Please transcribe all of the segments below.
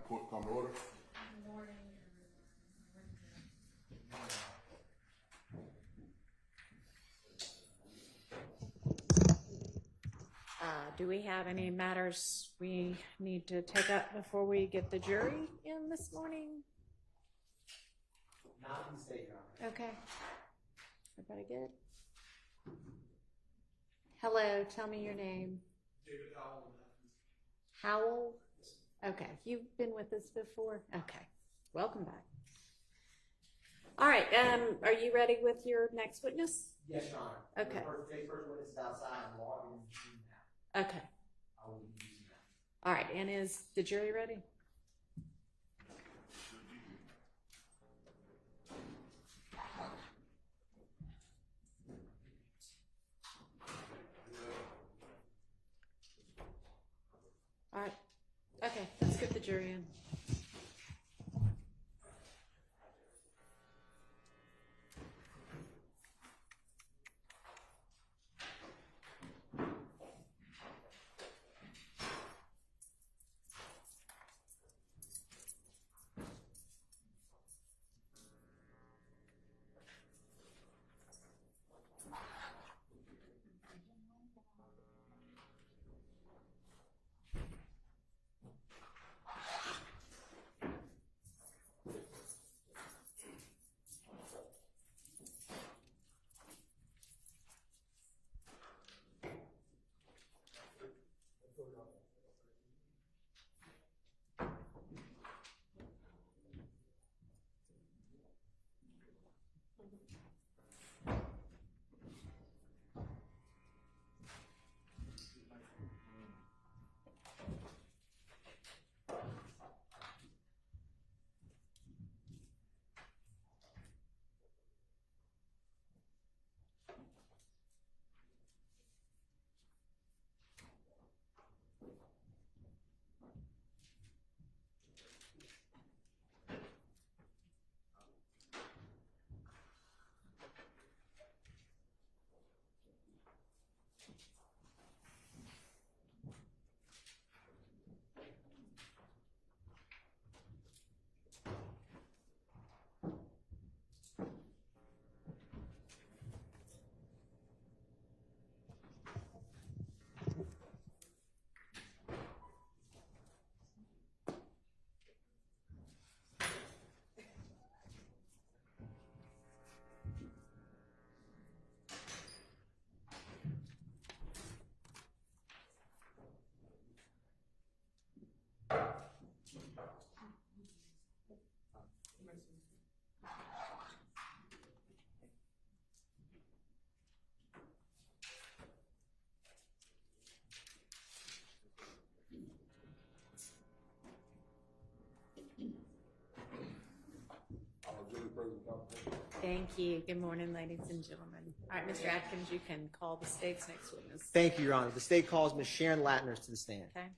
Court come to order. Do we have any matters we need to take up before we get the jury in this morning? Not in state, Your Honor. Okay. Everybody good? Hello, tell me your name. David Howell. Howell? Okay, you've been with us before? Okay, welcome back. All right, are you ready with your next witness? Yes, Your Honor. Okay. The first witness is outside and logging in now. Okay, I will be using that. all right, and is the jury ready? All right, okay, let's get the jury in. Thank you. Good morning, ladies and gentlemen. All right, Mr. Atkins, you can call the state's next witness. Thank you, Your Honor. The state calls Ms. Sharon Latner to the stand. Okay.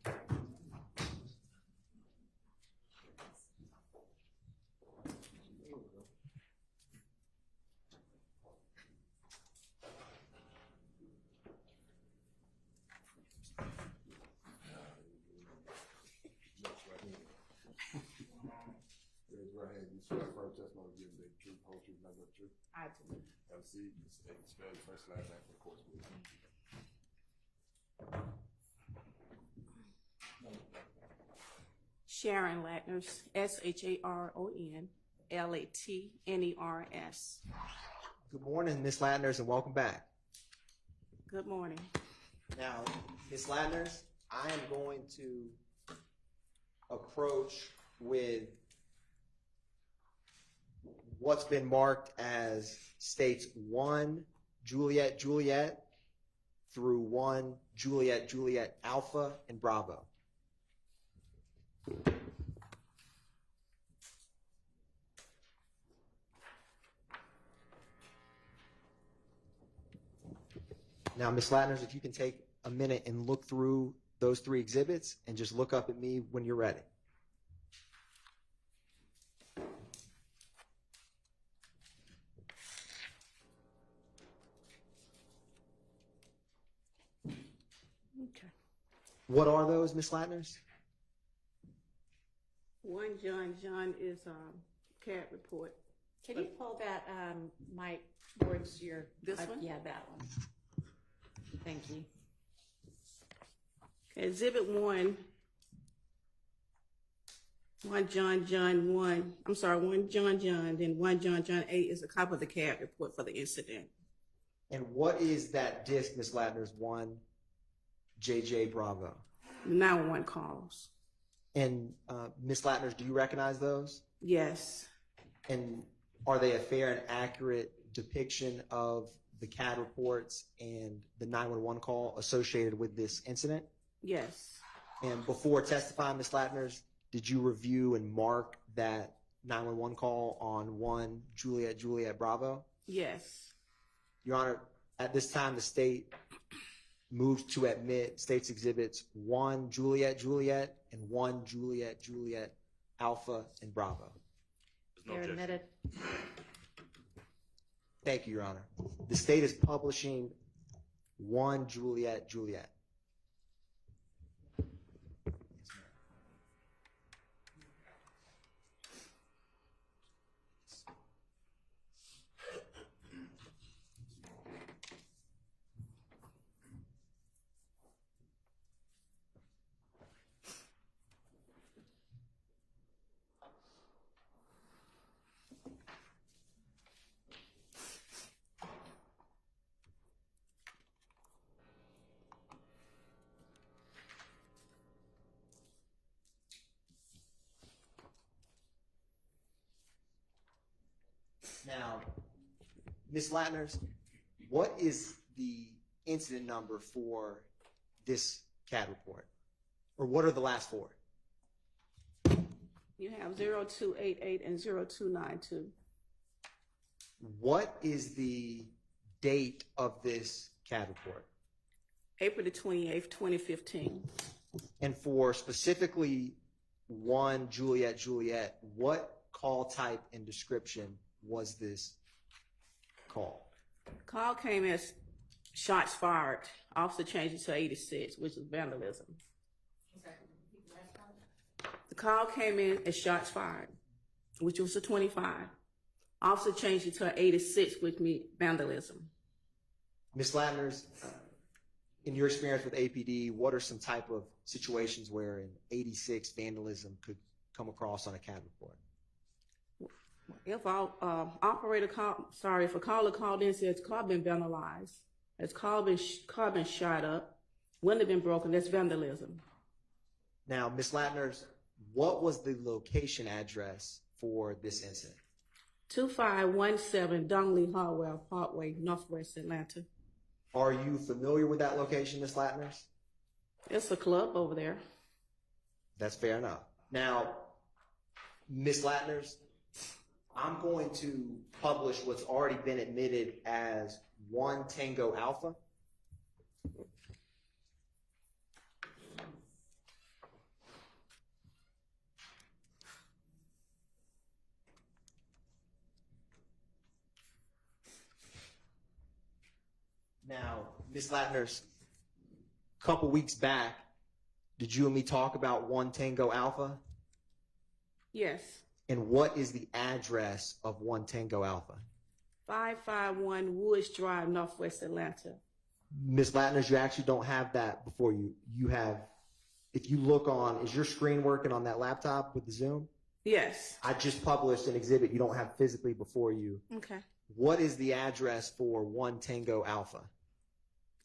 Raise your right hand. You swear first testimony you give the truth, whole truth, nothing but the truth. I do. Have a seat. Spell your first and last name for the court, please. Sharon Latners, SharonLatners. Good morning, Ms. Latners, and welcome back. Good morning. Now, Ms. Latners, I am going to approach with what's been marked as states 1 Juliet Juliet through 1 Juliet Juliet Alpha and Bravo. Now, Ms. Latners, if you can take a minute and look through those 3 exhibits and just look up at me when you're ready. Okay. What are those, Ms. Latners? 1 John is CAD report. Can you pull that mic towards your... This one? Yeah, that one. Thank you. Exhibit 1 John, then 1 John 8 is a copy of the CAD report for the incident. And what is that disc, Ms. Latner's 1 JJ Bravo? 911 calls. And Ms. Latner's, do you recognize those? Yes. And are they a fair and accurate depiction of the CAD reports and the 911 call associated with this incident? Yes. And before testifying, Ms. Latner's, did you review and mark that 911 call on 1 Juliet Bravo? Yes. Your Honor, at this time, the state moves to admit state's exhibits 1 Juliet and 1 Juliet Alpha and Bravo. They're admitted. Thank you, Your Honor. The state is publishing 1 Juliet. Now, Ms. Latner's, what is the incident number for this CAD report? Or what are the last 4? You have 0288 and 0292. What is the date of this CAD report? April the 28th, 2015. And for specifically 1 Juliet, what call type and description was this call? Call came as shots fired. Officer changed it to 86, which is vandalism. The call came in as shots fired, which was a 25. Officer changed it to 86, which means vandalism. Ms. Latner's, in your experience with APD, what are some type of situations where an 86 vandalism could come across on a CAD report? If a caller called in and says car been vandalized, has car been shot up, window been broken, that's vandalism. Now, Ms. Latner's, what was the location address for this incident? 2517 Dungley Harwell Parkway, Northwest Atlanta. Are you familiar with that location, Ms. Latner's? It's a club over there. That's fair enough. Now, Ms. Latner's, I'm going to publish what's already been admitted as 1 Tango Alpha. Now, Ms. Latner's, a couple weeks back, did you and me talk about 1 Tango Alpha? Yes. And what is the address of 1 Tango Alpha? 551 Woods Drive, Northwest Atlanta. Ms. Latner's, you actually don't have that before you. You have, if you look on, is your screen working on that laptop with the Zoom? Yes. I just published an exhibit you don't have physically before you. Okay. What is the address for 1 Tango Alpha?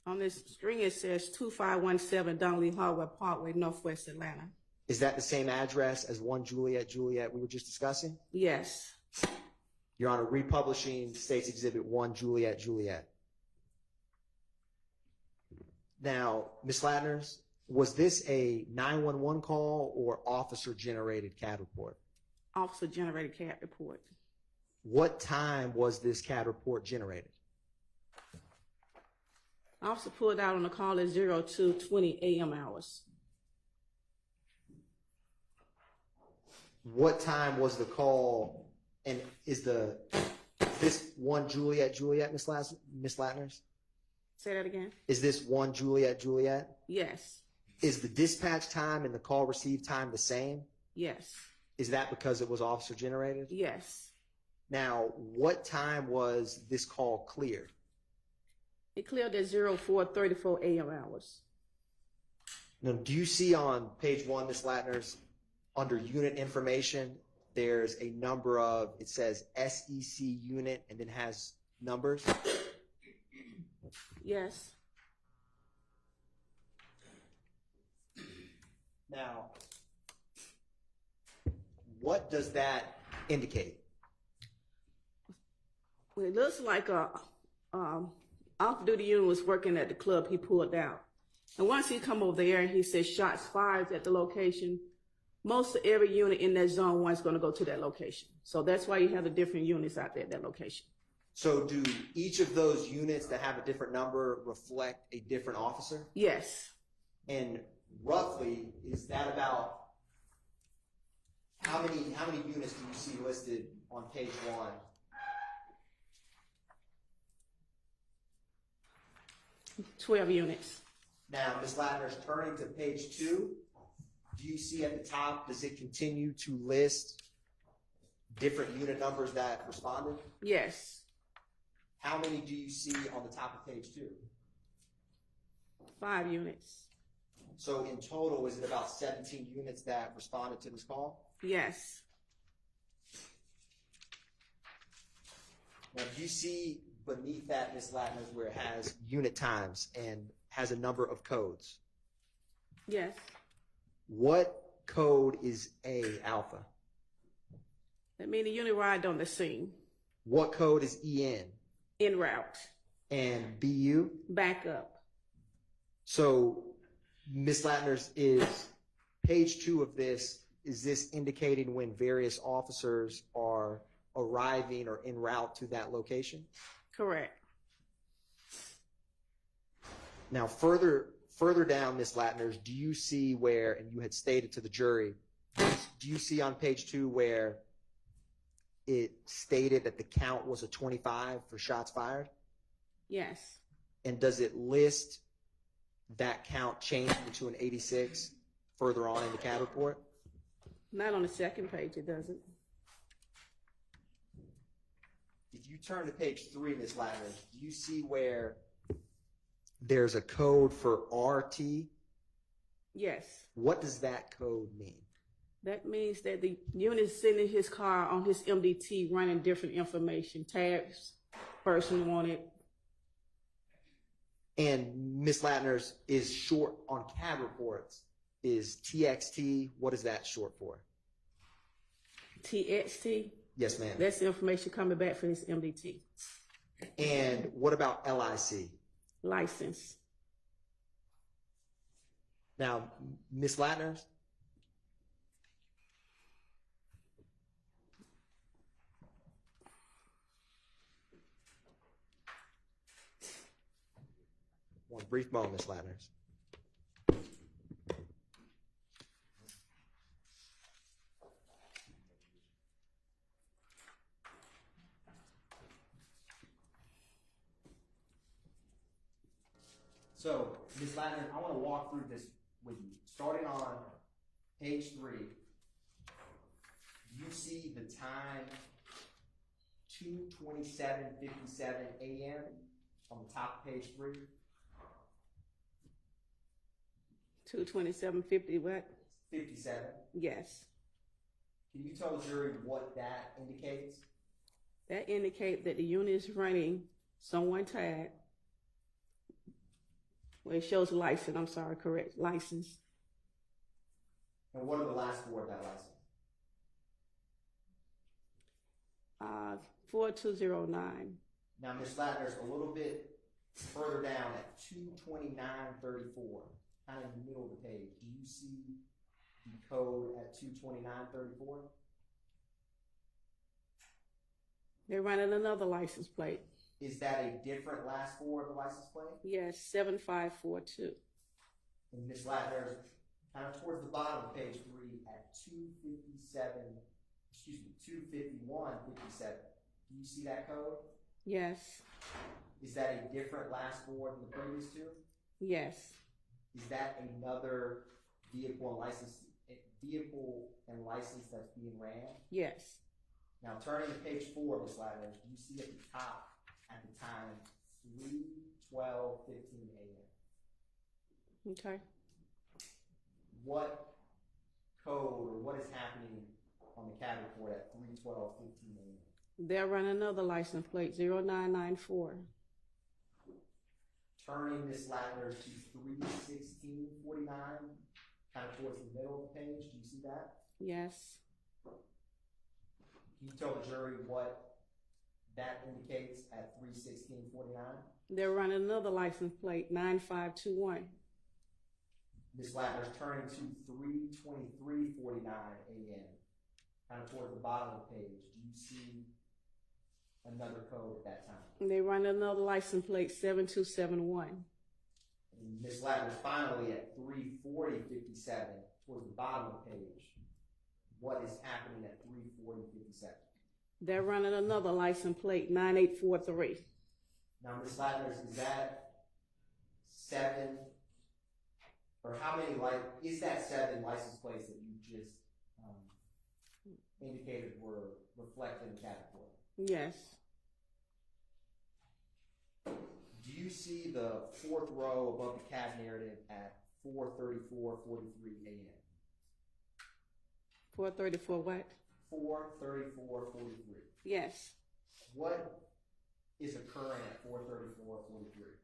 On this screen it says 2517 Dungley Harwell Parkway, Northwest Atlanta. Is that the same address as 1 Juliet we were just discussing? Yes. Your Honor, republishing State's Exhibit 1 Juliet. Now, Ms. Latner's, was this a 911 call or officer-generated CAD report? Officer-generated CAD report. What time was this CAD report generated? Officer pulled out on the call at 02:20 a.m. hours. What time was the call, and is this 1 Juliet, Ms. Latner's? Say that again? Is this 1 Juliet? Yes. Is the dispatch time and the call receive time the same? Yes. Is that because it was officer generated? Yes. Now, what time was this call cleared? It cleared at 04:34 a.m. hours. Now, do you see on page 1, Ms. Latner's, under unit information, there's a number of, it says SEC unit and then has numbers? Yes. Now, what does that indicate? Well, it looks like a off-duty unit was working at the club. He pulled out. And once he come over there and he said shots fired at the location, most of every unit in that zone 1 is going to go to that location. So that's why you have the different units out there at that location. So do each of those units that have a different number reflect a different officer? Yes. And roughly, is that about how many units do you see listed on page 1? – 12 units. Now, Ms. Latner's turning to page 2. Do you see at the top, does it continue to list different unit numbers that responded? Yes. How many do you see on the top of page 2? 5 units. So in total, is it about 17 units that responded to this call? Yes. Now, do you see beneath that, Ms. Latner's, where it has unit times and has a number of codes? Yes. What code is A, alpha? That means the unit arrived on the scene. What code is EN? En route. And BU? Backup. So, Ms. Latner's, is page 2 of this, is this indicating when various officers are arriving or en route to that location? Correct. Now, further down, Ms. Latner's, do you see where, and you had stated to the jury, do you see on page 2 where it stated that the count was a 25 for shots fired? Yes. And does it list that count changing to an 86 further on in the CAD report? Not on the second page, it doesn't. If you turn to page 3, Ms. Latner, do you see where there's a code for RT? Yes. What does that code mean? That means that the unit is sitting in his car on his MDT running different information, tabs, person wanted. And Ms. Latner's is short on CAD reports is TXT. What is that short for? TXT. Yes, ma'am. That's the information coming back for his MDT. And what about LIC? License. Now, Ms. Latner's, one brief moment, Ms. Latner's. So, Ms. Latner, I want to walk through this with you. Starting on page 3, you see the time 2:27:57 a.m. on the top of page 3. 227.50 what? 57. Yes. Can you tell the jury what that indicates? That indicates that the unit is running someone tag. Well, it shows license. I'm sorry, correct. License. And what are the last 4 of that license? 4209. Now, Ms. Latner's a little bit further down at 229:34, kind of in the middle of the page. Do you see the code at 229:34? They're running another license plate. Is that a different last 4 of the license plate? Yes, 7542. And Ms. Latner's kind of towards the bottom of page 3 at 251:57. Do you see that code? Yes. Is that a different last 4 than the previous 2? Yes. Is that another vehicle and license vehicle and license that's being ran? Yes. Now, turning to page 4, Ms. Ladner, do you see at the top, at the time, 3:12:15 a.m.? Okay. What code or what is happening on the CAD report at 3:12:15 a.m.? They're running another license plate, 0994. Turning Ms. Ladner to 3:16:49, kind of towards the middle of the page. Do you see that? Yes. Can you tell the jury what that indicates at 3:16:49? They're running another license plate, 9521. Ms. Ladner's turning to 3:23:49 a.m., kind of towards the bottom of the page. Do you see another code at that time? They run another license plate, 7271. And Ms. Ladner finally at 3:40:57 towards the bottom of the page. What is happening at 3:40:57? They're running another license plate, 9843. Now, Ms. Ladner, is that 7, or how many, is that 7 license plates that you just indicated were reflected in the CAD report? Yes. Do you see the 4th row above the CAD narrative at 4:34:43 a.m.? 434 what? 4:34:43. Yes. What is occurring at 4:34:43?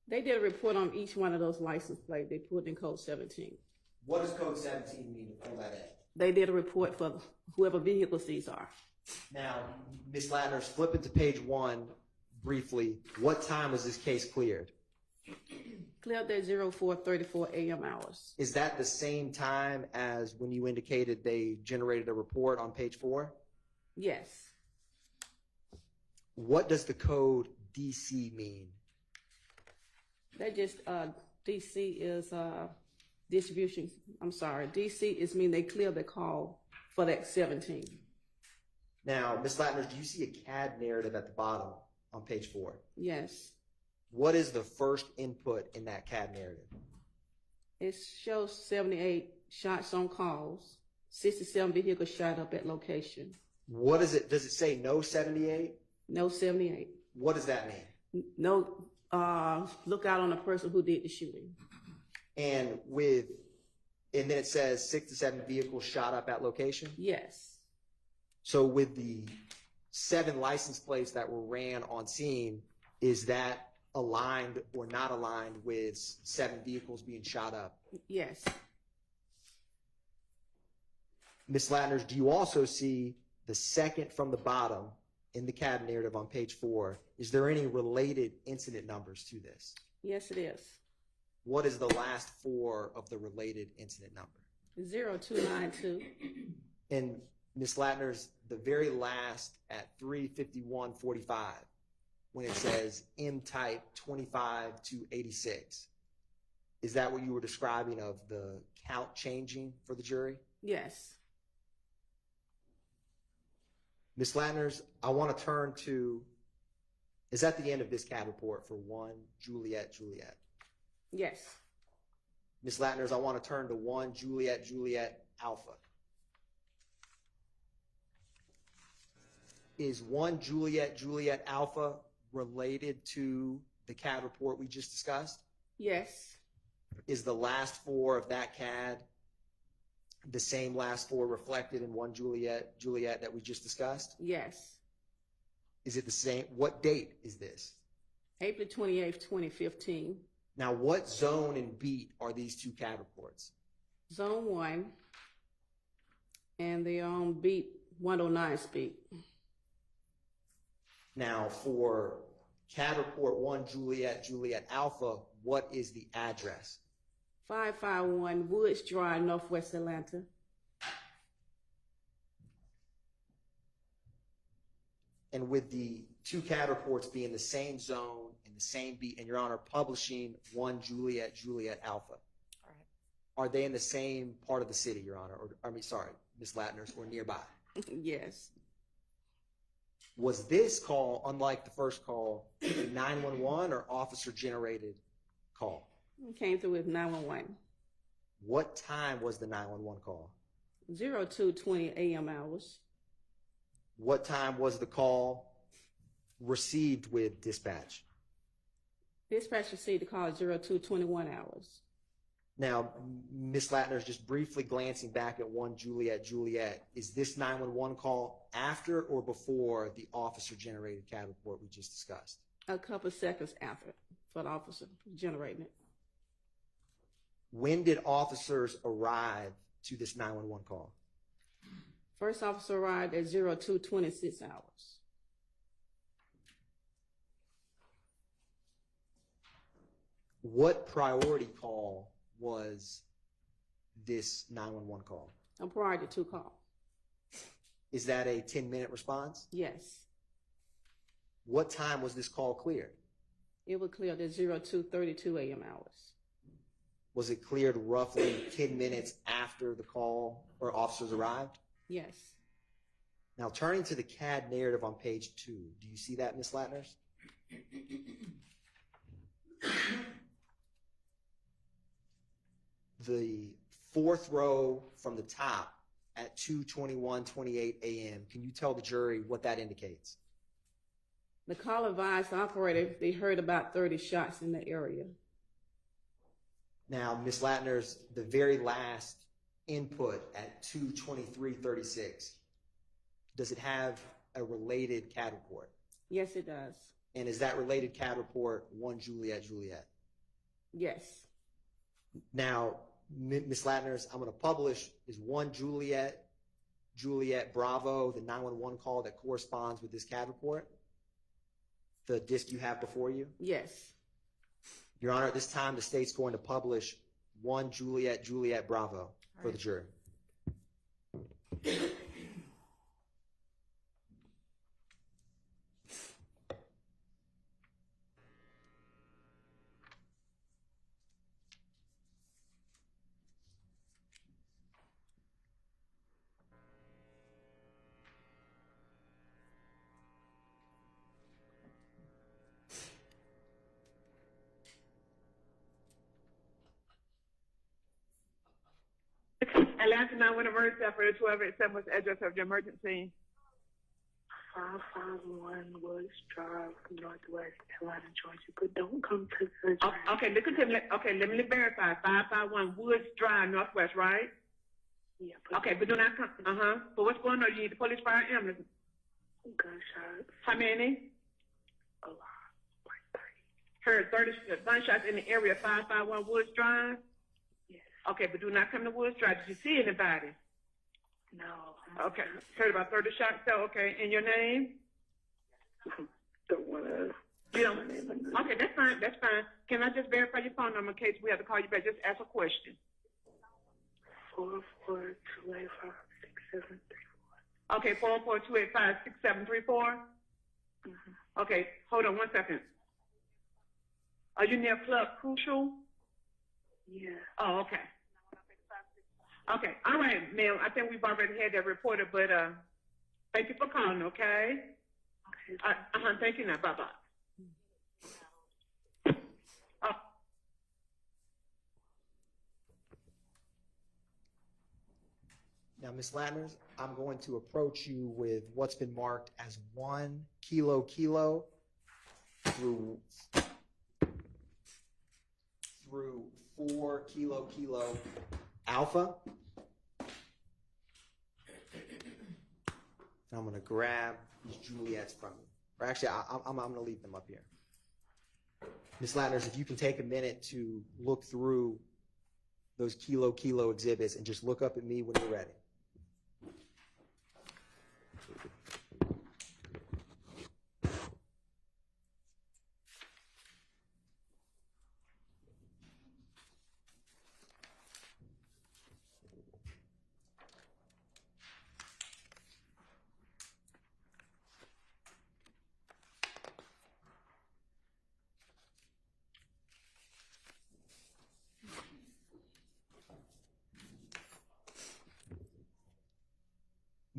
They did a report on each one of those license plates. They put in code 17. What does code 17 mean to pull that in? They did a report for whoever vehicles these are. Now, Ms. Ladner, flipping to page 1 briefly. What time was this case cleared? Cleared at 04:34 a.m. hours. Is that the same time as when you indicated they generated a report on page 4? Yes. What does the code DC mean? That just, DC is distribution. I'm sorry. DC is mean they cleared the call for that 17. Now, Ms. Ladner, do you see a CAD narrative at the bottom on page 4? Yes. What is the first input in that CAD narrative? It shows 78 shots on calls, 67 vehicles shot up at location. What is it? Does it say no 78? No 78. What does that mean? No, look out on the person who did the shooting. And then it says 6 to 7 vehicles shot up at location? Yes. So with the 7 license plates that were ran on scene, is that aligned or not aligned with 7 vehicles being shot up? Yes. Ms. Ladner, do you also see the second from the bottom in the CAD narrative on page 4? Is there any related incident numbers to this? Yes, it is. What is the last 4 of the related incident number? 0292. And Ms. Ladner's the very last at 3:51:45 when it says M-type 25 to 86. Is that what you were describing of the count changing for the jury? Yes. Ms. Ladner's, I want to turn to, is that the end of this CAD report for 1 Juliet Juliet? Yes. Ms. Ladner's, I want to turn to 1 Juliet Juliet Alpha. Is 1 Juliet Juliet Alpha related to the CAD report we just discussed? Yes. Is the last 4 of that CAD the same last 4 reflected in 1 Juliet Juliet that we just discussed? Yes. Is it the same? What date is this? April 28th, 2015. Now, what zone and beat are these 2 CAD reports? Zone 1. And they're on beat 109 speed. Now, for CAD report 1 Juliet Juliet Alpha, what is the address? 551 Woods Drive, Northwest Atlanta. And with the 2 CAD reports being the same zone and the same beat, and Your Honor, publishing 1 Juliet Juliet Alpha, All right. are they in the same part of the city, Your Honor? Sorry, Ms. Ladner's, or nearby? Yes. Was this call, unlike the first call, a 911 or officer-generated call? Came through with 911. What time was the 911 call? 02:20 a.m. hours. What time was the call received with dispatch? Dispatch received the call at 02:21 hours. Now, Ms. Latner's just briefly glancing back at 1 Juliet. Is this 911 call after or before the officer-generated CAD report we just discussed? A couple seconds after for the officer generating it. When did officers arrive to this 911 call? First officer arrived at 02:26 hours. What priority call was this 911 call? A priority 2 call. Is that a 10-minute response? Yes. What time was this call cleared? It was cleared at 02:32 a.m. hours. Was it cleared roughly 10 minutes after the call or officers arrived? Yes. Now, turning to the CAD narrative on page 2, do you see that, Ms. Latners? The 4th row from the top at 2:21:28 a.m. Can you tell the jury what that indicates? The call advised the operator they heard about 30 shots in the area. Now, Ms. Latners, the very last input at 2:23:36, does it have a related CAD report? Yes, it does. And is that related CAD report 1 Juliet? Yes. Now, Ms. Latners, I'm going to publish is 1 Juliet Bravo, the 911 call that corresponds with this CAD report? The disc you have before you? Yes. Your Honor, at this time, the state's going to publish 1 Juliet Bravo for the jury. Atlanta 911 emergency operator 1287, what's the address of the emergency? 551 Woods Drive, Northwest Atlanta, Georgia. But don't come to the Okay, let me verify. 551 Woods Drive, Northwest, right? Yeah. Okay, but do not come. But what's going on? You need the police, fire, ambulance. Gunshots. How many? A lot. Like 30. Heard 30 gunshots in the area. 551 Woods Drive. Yes. Okay, but do not come to Woods Drive. Did you see anybody? No. Okay. Heard about 30 shots. So okay, and your name? Don't want to. You don't. Okay, that's fine. That's fine. Can I just verify your phone number in case we have to call you back? Just ask a question. 442856734. Okay, 442856734. Okay, hold on 1 second. Are you near Club Crucial? Yeah. Oh, okay. Okay, all right, ma'am. I think we've already had that reported, but thank you for calling, okay? Okay. Thank you now. Bye-bye. Now, Ms. Latners, I'm going to approach you with what's been marked as 1 kilo through 4 kilo alpha. And I'm going to grab these Juliets from you. Or actually, I'm going to leave them up here. Ms. Latners, if you can take a minute to look through those kilo exhibits and just look up at me when you're ready.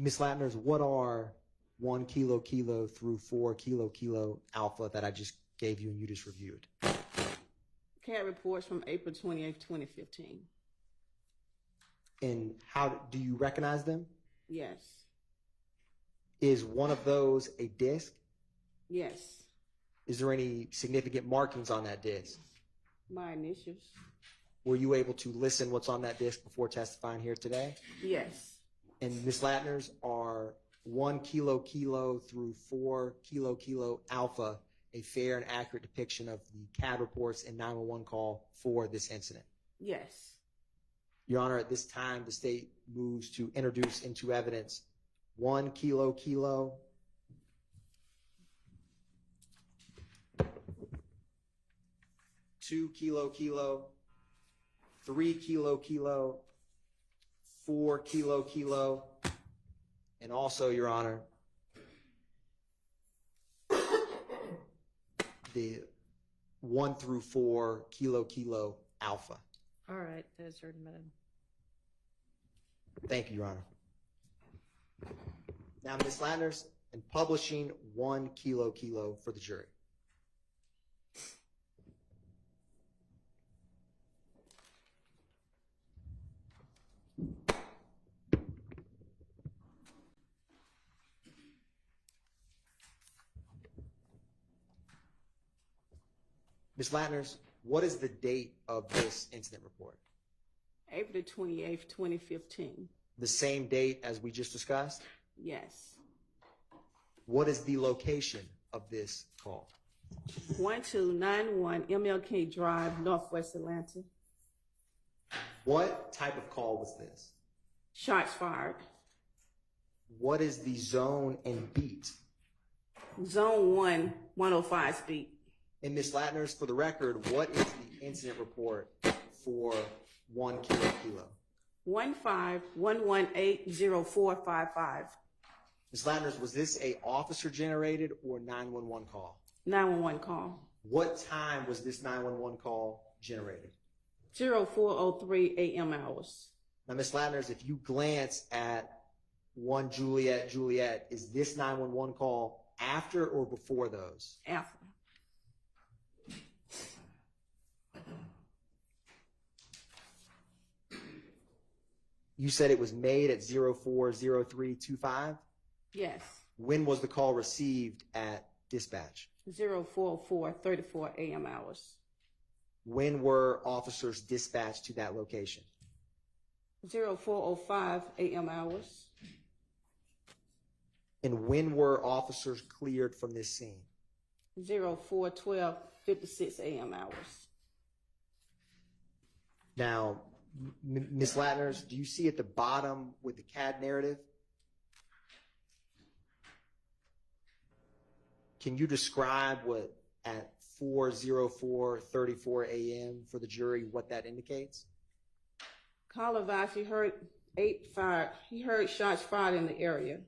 Ms. Latners, what are 1 kilo through 4 kilo alpha that I just gave you and you just reviewed? CAD reports from April 28th, 2015. And how do you recognize them? Yes. Is one of those a disc? Yes. Is there any significant markings on that disc? My initials. Were you able to listen what's on that disc before testifying here today? Yes. And Ms. Latner's are 1 kilo kilo through 4 kilo kilo alpha a fair and accurate depiction of the CAD reports and 911 call for this incident? Yes. Your Honor, at this time, the state moves to introduce into evidence 1 kilo kilo, 2 kilo kilo, 3 kilo kilo, 4 kilo kilo, and also, Your Honor, the 1 through 4 kilo kilo alpha. All right, those are admitted. Thank you, Your Honor. Now, Ms. Latner's, in publishing 1 kilo kilo for the jury. Ms. Latner's, what is the date of this incident report? April 28th, 2015. The same date as we just discussed? Yes. What is the location of this call? 1291 MLK Drive, Northwest Atlanta. What type of call was this? Shots fired. What is the zone and beat? Zone 1, 105 speed. And Ms. Latner's, for the record, what is the incident report for 1 kilo kilo? 151180455. Ms. Latner's, was this a officer generated or 911 call? 911 call. What time was this 911 call generated? 0403 a.m. hours. Now, Ms. Latner's, if you glance at 1 Juliet Juliet, is this 911 call after or before those? After. You said it was made at 040325? Yes. When was the call received at dispatch? 0404 a.m. hours. When were officers dispatched to that location? 0405 a.m. hours. And when were officers cleared from this scene? 0412 56 a.m. hours. Now, Ms. Latner's, do you see at the bottom with the CAD narrative? Can you describe what at 4:04:34 a.m. for the jury, what that indicates? Caller advised he heard he heard shots fired in the area.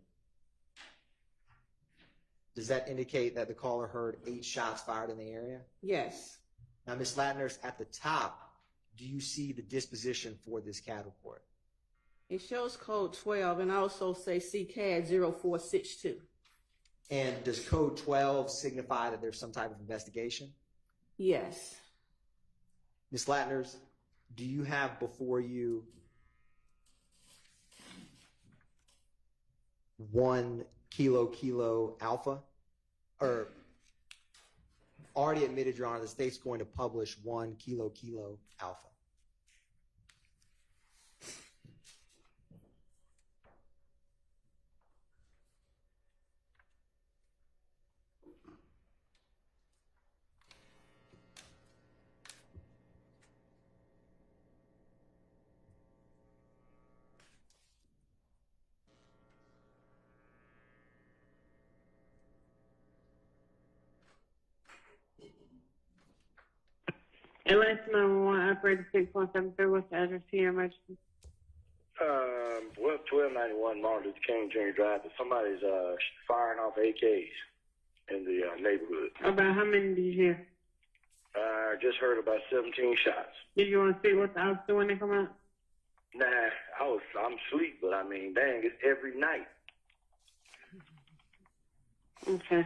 Does that indicate that the caller heard 8 shots fired in the area? Yes. Now, Ms. Latner's, at the top, do you see the disposition for this CAD report? It shows code 12 and also say CCAD 0462. And does code 12 signify that there's some type of investigation? Yes. Ms. Latner's, do you have before you 1 kilo alpha? Or already admitted, Your Honor, the state's going to publish 1 kilo alpha. Atlanta 911 operator 617, what's the address to your emergency? 1291 Martin Luther King Jr. Drive. Somebody's firing off AKs in the neighborhood. About how many did you hear? I just heard about 17 shots. Did you want to see what the officer when they come out? Nah, I'm asleep, but I mean, dang, it's every night. Okay.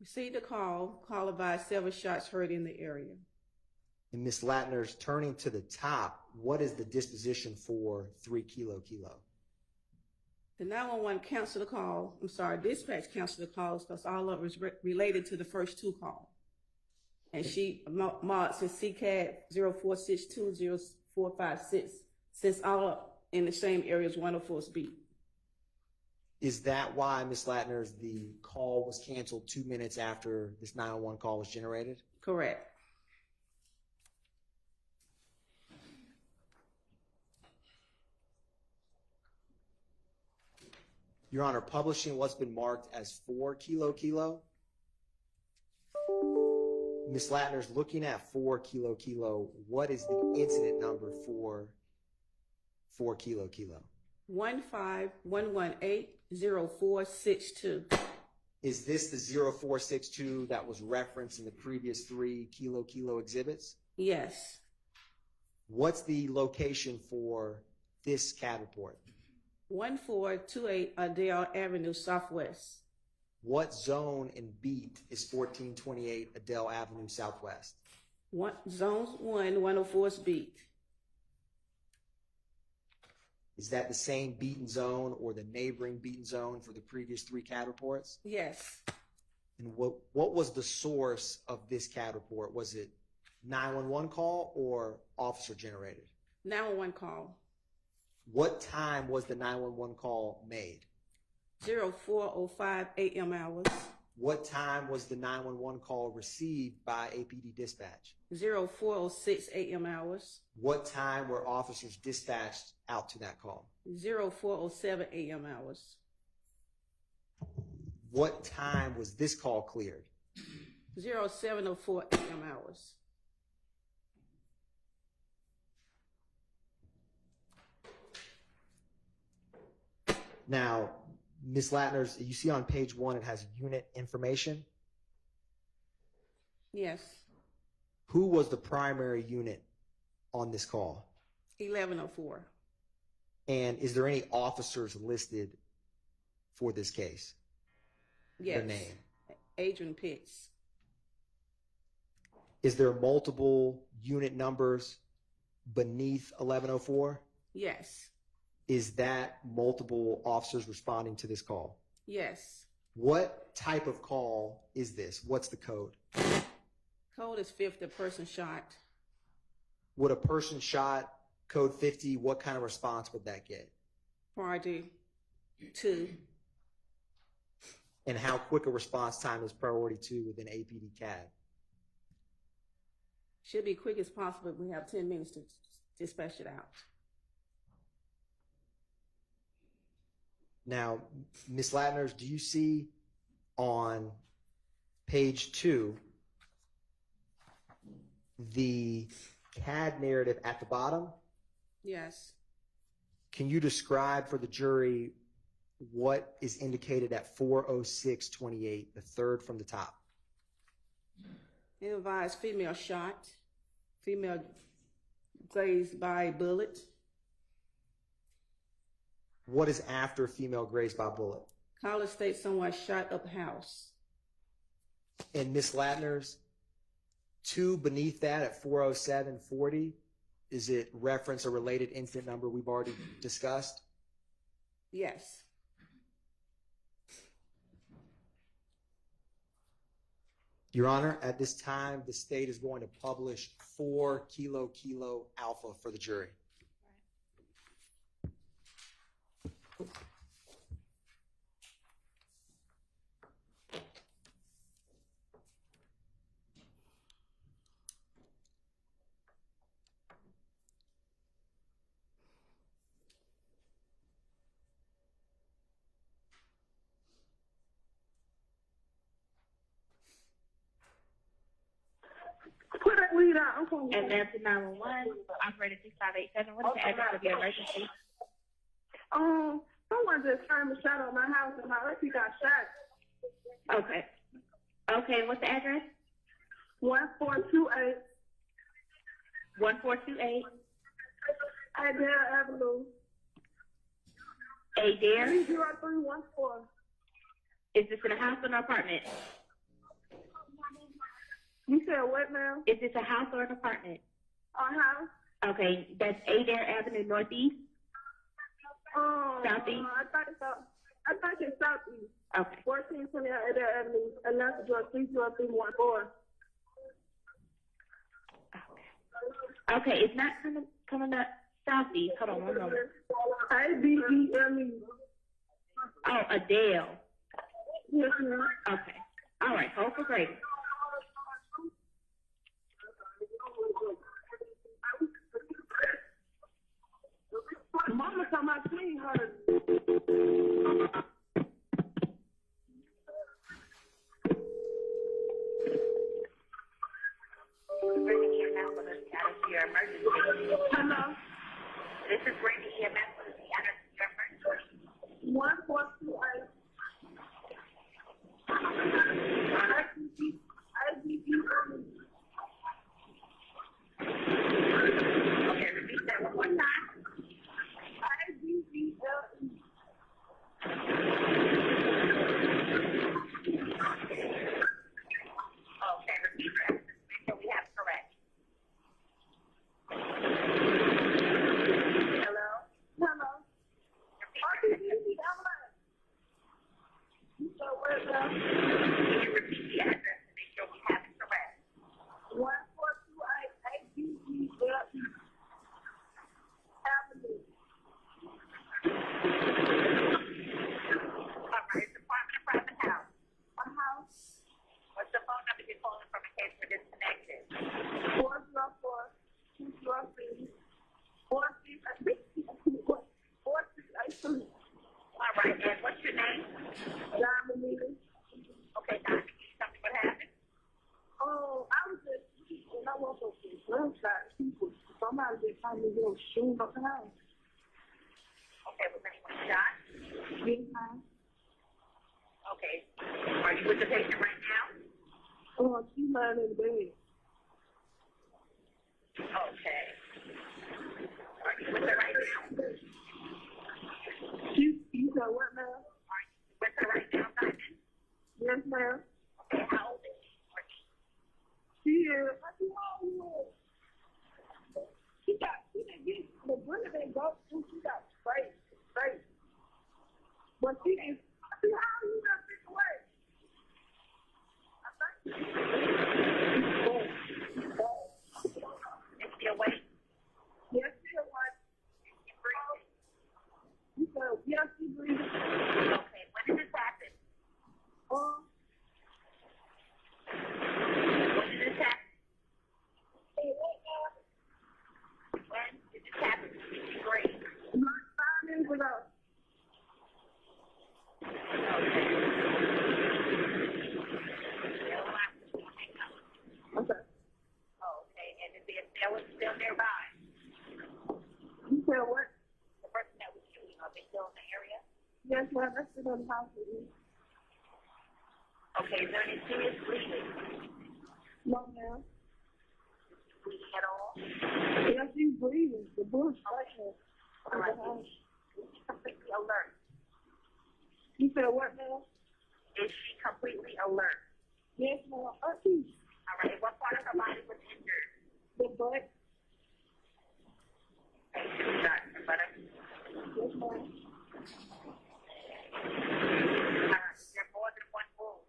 Received a call. Call advised several shots heard in the area. And Ms. Latner's turning to the top, what is the disposition for 3 kilo? The 911 canceled the call. I'm sorry, dispatch canceled the calls because all of it was related to the first 2 calls. And she marked as CCAD 04620456, since all in the same area as 104's beat. Is that why, Ms. Latner's, the call was canceled 2 minutes after this 911 call was generated? Correct. Your Honor, publishing what's been marked as 4 kilo. Ms. Latner's looking at 4 kilo. What is the incident number for 4 kilo? 151180462. Is this the 0462 that was referenced in the previous 3 kilo exhibits? Yes. What's the location for this CAD report? 1428 Adele Avenue Southwest. What zone and beat is 1428 Adele Avenue Southwest? Zones 1, 104's beat. Is that the same beaten zone or the neighboring beaten zone for the previous 3 CAD reports? Yes. And what was the source of this CAD report? Was it 911 call or officer generated? 911 call. What time was the 911 call made? 04:05 a.m. hours. What time was the 911 call received by APD dispatch? 04:06 a.m. hours. What time were officers dispatched out to that call? 04:07 a.m. hours. What time was this call cleared? 07:04 a.m. hours. Now, Ms. Latner's, you see on page 1, it has unit information. Yes. Who was the primary unit on this call? 1104. And is there any officers listed for this case? Yes. Their name. Adrian Pitts. Is there multiple unit numbers beneath 1104? Yes. Is that multiple officers responding to this call? Yes. What type of call is this? What's the code? Code is 50, person shot. Would a person shot code 50, what kind of response would that get? Priority 2. And how quick a response time is priority 2 within APD CAD? Should be quick as possible. We have 10 minutes to dispatch it out. Now, Ms. Latner's, do you see on page 2 the CAD narrative at the bottom? Yes. Can you describe for the jury what is indicated at 40628, the third from the top? It advised female shot, female grazed by a bullet. What is after female grazed by bullet? Caller states someone shot up house. And Ms. Latner's, 2 beneath that at 40740, is it reference a related incident number we've already discussed? Yes. Your Honor, at this time, the state is going to publish 4 kilo alpha for the jury. Put that weed out. I'm going Atlanta 911, operator 6587. What is the address of your emergency? Someone just turned a shot on my house and my auntie got shot. Okay. Okay, what's the address? 1428 1428 Adele Avenue. Adair. 30314. Is this in a house or an apartment? You said what now? Is this a house or an apartment? A house? Okay, that's Adair Avenue Northeast? Southeast? I thought it's Southeast. Okay. 1420 Adair Avenue, Atlanta, Georgia, 30314. Okay, it's not coming up Southeast. Hold on one moment. ADELE. Oh, Adele. Yes, ma'am. Okay. All right, hold for grading. Mama told my clean her. Brittany EMS with a status of your emergency. Hello? This is Brittany EMS with a status of your emergency. 1428. Okay, repeat that one more time. Okay, repeat that. Make sure we have it correct. Hello? Hello? Can you repeat the address to make sure we have it correct? 1428 ADELE Avenue. All right, it's apartment or private house? A house. What's the phone number you're calling from in case we're disconnected? 404-203. 4683. All right, and what's your name? Diamond. Okay, now, can you tell me what happened? Oh, I was just and I woke up with gunshot people. Somebody just told me they were shooting up the house. Okay, was anyone shot? Yes, ma'am. Okay. Are you with the patient right now? Oh, she lying in bed. Okay. Are you with her right now? You said what, ma'am? Are you with her right now, Diamond? Yes, ma'am. Okay, how old is she? She is. She didn't get the bullet didn't go through. She got straight. But she is. How you got this away? Is she awake? Yes, she is. Is she breathing? You said yes, she breathing. Okay, when did this happen? When did this happen? When did this happen? Did she breathe? Like 5 minutes ago. Okay. Okay, and is the assailant still nearby? You said what? The person that was shooting, are they still in the area? Yes, ma'am. That's still in the house with me. Okay, is there any serious bleeding? No, ma'am. Bleeding at all? Yes, she's breathing. The bullet's right here. All right, is she completely alert? You said what, ma'am? Is she completely alert? Yes, ma'am. All right, what part of her body was injured? The butt. Okay, she was shot in the buttock. Yes, ma'am. Is there more than one wound?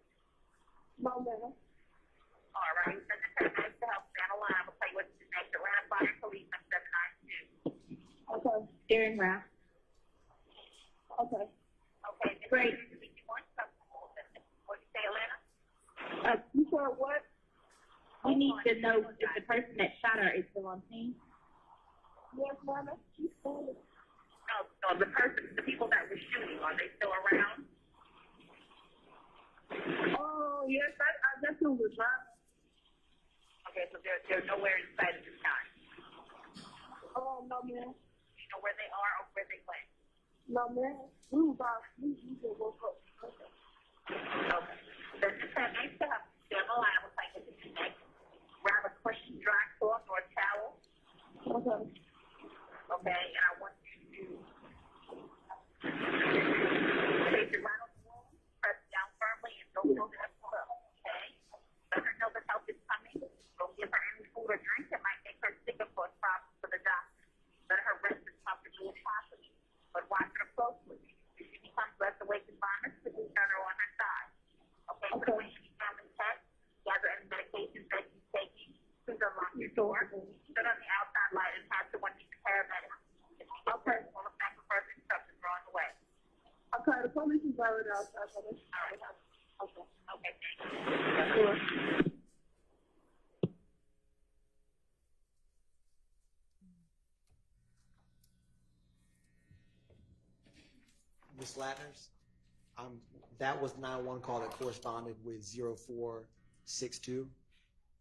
No, ma'am. All right, send the paramedics to help stand a line. We'll tell you what to do next. Around fire police on 792. Okay. Steering round. Okay. Okay, great. What did you say, Atlanta? You said what? We need to know if the person that shot her is still on scene. Yes, ma'am. She's standing. No, the people that were shooting, are they still around? Oh, yes. I guess it was driving. Okay, so they're nowhere in sight at this time. Oh, no, ma'am. You know where they are or where they went? No, ma'am. We just woke up. Okay. Then the paramedics to help stand a line. We'll tell you what to do next. Grab a clean, dry cloth or a towel. Okay. Okay, and I want you to place your right on the wound, press down firmly, and don't hold it up close, okay? Let her know the help is coming. going to be family tests, gather any medications that he's taking, please unlock your door, shut on the outside light, and pass the one to the paramedics. If you don't okay. All the back of further instructions are on the way. Okay, the police is already outside. So let's Okay. Okay, thank you. Ms. Latners, that was 911 call that corresponded with 0462.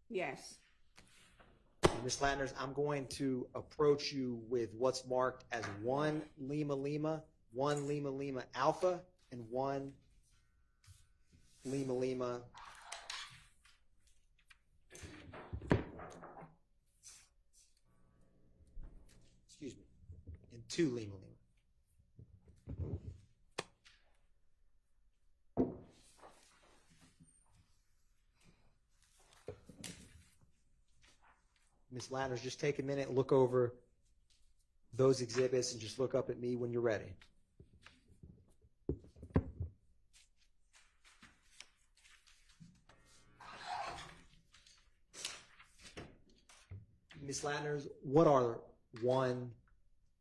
Yes. Ms. Latners, I'm going to approach you with what's marked as 1 Lima Lima, 1 Lima Lima Alpha, and 1 Lima Lima. Excuse me, and 2 Lima Lima. Ms. Ladders, just take a minute, look over those exhibits, and just look up at me when you're ready. Ms. Ladders, what are 1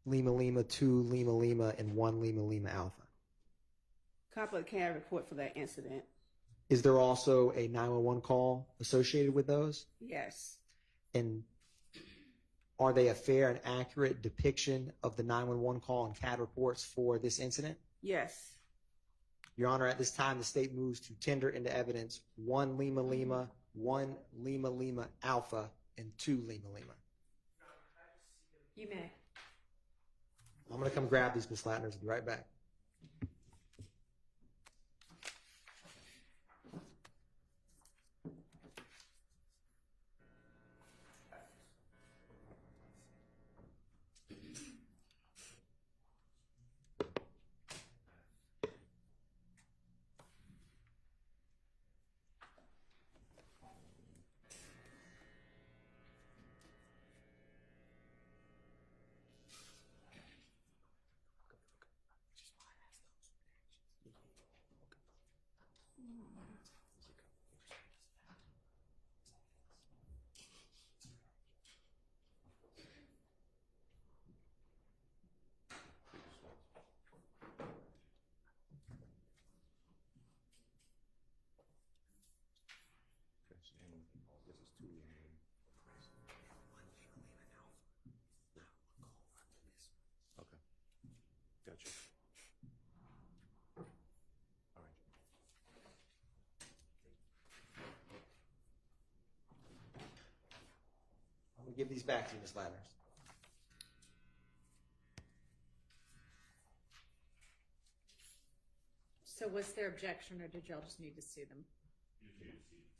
Lima Lima, 2 Lima Lima, and 1 Lima Lima Alpha? Copy of the CAD report for that incident. Is there also a 911 call associated with those? Yes. And are they a fair and accurate depiction of the 911 call and CAD reports for this incident? Yes. Your Honor, at this time, the state moves to tender into evidence 1 Lima Lima, 1 Lima Lima Alpha, and 2 Lima Lima. You may. I'm going to come grab these, Ms. Latners. I'll be right back. Okay. Gotcha. All right. I'm going to give these back to you, Ms. Latners. So was there objection, or did y'all just need to see them?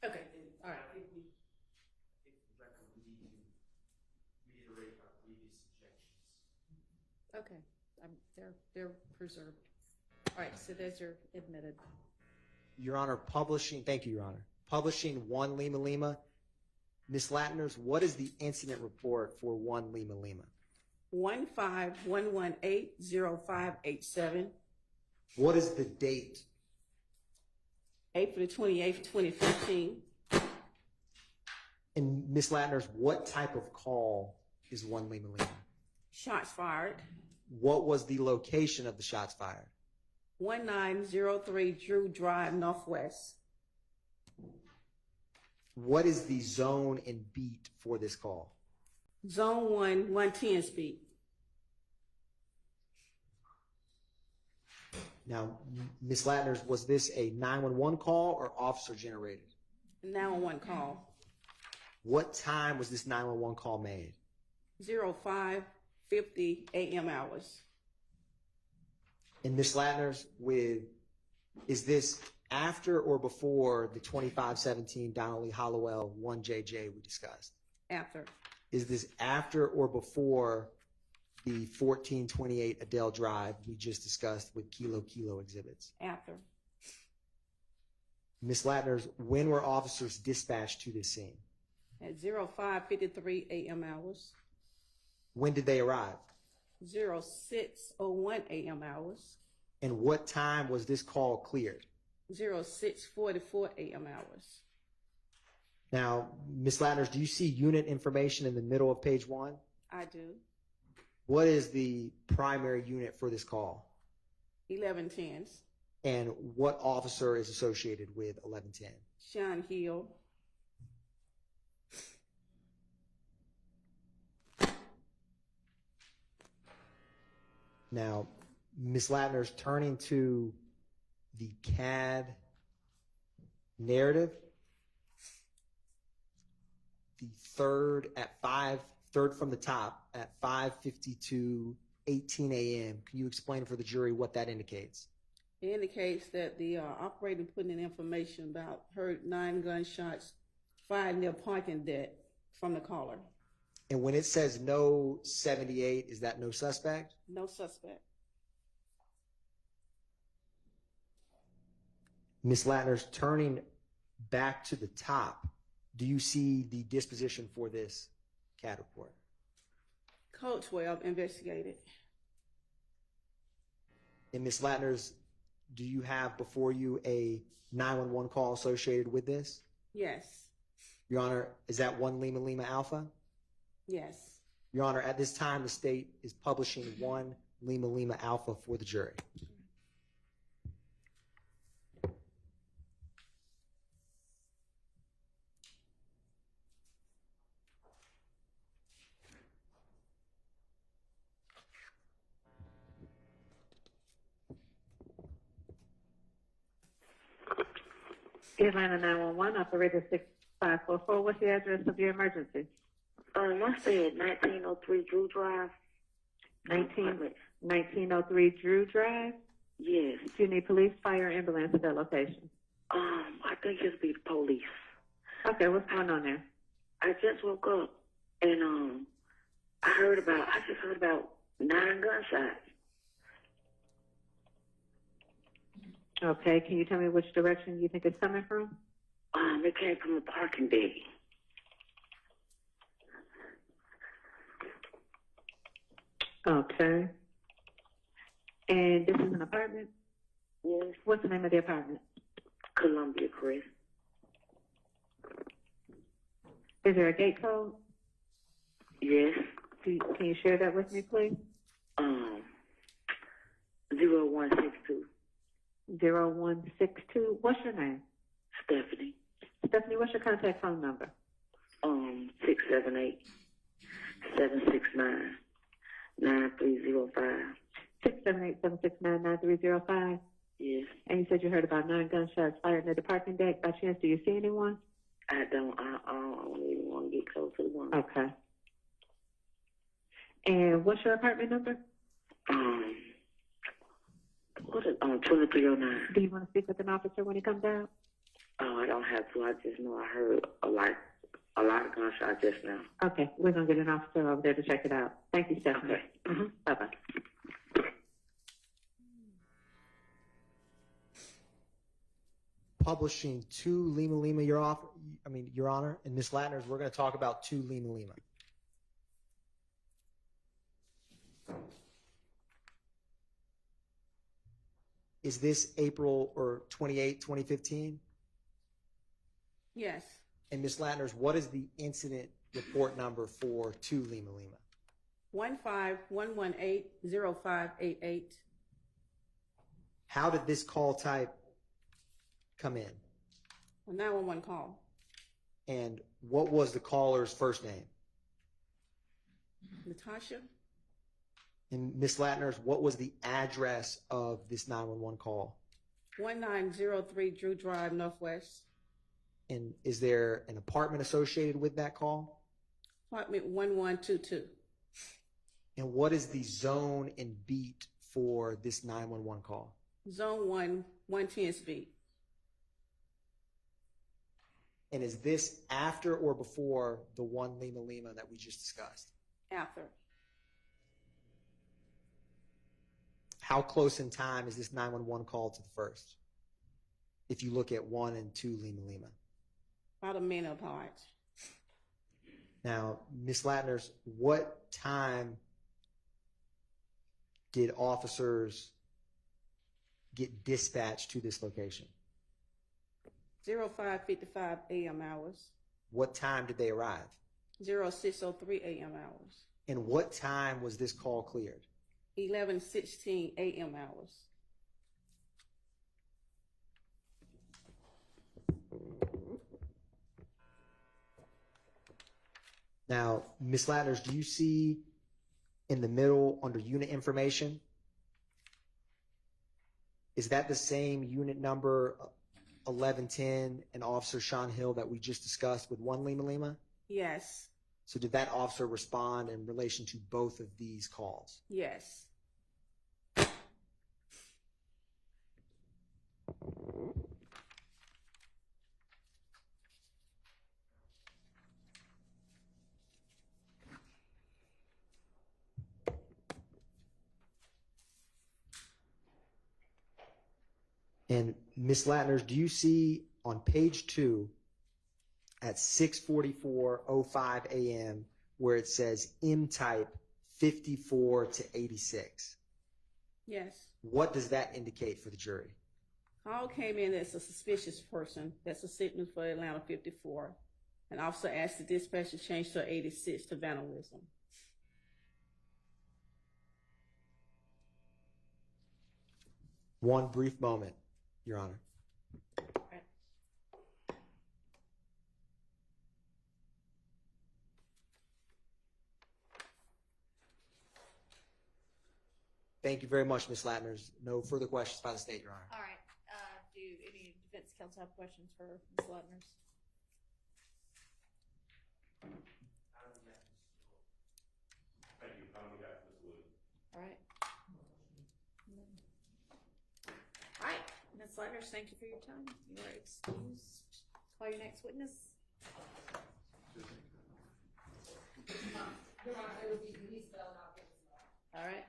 Okay, all right. Okay, they're preserved. All right, so those are admitted. Your Honor, thank you, Your Honor. Publishing 1 Lima Lima. Ms. Latners, what is the incident report for 1 Lima Lima? 151180587. What is the date? April 28th, 2015. And Ms. Latners, what type of call is 1 Lima Lima? Shots fired. What was the location of the shots fired? 1903 Drew Drive, Northwest. What is the zone and beat for this call? Zone 1, 110 speed. Now, Ms. Latners, was this a 911 call or officer generated? 911 call. What time was this 911 call made? 05:50 a.m. hours. And Ms. Latners, is this after or before the 2517 Donnelly Hollowell 1JJ we discussed? After. Is this after or before the 1428 Adele Drive we just discussed with Kilo Kilo exhibits? After. Ms. Latners, when were officers dispatched to this scene? At 05:53 a.m. hours. When did they arrive? 06:01 a.m. hours. And what time was this call cleared? 06:44 a.m. hours. Now, Ms. Latners, do you see unit information in the middle of page 1? I do. What is the primary unit for this call? 1110s. And what officer is associated with 1110? Sean Hill. Now, Ms. Latners, turning to the CAD narrative, the third from the top at 5:52:18 a.m. Can you explain for the jury what that indicates? It indicates that the operator put in information about heard 9 gunshots fired near parking deck from the caller. And when it says no 78, is that no suspect? No suspect. Ms. Latners, turning back to the top, do you see the disposition for this CAD report? Code 12 investigated. And Ms. Latners, do you have before you a 911 call associated with this? Yes. Your Honor, is that 1 Lima Lima Alpha? Yes. Your Honor, at this time, the state is publishing 1 Lima Lima Alpha for the jury. Atlanta 911, operator 6544. What's the address of your emergency? I said 1903 Drew Drive. 1903 Drew Drive. Yes. Do you need police, fire, ambulance at that location? I think it'll be the police. Okay, what's going on there? I just woke up and I just heard about 9 gunshots. Okay, can you tell me which direction you think it's coming from? It came from the parking deck. Okay. And this is an apartment? Yes. What's the name of the apartment? Columbia Crest. Is there a gate code? Yes. Can you share that with me, please? 0162. 0162. What's your name? Stephanie. Stephanie, what's your contact phone number? 678-769-9305. 678-769-9305. Yes. And you said you heard about 9 gunshots fired near the parking deck. By chance, do you see anyone? I don't even want to get close to the one. Okay. And what's your apartment number? What is 2309? Do you want to speak with an officer when he comes out? Oh, I don't have to. I just know I heard a lot of gunshots just now. Okay, we're gonna get an officer over there to check it out. Thank you, Stephanie. Okay. Bye bye. Publishing 2 Lima Lima, Your Honor, and Ms. Latners, we're going to talk about 2 Lima Lima. Is this April or 28, 2015? Yes. And Ms. Latners, what is the incident report number for 2 Lima Lima? 151180588. How did this call type come in? A 911 call. And what was the caller's first name? Natasha. And Ms. Latners, what was the address of this 911 call? 1903 Drew Drive, Northwest. And is there an apartment associated with that call? Apartment 1122. And what is the zone and beat for this 911 call? Zone 1, 110 speed. And is this after or before the 1 Lima Lima that we just discussed? After. How close in time is this 911 call to the first? If you look at 1 and 2 Lima Lima. About a minute apart. Now, Ms. Latners, what time did officers get dispatched to this location? 05:55 a.m. hours. What time did they arrive? 06:03 a.m. hours. And what time was this call cleared? 11:16 a.m. hours. Now, Ms. Latners, do you see in the middle under unit information? Is that the same unit number 1110 and Officer Sean Hill that we just discussed with 1 Lima Lima? Yes. So did that officer respond in relation to both of these calls? Yes. And Ms. Latners, do you see on page 2 at 6:44:05 a.m. where it says M-type 54 to 86? Yes. What does that indicate for the jury? Call came in as a suspicious person. That's a signal for Atlanta 54. An officer asked the dispatcher change to 86 to vandalism. One brief moment, Your Honor. Thank you very much, Ms. Latners. No further questions by the state, Your Honor. All right. Do any defense counsel have questions for Ms. Latners? Thank you. All right. All right, Ms. Latners, thank you for your time. You are excused. Call your next witness. Your Honor, it would be Denise Bell, not Denise Bell. All right.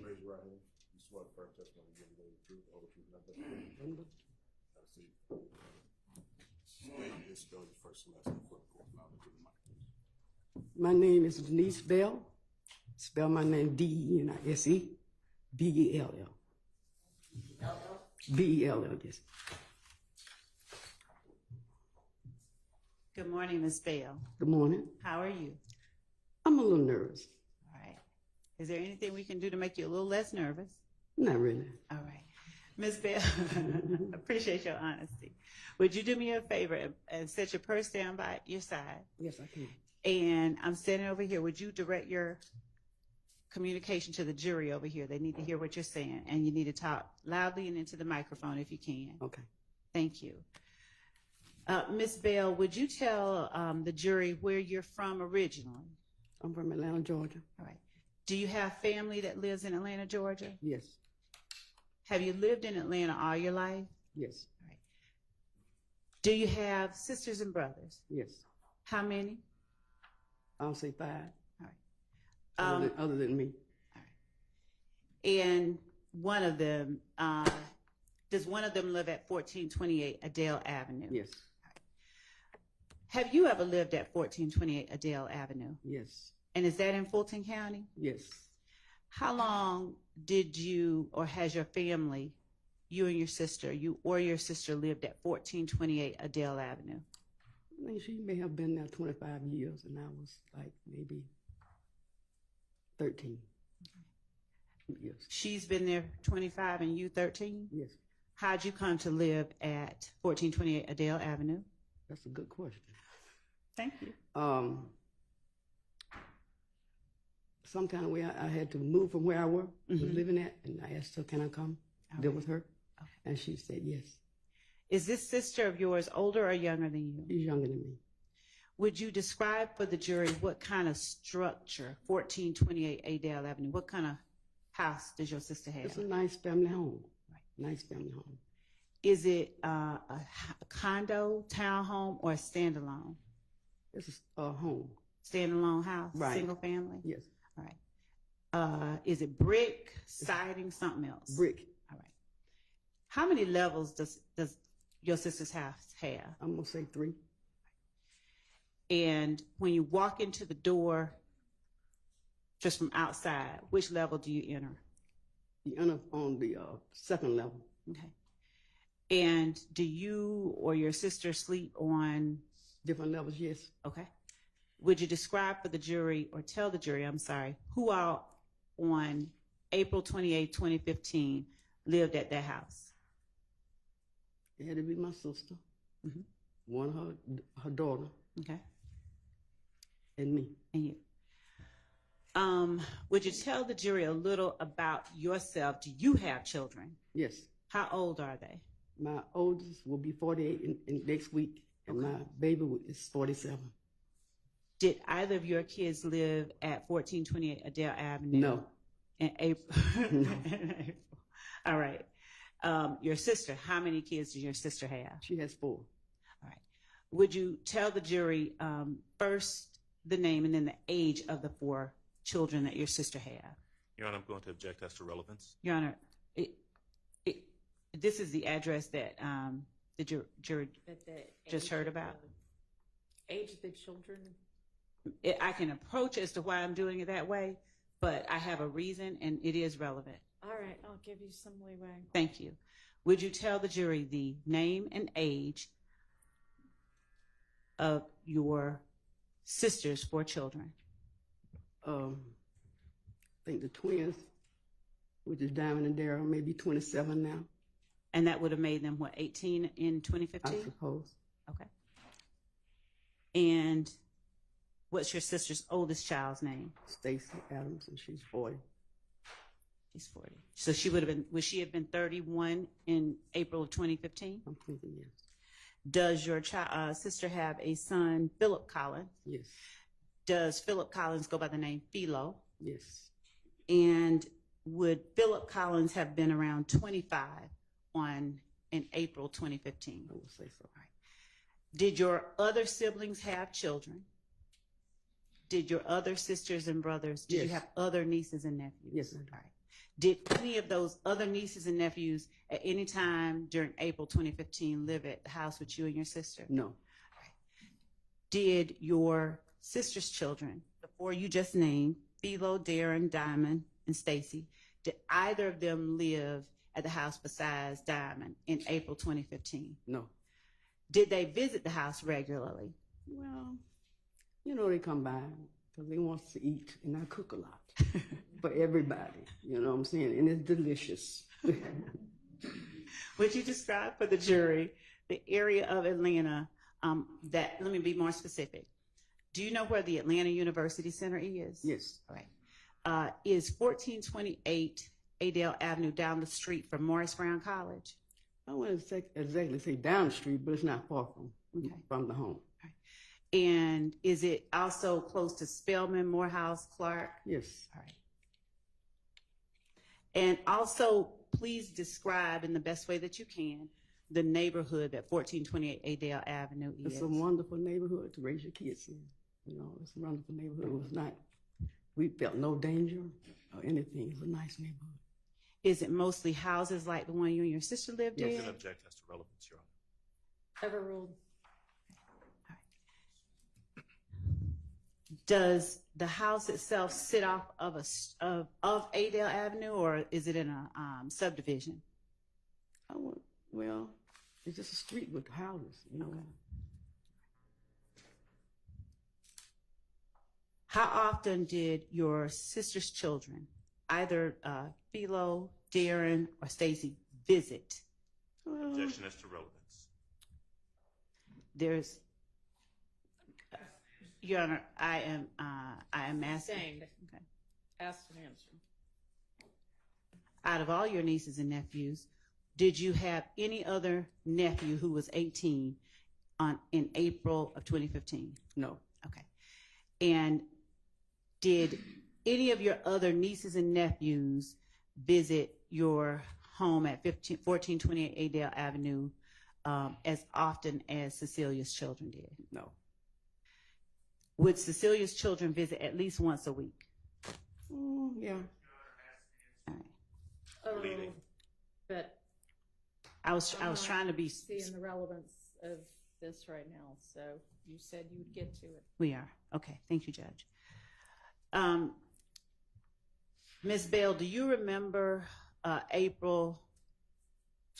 Raise your right hand. You swear the first testimony you give today the truth, all the truth, nothing but the truth. Have a seat. State and spell your first and last name for the court. Now to the mic, please. My name is Denise Bell. Spell my name D-E-N-I-S-E B-E-L-L. B-E-L-L, yes. Good morning, Ms. Bell. Good morning. How are you? I'm a little nervous. All right. Is there anything we can do to make you a little less nervous? Not really. All right. Ms. Bell, appreciate your honesty. Would you do me a favor and set your purse down by your side? Yes, I can. And I'm standing over here. Would you direct your communication to the jury over here? They need to hear what you're saying, and you need to talk loudly and into the microphone if you can. Okay. Thank you. Ms. Bell, would you tell the jury where you're from originally? I'm from Atlanta, Georgia. All right. Do you have family that lives in Atlanta, Georgia? Yes. Have you lived in Atlanta all your life? Yes. All right. Do you have sisters and brothers? Yes. How many? I'll say 5. All right. Other than me. All right. And one of them Does one of them live at 1428 Adele Avenue? Yes. Have you ever lived at 1428 Adele Avenue? Yes. And is that in Fulton County? Yes. How long did you or has your family, you and your sister, you or your sister lived at 1428 Adele Avenue? I think she may have been there 25 years, and I was like maybe 13 years. She's been there 25 and you 13? Yes. How'd you come to live at 1428 Adele Avenue? That's a good question. Thank you. Some kind of way I had to move from where I was living at, and I asked her, can I come live with her? Okay. And she said yes. Is this sister of yours older or younger than you? She's younger than me. Would you describe for the jury what kind of structure, 1428 Adele Avenue, what kind of house does your sister have? It's a nice family home. Right. Nice family home. Is it a condo, townhome, or a standalone? It's a home. Standalone house, Right. single family? Yes. All right. Is it brick, siding, something else? Brick. All right. How many levels does your sister's house have? I'm going to say 3. And when you walk into the door, just from outside, which level do you enter? You enter on the 2nd level. Okay. And do you or your sister sleep on? Different levels, yes. Okay. Would you describe for the jury, or tell the jury, I'm sorry, who all on April 28, 2015 lived at that house? It had to be my sister, Mhm. one of her daughter, Okay. and me. And you. Would you tell the jury a little about yourself? Do you have children? Yes. How old are they? My oldest will be 48 in next week, and my baby is 47. Did either of your kids live at 1428 Adele Avenue? No. In April? No. All right. Your sister, how many kids does your sister have? She has 4. All right. Would you tell the jury first the name and then the age of the 4 children that your sister had? Your Honor, I'm going to object as to relevance. Your Honor, this is the address that the jury just heard about? Age of the children? I can approach as to why I'm doing it that way, but I have a reason and it is relevant. All right, I'll give you some leeway. Thank you. Would you tell the jury the name and age of your sister's 4 children? I think the twins, which is Diamond and Daryl, maybe 27 now, And that would have made them, what, 18 in 2015? I suppose. Okay. And what's your sister's oldest child's name? Stacy Adams, and she's 40. She's 40. So she would have been, would she have been 31 in April of 2015? I'm thinking yes. Does your sister have a son, Philip Collins? Yes. Does Philip Collins go by the name Philo? Yes. And would Philip Collins have been around 25 in April 2015? I would say so. Right. Did your other siblings have children? Did your other sisters and brothers, did you Yes. have other nieces and nephews? Yes, I do. All right. Did any of those other nieces and nephews at any time during April 2015 live at the house with you and your sister? No. Did your sister's children, the 4 you just named, Philo, Darren, Diamond, and Stacy, did either of them live at the house besides Diamond in April 2015? No. Did they visit the house regularly? Well, you know, they come by because they want to eat, and I cook a lot for everybody. You know what I'm saying? And it's delicious. Would you describe for the jury the area of Atlanta that, let me be more specific. Do you know where the Atlanta University Center is? Yes. All right. Is 1428 Adele Avenue down the street from Morris Brown College? I wouldn't exactly say down the street, but it's not far from the home. And is it also close to Spelman, Morehouse, Clark? Yes. All right. And also, please describe in the best way that you can the neighborhood that 1428 Adele Avenue is. It's a wonderful neighborhood to raise your kids in. You know, it's a wonderful neighborhood. It was not, we felt no danger or anything. It's a nice neighborhood. is it mostly houses like the one you and your sister lived I'm in? going to object as to relevance, Your Honor. Overruled. Does the house itself sit off of Adale Avenue, or is it in a subdivision? Well, it's just a street with houses, you know. How often did your sister's children, either Philo, Darren, or Stacy, visit? Objection as to relevance. There's, Your Honor, I am asking. Sustained. Okay. Asked and answered. Out of all your nieces and nephews, did you have any other nephew who was 18 in April of 2015? No. Okay. And did any of your other nieces and nephews visit your home at 1428 Adale Avenue as often as Cecilia's children did? No. Would Cecilia's children visit at least once a week? Yeah. All right. Oh, but I was trying to be. seeing the relevance of this right now, so you said you would get to it. We are. Okay. Thank you, Judge. Ms. Bell, do you remember April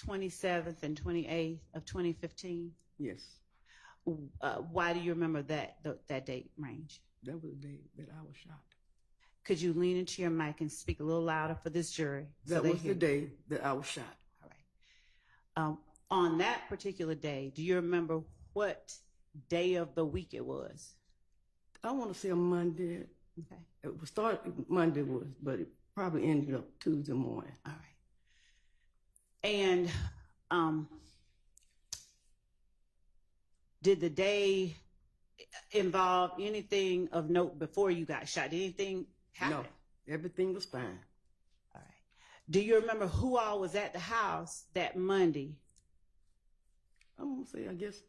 27th and 28th of 2015? Yes. Why do you remember that date range? That was the day that I was shot. Could you lean into your mic and speak a little louder for this jury? That was the day that I was shot. All right. On that particular day, do you remember what day of the week it was? I want to say a Monday. Okay. It was started Monday but it probably ended up Tuesday morning. All right. And did the day involve anything of note before you got shot? Did anything happen? No, everything was fine. All right. Do you remember who all was at the house that Monday? I'm gonna say, I guess,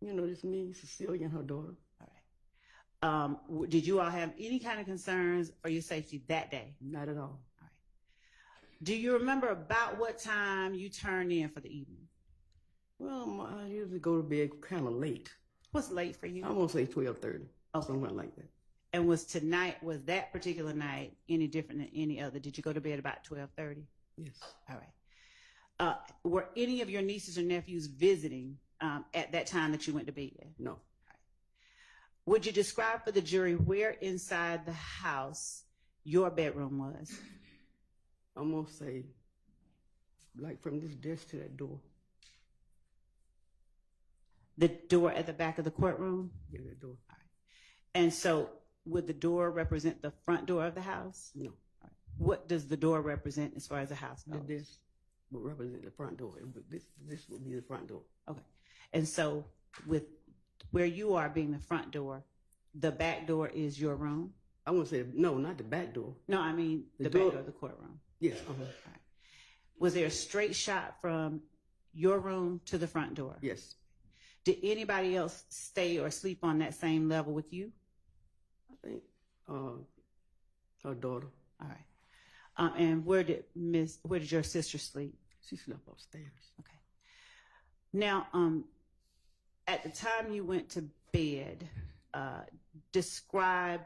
it's me, Cecilia, and her daughter. All right. Did you all have any kind of concerns for your safety that day? Not at all. All right. Do you remember about what time you turned in for the evening? Well, I usually go to bed kind of late. What's late for you? I'm gonna say 12:30, somewhere like that. And was that particular night any different than any other? Did you go to bed about 12:30? Yes. All right. Were any of your nieces or nephews visiting at that time that you went to bed? No. Would you describe for the jury where inside the house your bedroom was? I'm gonna say, like from this desk to that door. The door at the back of the courtroom? Yeah, that door. All right. And so would the door represent the front door of the house? No. All right. What does the door represent as far as the house goes? This would represent the front door. This would be the front door. Okay. And so with where you are being the front door, the back door is your room? I wouldn't say, no, not the back door. No, I mean the back door of the courtroom. Yes. All right. Was there a straight shot from your room to the front door? Yes. Did anybody else stay or sleep on that same level with you? I think her daughter. All right. And where did your sister sleep? She slept upstairs. Okay. Now, at the time you went to bed, describe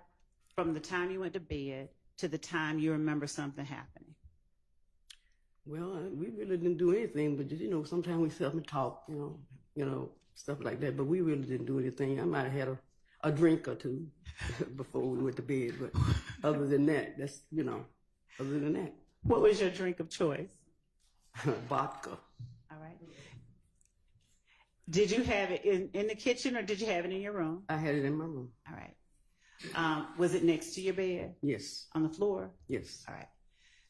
from the time you went to bed to the time you remember something happening. Well, we really didn't do anything, but sometimes we sit up and talk, stuff like that. But we really didn't do anything. I might have had a drink or two before we went to bed, but other than that, other than that. What was your drink of choice? Vodka. All right. Did you have it in the kitchen or did you have it in your room? I had it in my room. All right. Was it next to your bed? Yes. On the floor? Yes. All right.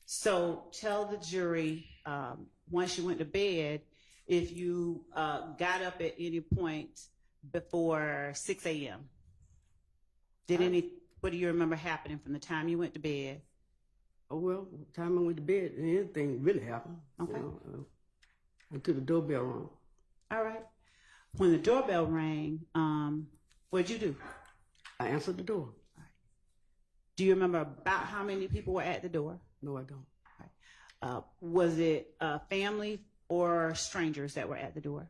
So tell the jury, once you went to bed, if you got up at any point before 6 a.m. What do you remember happening from the time you went to bed? Oh, well, the time I went to bed, anything really happened. Okay. Until the doorbell rang. All right. When the doorbell rang, what'd you do? I answered the door. All right. Do you remember about how many people were at the door? No, I don't. All Was it family or strangers that were at the door?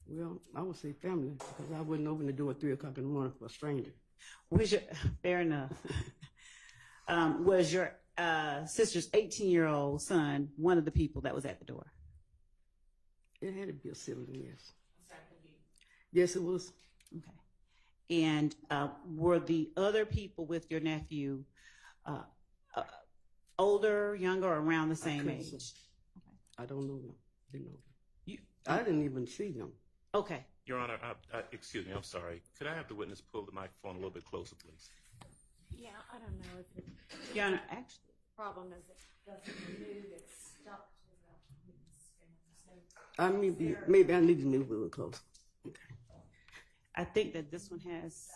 Well, I would say family because I wouldn't open the door at 3 o'clock in the morning for a stranger. Fair enough. Was your sister's 18-year-old son one of the people that was at the door? It had to be a sibling, yes. Yes, it was. Okay. And were the other people with your nephew older, younger, or around the same age? Okay. I don't know them. Didn't know them. I didn't even see them. Okay. Your Honor, excuse me, I'm sorry. Could I have the witness pull the microphone a little bit closer, please? Yeah, I don't know if it, Your Honor, actually, the problem is it doesn't move, it's stuck to the I mean, maybe I need to move a little closer. Okay. I think that this one has.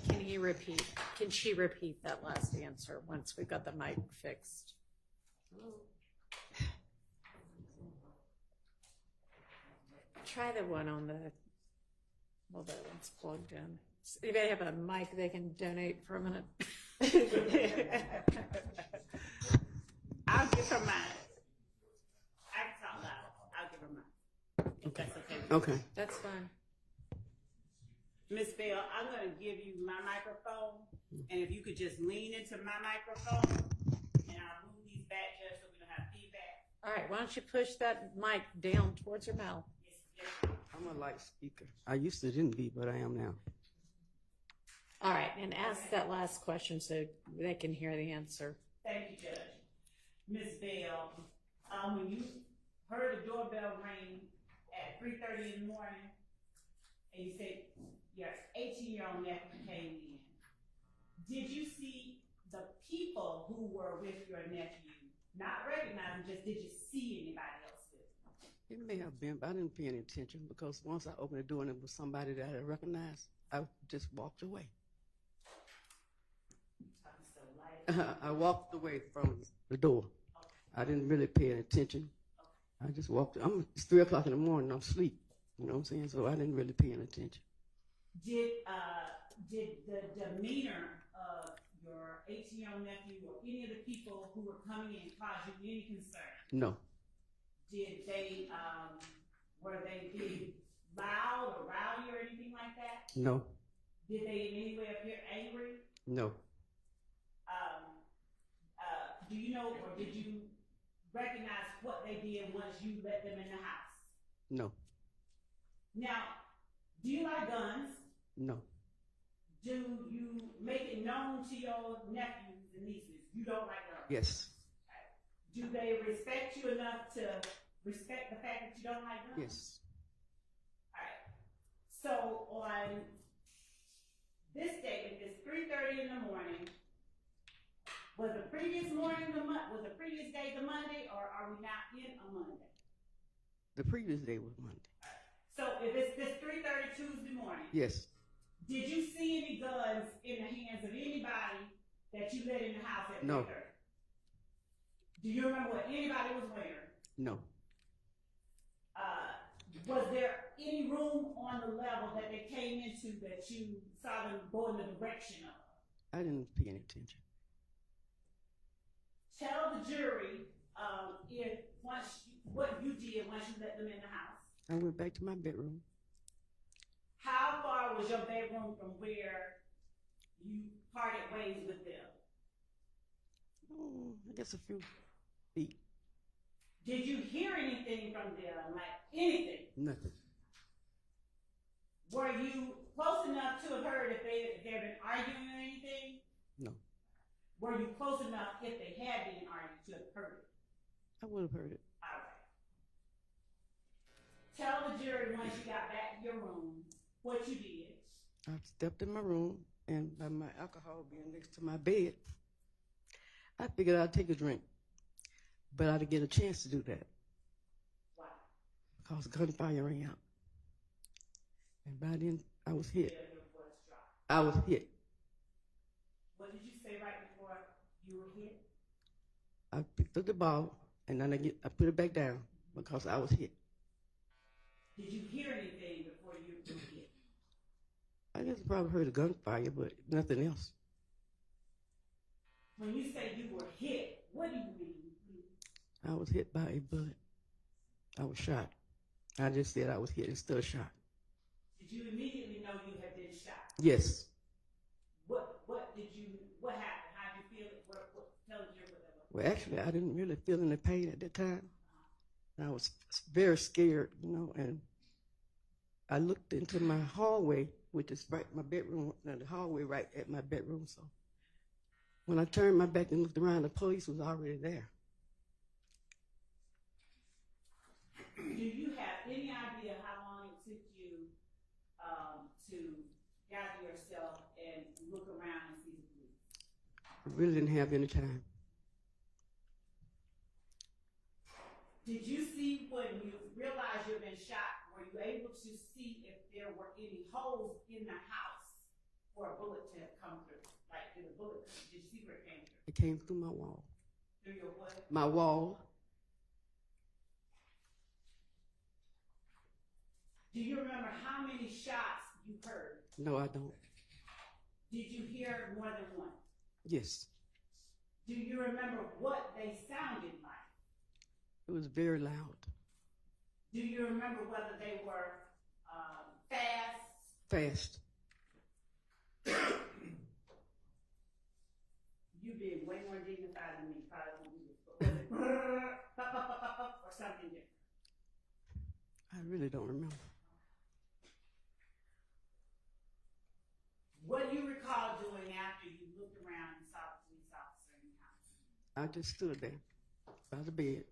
Can you repeat? Can she repeat that last answer once we got the mic fixed? Try the one on the. Well, that one's plugged in. Anybody have a mic they can donate for a minute? I'll give her mine. I can talk loud. I'll give her mine. If that's okay. Okay. That's fine. Miss Bell, I'm going to give you my microphone, and if you could just lean into my microphone, and I'll move these back just so we don't have feedback. All right, why don't you push that mic down towards her mouth? Yes. I'm a light speaker. I used to didn't be, but I am now. All right, and ask that last question so they can hear the answer. Thank you, Judge. Miss Bell, when you heard the doorbell ring at 3:30 in the morning, and you said your 18-year-old nephew came in, did you see the people who were with your nephew? Not recognizing, just did you see anybody else with him? It may have been, but I didn't pay any attention because once I opened the door and it was somebody that I recognized, I just walked away. I walked away from the door. I didn't really pay any attention. I just walked. It's 3 o'clock in the morning. I'm asleep. You know what I'm saying? So I didn't really pay any attention. Did the demeanor of your 18-year-old nephew or any of the people who were coming in cause you any concern? No. Did they were they being loud or rowdy or anything like that? No. Did they in any way appear angry? No. Do you know or did you recognize what they did once you let them in the house? No. Now, do you like guns? No. Do you make it known to your nephews and nieces you don't like guns? Yes. Do they respect you enough to respect the fact that you don't like guns? Yes. All right. So on this statement, it's 3:30 in the morning. Was the previous morning was the previous day the Monday, or are we now in a Monday? The previous day was Monday. So if it's this 3:30 Tuesday morning, Yes. did you see any guns in the hands of anybody that you let in the house at 3:30? No. Do you remember what anybody was wearing? No. Was there any room on the level that they came into that you saw them go in the direction of? I didn't pay any attention. Tell the jury what you did once you let them in the house. I went back to my bedroom. How far was your bedroom from where you parted ways with them? Oh, I guess a few feet. Did you hear anything from them, like anything? Nothing. Were you close enough to have heard if they had been arguing or anything? No. Were you close enough if they had been arguing to have heard it? I would have heard it. All right. Tell the jury once you got back to your room what you did. I stepped in my room, and by my alcohol being next to my bed, I figured I'd take a drink. But I didn't get a chance to do that. Why? Because gunfire rang out. And by then, I was hit. I was hit. What did you say right before you were hit? I picked up the ball, and then I put it back down because I was hit. Did you hear anything before you were hit? I just probably heard a gunfire, but nothing else. When you say you were hit, what do you mean? I was hit by a bullet. I was shot. I just said I was hit and still shot. Did you immediately know you had been shot? Yes. What happened? How did you feel it? Tell the jury what that was. Well, actually, I didn't really feel any pain at that time. I was very scared, and I looked into my hallway, which is right my bedroom, the hallway right at my bedroom. So when I turned my back and looked around, the police was already there. Do you have any idea how long it took you to gather yourself and look around and see the police? I really didn't have any time. Did you see when you realized you'd been shot, were you able to see if there were any holes in the house for a bullet to have come through? Like, did you see where it came through? It came through my wall. Through your what? My wall. Do you remember how many shots you heard? No, I don't. Did you hear more than one? Yes. Do you remember what they sounded like? It was very loud. Do you remember whether they were fast? Fast. You being way more dignified than me, probably won't do this. But was it or something different? I really don't remember. What do you recall doing after you looked around and saw the police officer in the house? I just stood there by the bed.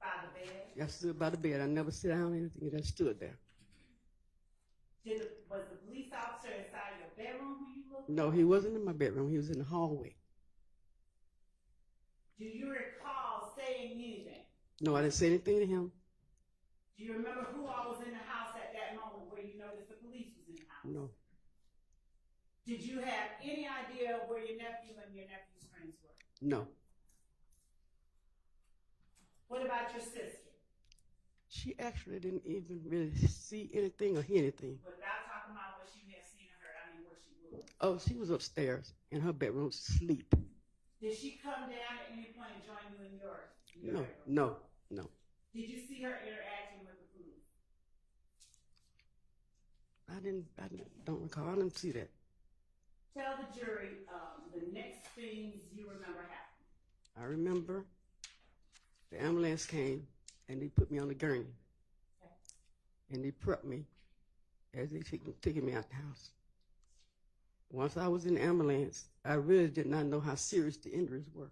By the bed? I stood by the bed. I never sit down or anything. I just stood there. Was the police officer inside your bedroom when you looked? No, he wasn't in my bedroom. He was in the hallway. Do you recall saying anything? No, I didn't say anything to him. Do you remember who all was in the house at that moment where you noticed the police was in the house? No. Did you have any idea where your nephew and your nephew's friends were? No. What about your sister? She actually didn't even really see anything or hear anything. Without talking about what she may have seen or heard, I mean where she was. Oh, she was upstairs in her bedroom asleep. Did she come down at any point and join you in yours? No. Did you see her interacting with the police? I don't recall. I didn't see that. Tell the jury the next things you remember happening. I remember the ambulance came and they put me on the gurney. Okay. And they prepped me as they taking me out the house. Once I was in the ambulance, I really did not know how serious the injuries were.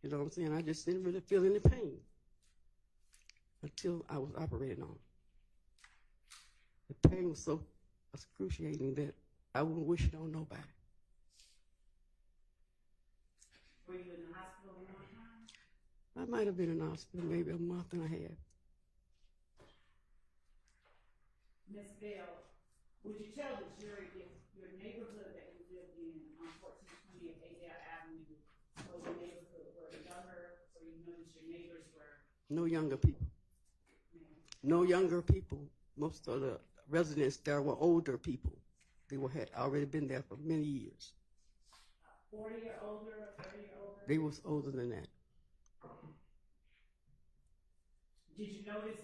You know what I'm saying? I just didn't really feel any pain until I was operated on. The pain was so excruciating that I wouldn't wish it on nobody. Were you in the hospital one more time? I might have been in the hospital maybe a month and a half. Ms. Bell, would you tell the jury if your neighborhood that you lived in on 1420 A.L. Avenue was a neighborhood where younger, or you noticed your neighbors were? No younger people. No younger people. Most of the residents there were older people. They had already been there for many years. 40 or older, 30 or older? They was older than that. Did you notice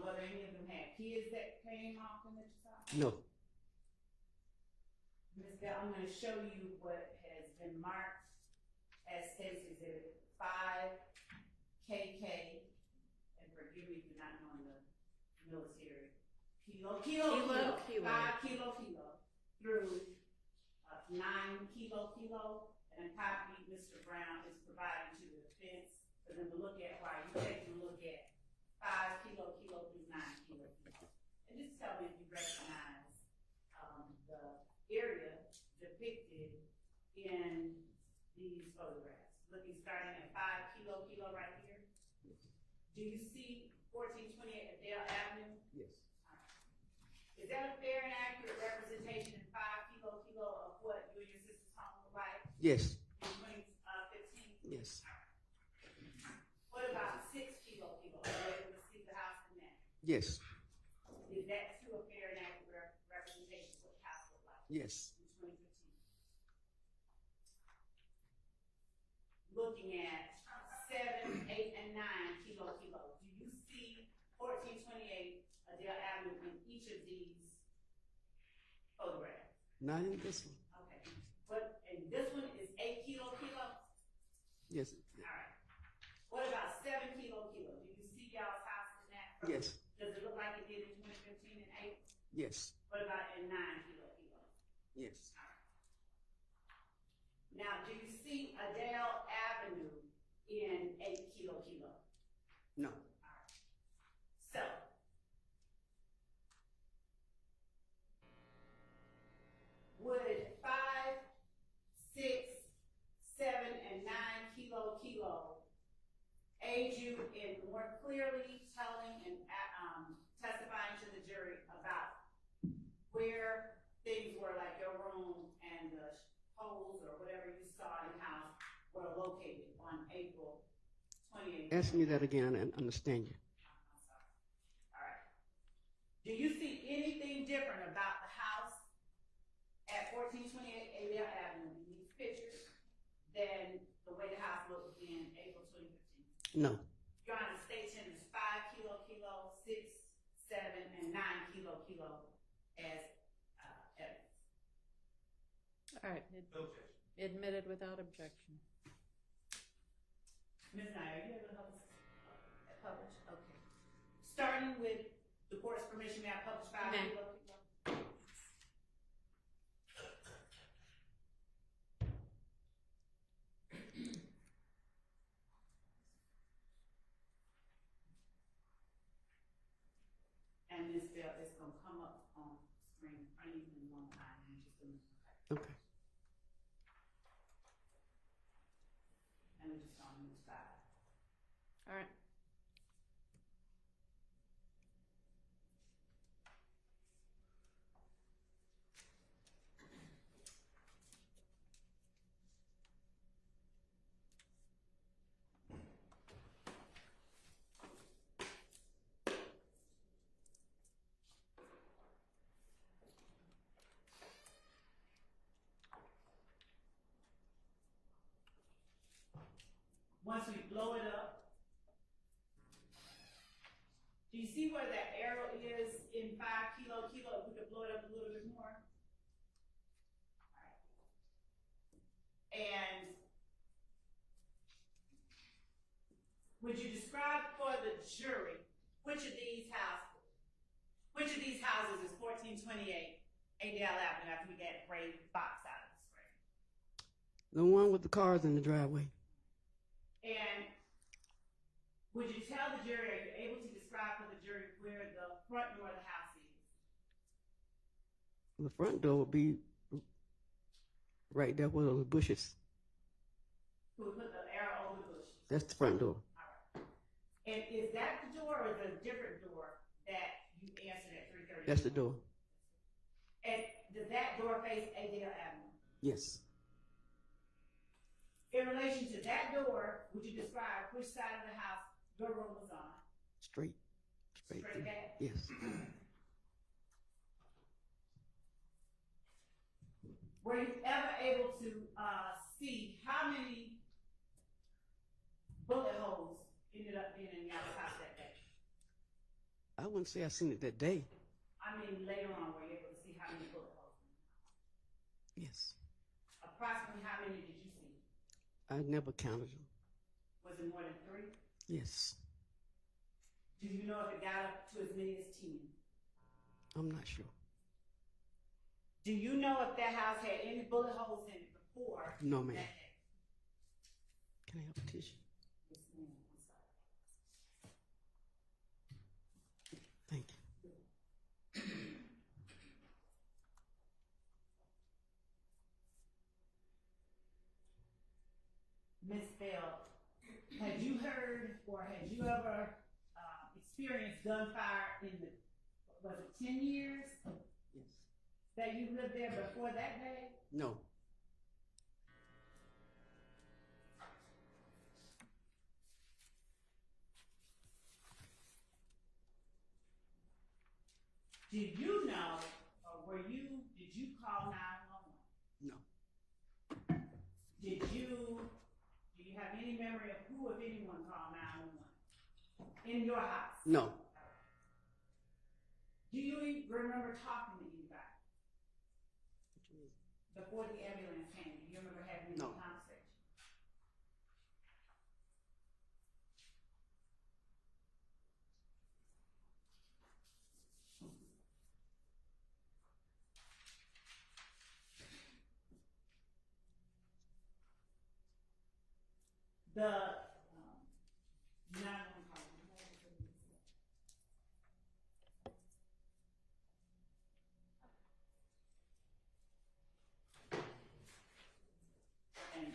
whether any of them had kids that came often that you saw? No. Ms. Bell, I'm going to show you what has been marked as State's Exhibit 5KK, and forgive me for not knowing the military. Kilo, 5 kilo, through 9 kilo, and a copy Mr. Brown is providing to the defense for them to look at while you're taking a look at 5 kilo through 9 kilo. And just tell me if you recognize the area depicted in these photographs. Looking starting at 5 kilo right here. Do you see 1420 at Dale Avenue? Yes. Is that a fair and accurate representation in 5 kilo of what you and your sister's home look like Yes. in 2015? Yes. What about 6 kilo? Are you able to see the house in that? Yes. Yes. in 2015. Looking at 7, 8, and 9 kilo. Do you see 1428 Adele Avenue in each of these photographs? Not in this one. Okay. What, and this one is 8 kilo? Yes. All right. What about 7 kilo? Do you see y'all's house in that? Yes. Does it look like it did in 2015 and 8? Yes. What about in 9 kilo? Yes. Now, do you see Adele Avenue in 8 kilo? No. So, would 5, 6, 7, and 9 kilo aid you in more clearly telling and testifying to the jury about where things were, like your room and the holes or whatever you saw in the house were located on April 28th? Ask me that again and understand you. I'm sorry. All right. Do you see anything different about the house at 1428 Adele Avenue in these pictures than the way the house looked in April 2015? No. Your Honor, the state sentence 5 kilo, 6, 7, and 9 kilo as evidence. All right, admitted without objection. Ms. Nye, are you able to help us publish? Okay. Starting with the court's permission, may I publish 5 May. kilo? And Ms. Bell, it's going to come up on screen in front of you in one time in just a minute. Okay. And we're just going to move 5. All right. Once we blow it up, do you see where that arrow is in 5 kilo? If we could blow it up a little bit more. All right. And would you describe for the jury which of these houses is 1428 Adele Avenue after we get gray box out of the screen? The one with the cars in the driveway. And would you tell the jury, are you able to describe for the jury where the front door of the house is? The front door would be right there where those bushes. We'll put the arrow over the bushes. That's the front door. All right. And is that the door or is it a different door that you answered at 3:30? That's the door. And does that door face Adele Avenue? Yes. In relation to that door, would you describe which side of the house your room was on? Straight. Straight through. ahead? Yes. Were you ever able to see how many bullet holes ended up being in y'all's house that day? I wouldn't say I seen it that day. I mean, later on, were you able to see how many bullet holes? Yes. Approximately how many did you see? I never counted them. Was it more than 3? Yes. Do you know if it got up to as many as 10? I'm not sure. Do you know if that house had any bullet holes in it before? No, ma'am. that day? Can I have a tissue? Yes, ma'am. I'm sorry. Thank you. Ms. Bell, had you heard or had you ever experienced gunfire in the, was it 10 years Yes. that you lived there before that day? No. Did you know, or did you call 911 in your house? No. Do you remember talking to anybody before the ambulance came? Do you remember having any No. conversation? The 911 call. And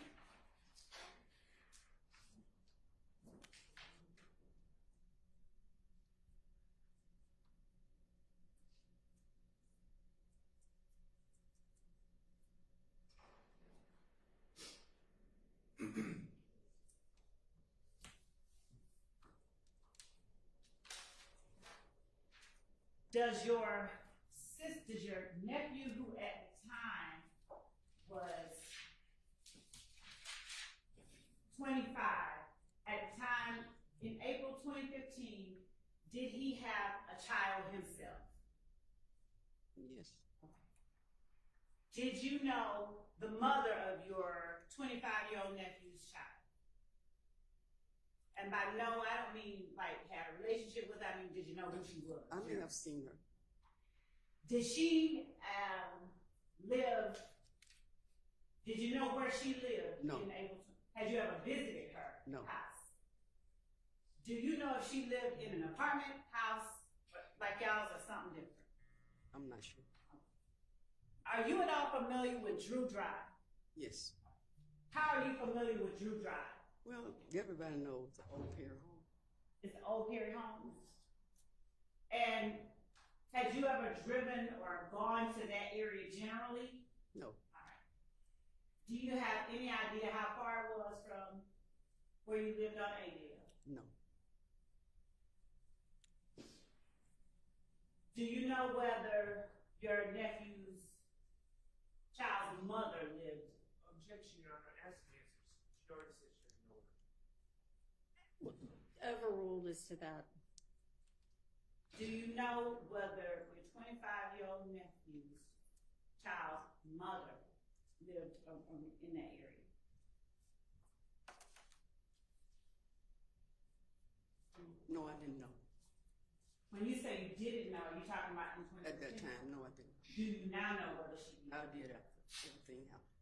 does your nephew, who at the time was 25, at the time in April 2015, did he have a child himself? Yes. Did you know the mother of your 25-year-old nephew's child? And by no, I don't mean like had a relationship with her, I mean, did you know who she was? I may have seen her. Did she live, did you know where she lived? No. In April? Had you ever visited her No. house? Do you know if she lived in an apartment house like y'all's or something different? I'm not sure. Are you at all familiar with Drew Drive? Yes. How are you familiar with Drew Drive? Well, everybody knows the old Perry home. It's the old Perry home. And had you ever driven or gone to that area generally? No. All right. Do you have any idea how far it was from where you lived on Adele? No. Do you know whether your nephew's child's mother lived? Objection, Your Honor. Ask answers. She already said she didn't know her. Overruled as to that. Do you know whether your 25-year-old nephew's child's mother lived in that area? No, I didn't know. When you say you didn't know, are you talking about in 2015? At that time, no, I didn't. Do you now know whether she did? I did after everything happened.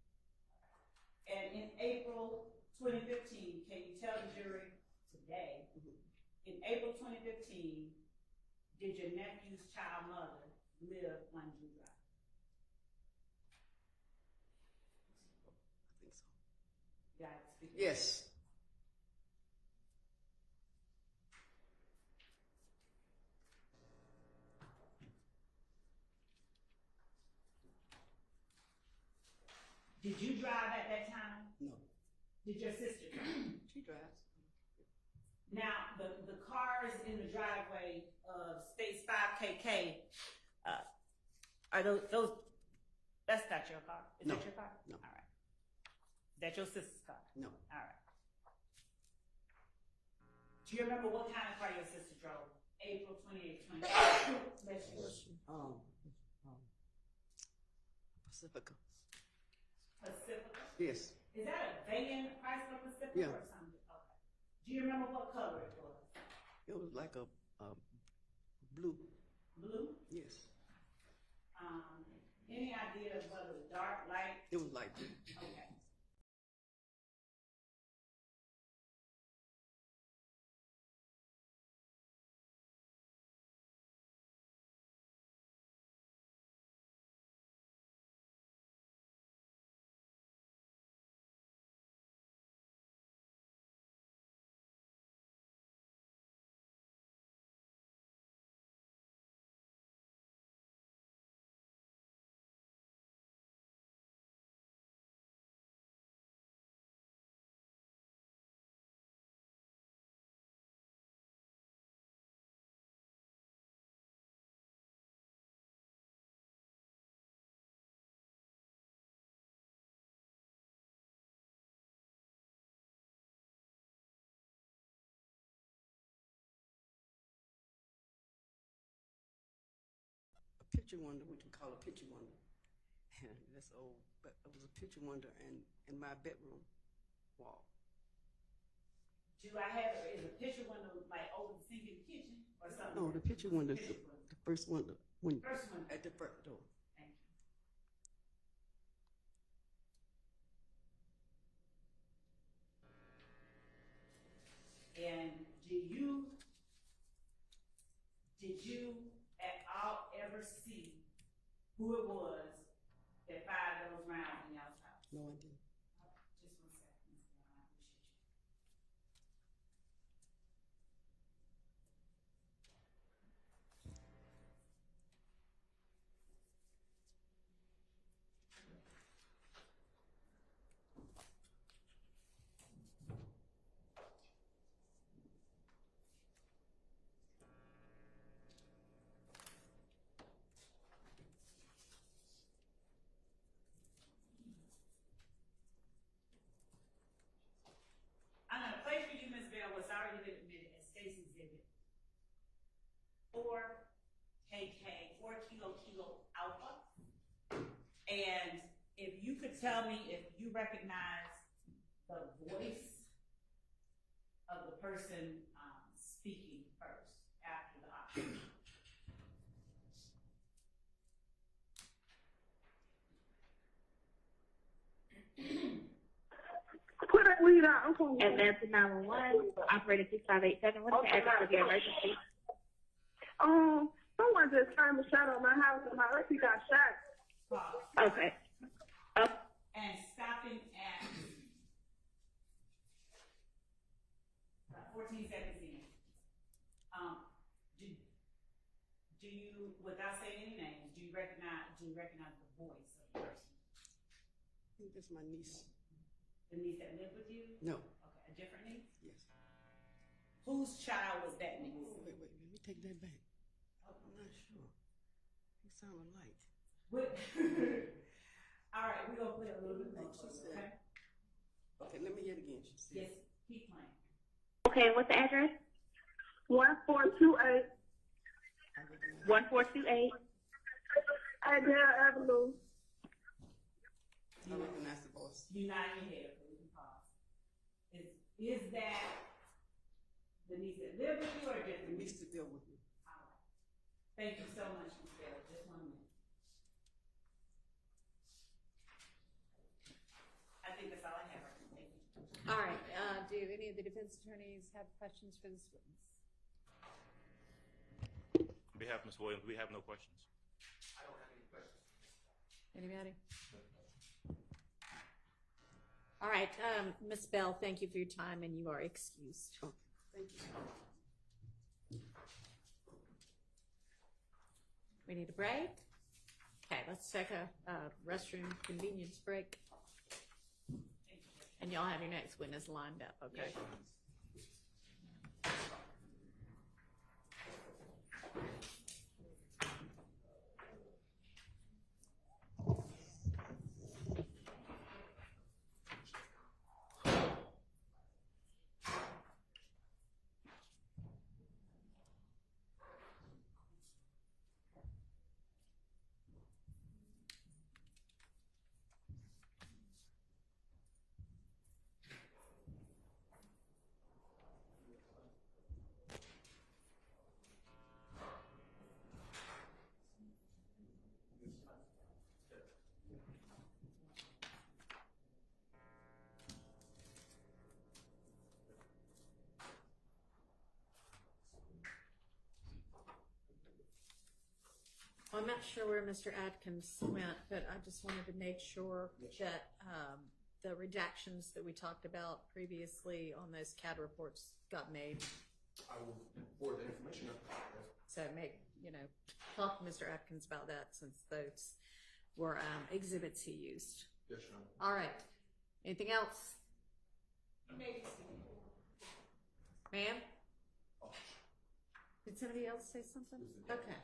And in April 2015, can you tell the jury today, in April 2015, did your nephew's child mother live on Drew Drive? I think so. Yeah, speak. Yes. Did you drive at that time? No. Did your sister drive? She drives. Now, the cars in the driveway of State's 5KK, are those, that's not your car? Is No. that your car? No. All right. Is that your sister's car? No. All right. Do you remember what kind of car your sister drove? April 28th, 2020. Pacifica. Pacifica? Yes. Is that a van, Chrysler Pacifica Yeah. or something? Okay. Do you remember what color it was? It was like a blue. Blue? Yes. Any idea of whether it was dark, light? It was like blue. Okay. picture window, what you call a picture window. That's old, but it was a picture window in my bedroom wall. Do I have, is a picture window like over the sink in the kitchen or something? No, the picture window, the first window, First window. at the front door. Thank you. And did you at all ever see who it was that fired those rounds in y'all's house? No, I didn't. Just 1 second, Ms. Bell, I appreciate you. I'm gonna play for you, Ms. Bell, what's already been admitted as Stacy's exhibit. 4 KK, 4 kilo alpha. And if you could tell me if you recognize the voice of the person speaking first after the option. Put that weed out. I'm calling. Atlanta 911, operator 6587. What's the address of your emergency? Someone just turned a shot on my house and my auntie got shot. Okay. And stopping at 14 seconds in. Do you, without saying any names, do you recognize the voice of the person? I think that's my niece. The niece that lived with you? No. Okay, a different niece? Yes. Whose child was that niece? Oh, wait, let me take that back. I'm not sure. He sounded alike. What? All right, we're gonna play a little bit more. She said, Okay? okay, let me hear it again. She said, Yes, keep playing. Okay, what's the address? 1428 1428. Adele Avenue. I recognize the voice. You nod your head, so we can pause. Is that the niece that lived with you or just The niece to deal with me. All right. Thank you so much, Ms. Bell. Just 1 minute. I think that's all I have right now. Thank you. All right, do any of the defense attorneys have questions for this witness? On behalf of Ms. Williams, we have no questions. I don't have any questions. Anybody? All right, Ms. Bell, thank you for your time, and you are excused. Okay, thank you. We need a break? Okay, let's take a restroom convenience break. And y'all have your next witness lined up, okay? I'm not sure where Mr. Atkins went, but I just wanted to make sure that the redactions that we talked about previously on those CAD reports got made. I will forward the information up. So talk to Mr. Atkins about that, since those were exhibits he used. Yes, Your Honor. All right. Anything else? Ma'am? Did somebody else say something? Okay.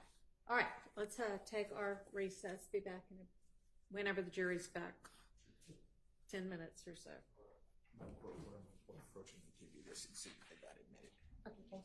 All right. Let's take our recess. Be back whenever the jury's back. 10 minutes or so. I'm approaching to give you this and see if they got admitted. Okay.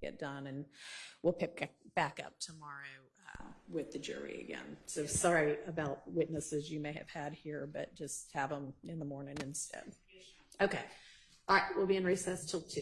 get done, and we'll pick back up tomorrow with the jury again. So sorry about witnesses you may have had here, but just have them in the morning instead. Okay. All right, we'll be in recess till 2.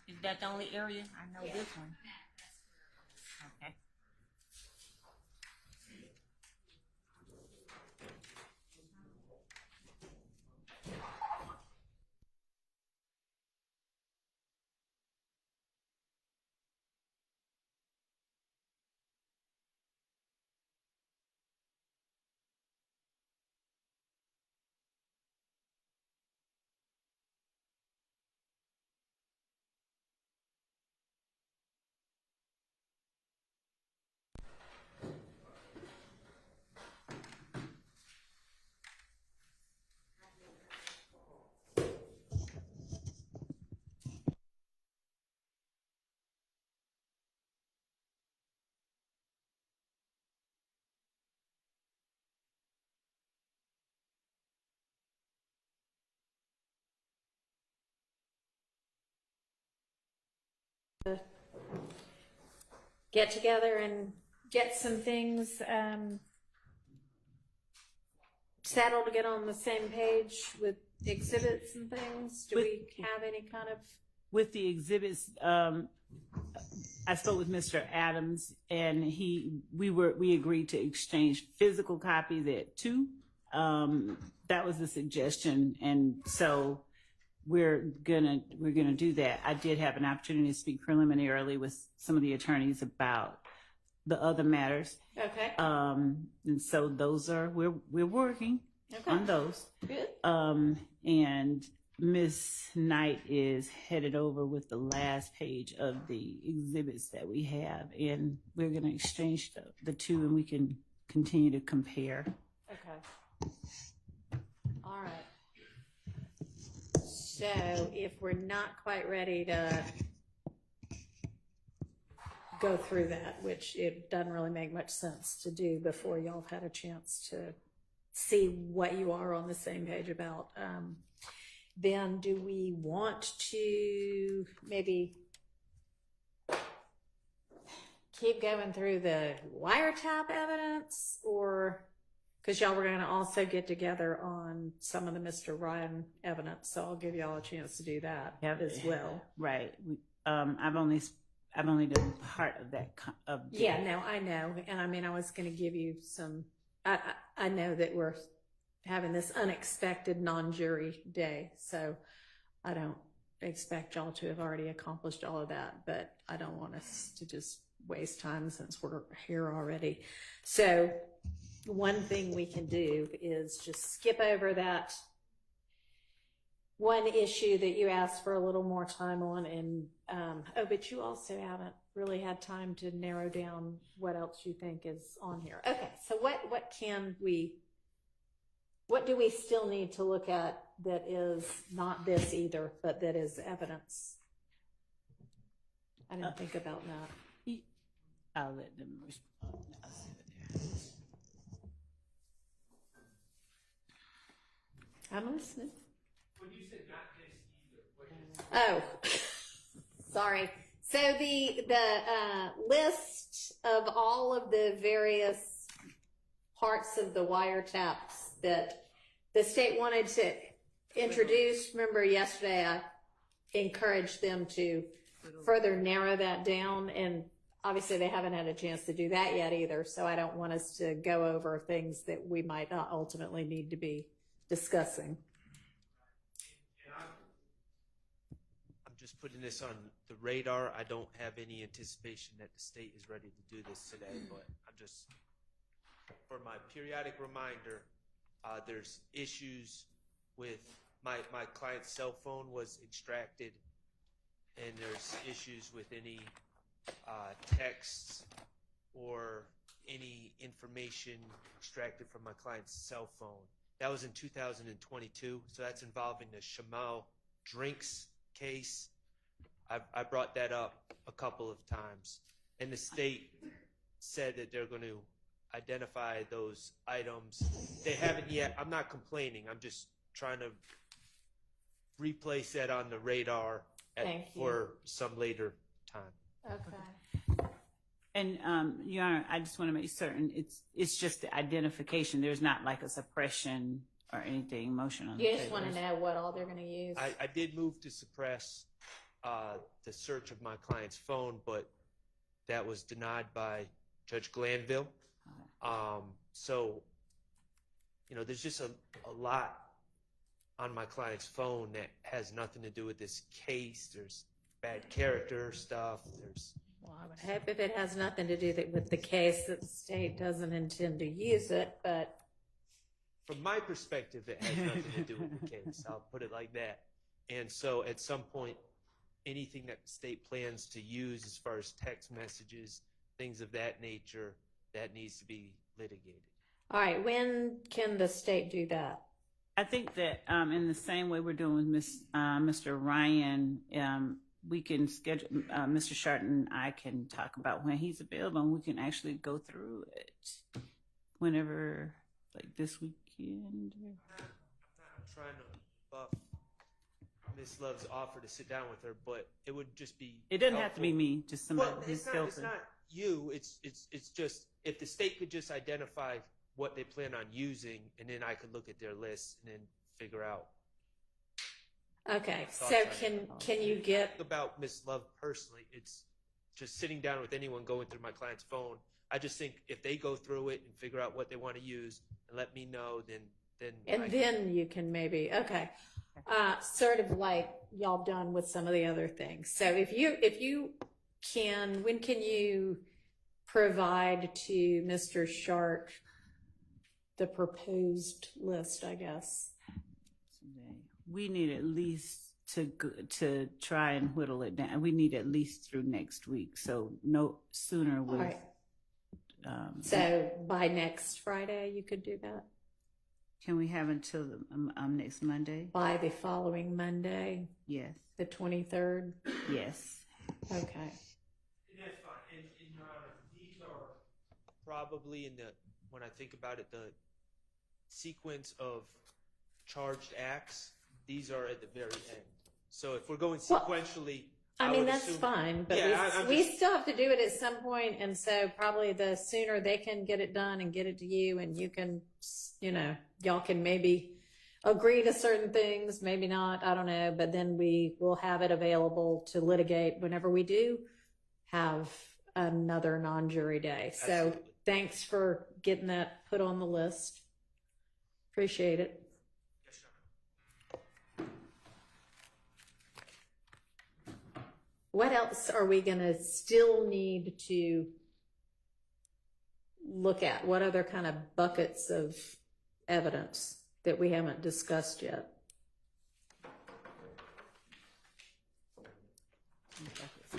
Is that the only area? I know this one. Okay. Get together and get some things settled to get on the same page with exhibits and things? Do we have any kind of... With the exhibits, I spoke with Mr. Adams, and we agreed to exchange physical copies at 2. That was the suggestion, and so we're gonna do that. I did have an opportunity to speak preliminarily with some of the attorneys about the other matters. Okay. And so those are we're working on those. Good. And Miss Knight is headed over with the last page of the exhibits that we have, and we're gonna exchange the 2, and we can continue to compare. Okay. All right. So if we're not quite ready to go through that, which it doesn't really make much sense to do before y'all have had a chance to see what you are on the same page about, then do we want to maybe keep going through the wiretap evidence, or because y'all were going to also get together on some of the Mr. Ryan evidence, so I'll give y'all a chance to do that as well. Right. I've only done part of that. Yeah, no, I know, and I mean, I was going to give you some. I know that we're having this unexpected non-jury day, so I don't expect y'all to have already accomplished all of that, but I don't want us to just waste time since we're here already. So one thing we can do is just skip over that one issue that you asked for a little more time on, and but you also haven't really had time to narrow down what else you think is on here. Okay, so what do we still need to look at that is not this either, but that is evidence? I didn't think about that. I'll let them respond. I'm listening. When you said not this either, what is Oh, sorry. So the list of all of the various parts of the wiretaps that the state wanted to introduce. Remember yesterday I encouraged them to further narrow that down, and obviously they haven't had a chance to do that yet either, so I don't want us to go over things that we might not ultimately need to be discussing. I'm just putting this on the radar. I don't have any anticipation that the state is ready to do this today, but I'm just, for my periodic reminder, there's issues with my client's cell phone was extracted, and there's issues with any texts or any information extracted from my client's cell phone. That was in 2022, so that's involving the Shamal drinks case. I brought that up a couple of times, and the state said that they're going to identify those items. They haven't yet. I'm not complaining. I'm just trying to replace that on the radar for some later time. Okay. And Your Honor, I just want to make certain it's just the identification. There's not like a suppression or anything motion on the You table. just want to know what all they're going to use. I did move to suppress the search of my client's phone, but that was denied by Judge Glanville. So, you know, there's just a lot on my client's phone that has nothing to do with this case. There's bad character stuff. There's Well, I would hope if it has nothing to do with the case that the state doesn't intend to use it, but from my perspective, it has nothing to do with the case. I'll put it like that. And so at some point, anything that the state plans to use as far as text messages, things of that nature, that needs to be litigated. all right, when can the state do that? I think that in the same way we're doing with Mr. Ryan, we can schedule, Mr. Sharton and I can talk about when he's available, and we can actually go through it whenever, like this weekend. I'm trying to buff Miss Love's offer to sit down with her, but it would just be. It doesn't have to be me, just somebody Well, who's it's not you. It's just if the state could just identify what they plan on using, and then I could look at their list and then figure out. Okay, so can you get about Miss Love personally? It's just sitting down with anyone going through my client's phone. I just think if they go through it and figure out what they want to use and let me know, then then you can maybe sort of like y'all done with some of the other things. So if you can, when can you provide to Mr. Sharp the proposed list, I guess? We need at least to try and whittle it down. We need at least through next week. So no sooner with. All right. So by next Friday, you could do that? Can we have until the, next Monday? By the following Monday? Yes. The 23rd? Yes. Okay. That's fine. And Your Honor, these are probably when I think about it, the sequence of charged acts, these are at the very end. So if we're going sequentially, I mean, that's fine, but we still have to do it at some point, and so probably the sooner they can get it done and get it to you, and you can, y'all can maybe agree to certain things, maybe not, I don't know, but then we will have it available to litigate whenever we do have another non-jury day. So Absolutely. Thanks for getting that put on the list. Appreciate it. What else are we going to still need to look at? What other kind of buckets of evidence that we haven't discussed yet? Got the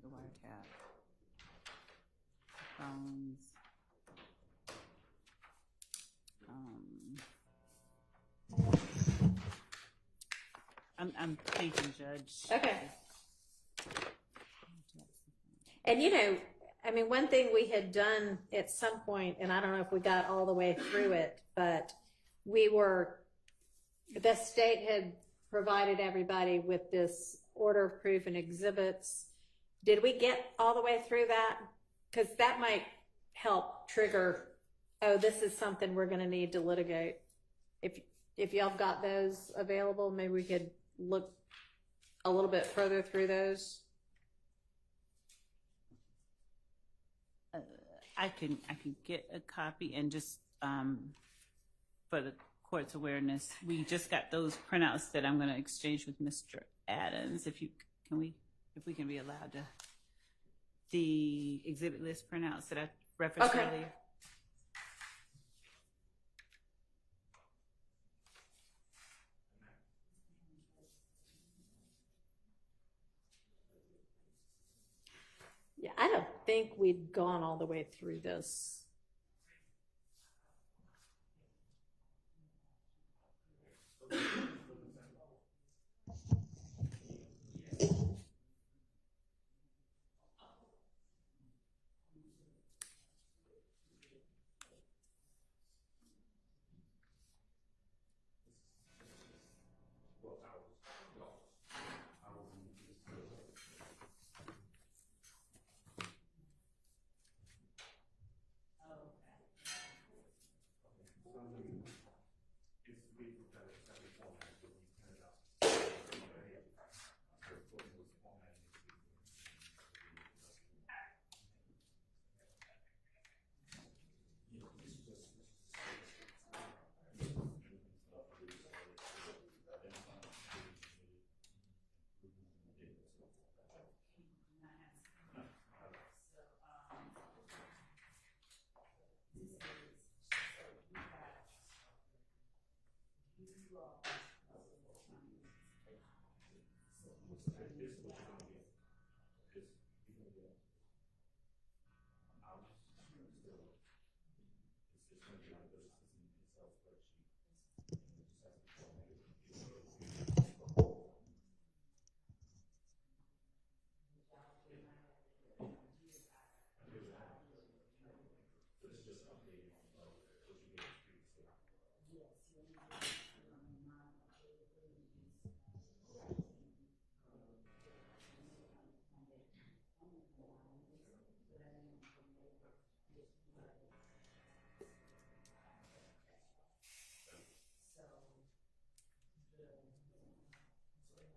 wiretap, phones. I'm thinking, Judge. Okay. And one thing we had done at some point, and I don't know if we got all the way through it, but the state had provided everybody with this order of proof and exhibits. Did we get all the way through that? Because that might help trigger, this is something we're going to need to litigate. If y'all got those available, maybe we could look a little bit further through those. I can get a copy, and just for the court's awareness, we just got those printouts that I'm going to exchange with Mr. Adams. If we can be allowed to, the exhibit list printouts that I referenced earlier. Yeah, I don't think we'd gone all the way through this.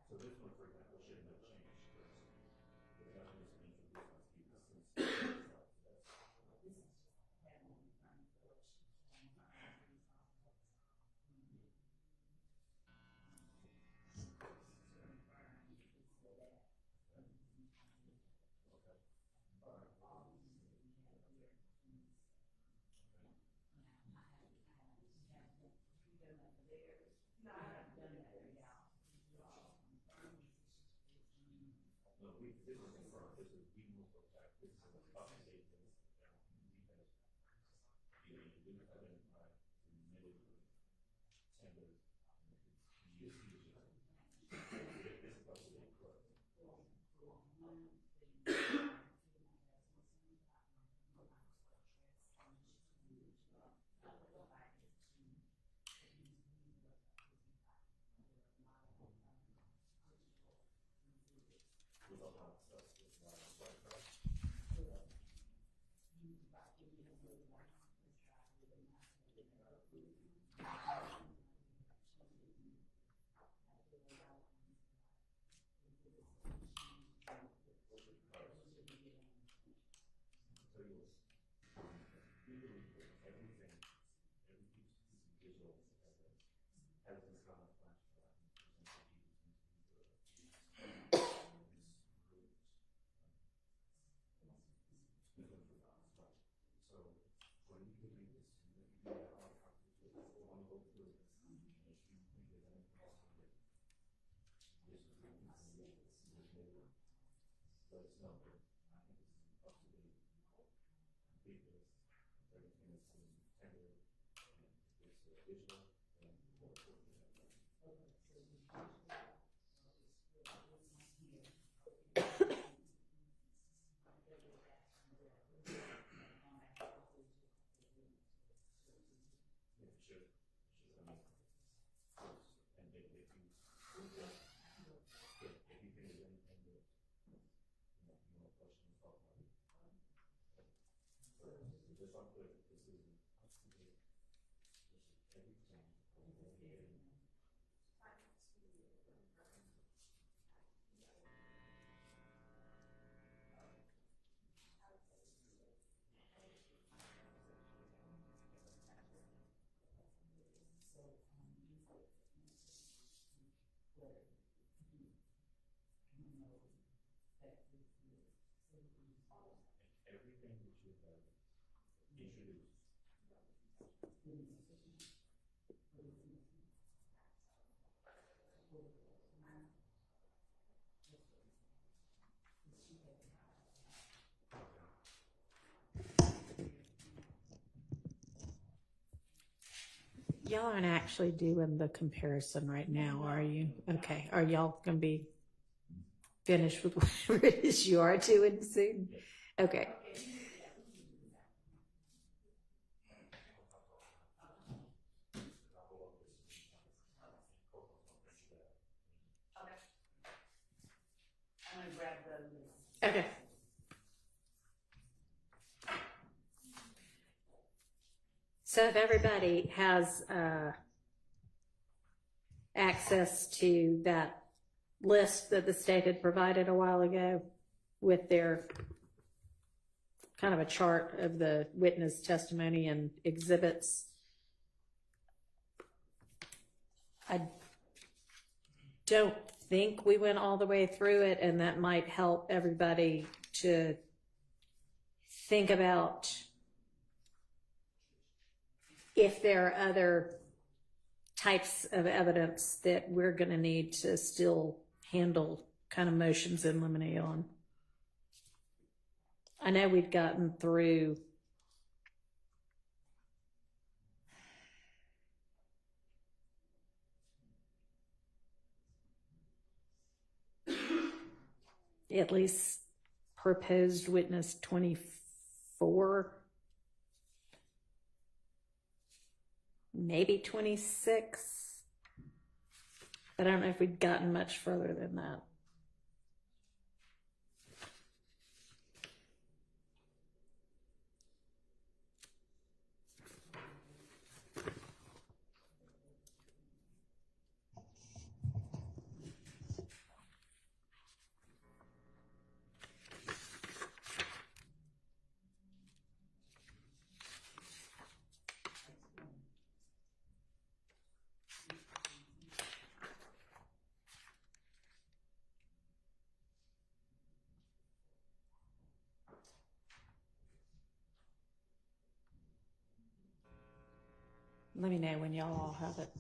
So this one, for example, shouldn't have changed because the definition introduced must be the since. No, this is confirmed. This is we move back. This is an up-to-date list because either introduced, identified, submitted, tendered, years. This is up-to-date, correct? Y'all aren't actually doing the comparison right now, are you? Okay. Are y'all going to be finished with whatever it is you are doing soon? Okay. Okay. So if everybody has access to that list that the state had provided a while ago with their kind of a chart of the witness testimony and exhibits, I don't think we went all the way through it, and that might help everybody to think about if there are other types of evidence that we're going to need to still handle kind of motions in limine on. I know we'd gotten through at least proposed witness 24, maybe 26, but I don't know if we'd gotten much further than that. Let me know when y'all all have it.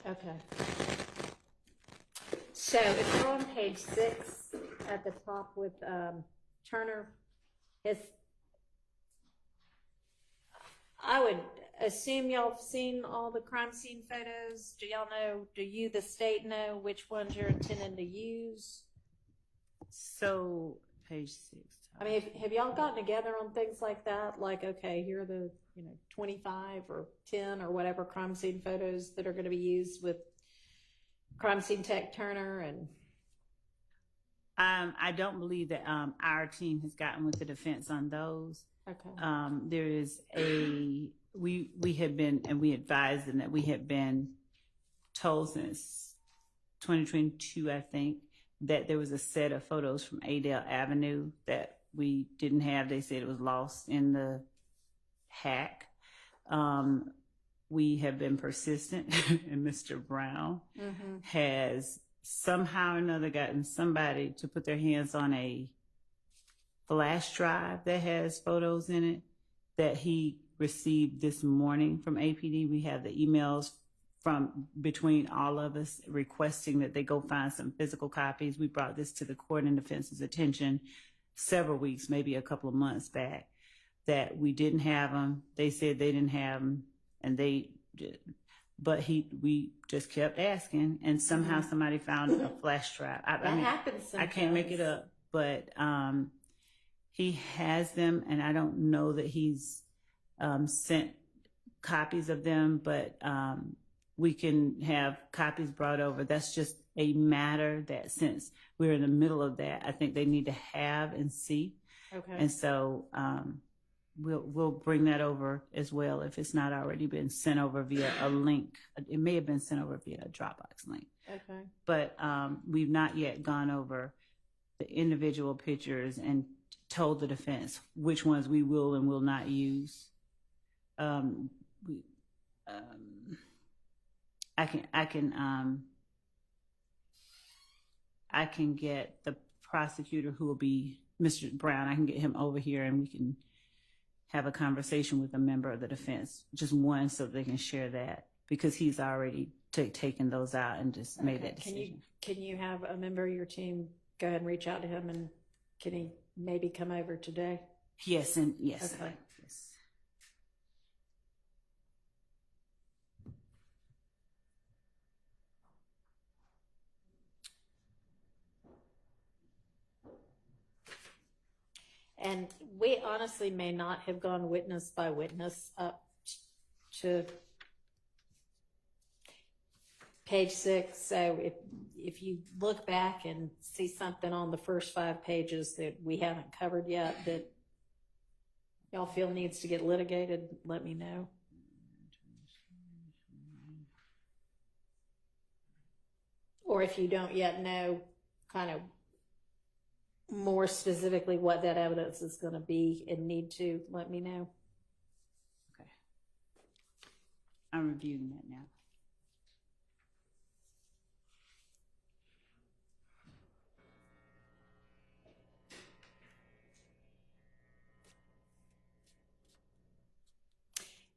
Okay. So if we're on page 6 at the top with Turner, I would assume y'all have seen all the crime scene photos. Do y'all know, do you, the state, know which ones you're intending to use? So, page 6. I mean, have y'all gotten together on things like that? Like, okay, here are the 25 or 10 or whatever crime scene photos that are going to be used with crime scene tech Turner and. I don't believe that our team has gotten with the defense on those. Okay. There is we have been, and we advised them that we have been told since 2022, I think, that there was a set of photos from Adele Avenue that we didn't have. They said it was lost in the hack. We have been persistent, and Mr. Brown has somehow or another gotten somebody to put their hands on a flash drive that has photos in it that he received this morning from APD. We have the emails from between all of us requesting that they go find some physical copies. We brought this to the court and defense's attention several weeks, maybe a couple of months back, that we didn't have them. They said they didn't have them, and but we just kept asking, and somehow somebody found a flash drive. That happens sometimes. I can't make it up, but he has them, and I don't know that he's sent copies of them, but we can have copies brought over. That's just a matter that, since we're in the middle of that, I think they need to have and see. Okay. And so we'll bring that over as well if it's not already been sent over via a link. It may have been sent over via a Dropbox link. Okay. But we've not yet gone over the individual pictures and told the defense which ones we will and will not use. I can get the prosecutor who will be Mr. Brown. I can get him over here, and we can have a conversation with a member of the defense, just one, so they can share that, because he's already taken those out and just made that decision. Can you have a member of your team go ahead and reach out to him, and can he maybe come over today? Yes, and yes. Okay. Yes. And we honestly may not have gone witness by witness up to page 6. So if you look back and see something on the first 5 pages that we haven't covered yet that y'all feel needs to get litigated, let me know. Or if you don't yet know kind of more specifically what that evidence is going to be and need to, let me know. Okay. I'm reviewing that now.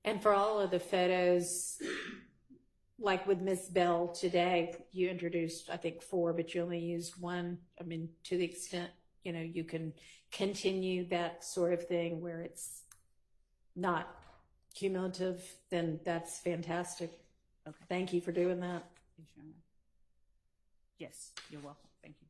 And for all of the photos, like with Miss Bell today, you introduced, I think, 4, but you only used 1. I mean, to the extent, you can continue that sort of thing where it's not cumulative, then that's fantastic. Okay. Thank you for doing that. Yes, you're welcome. Thank you.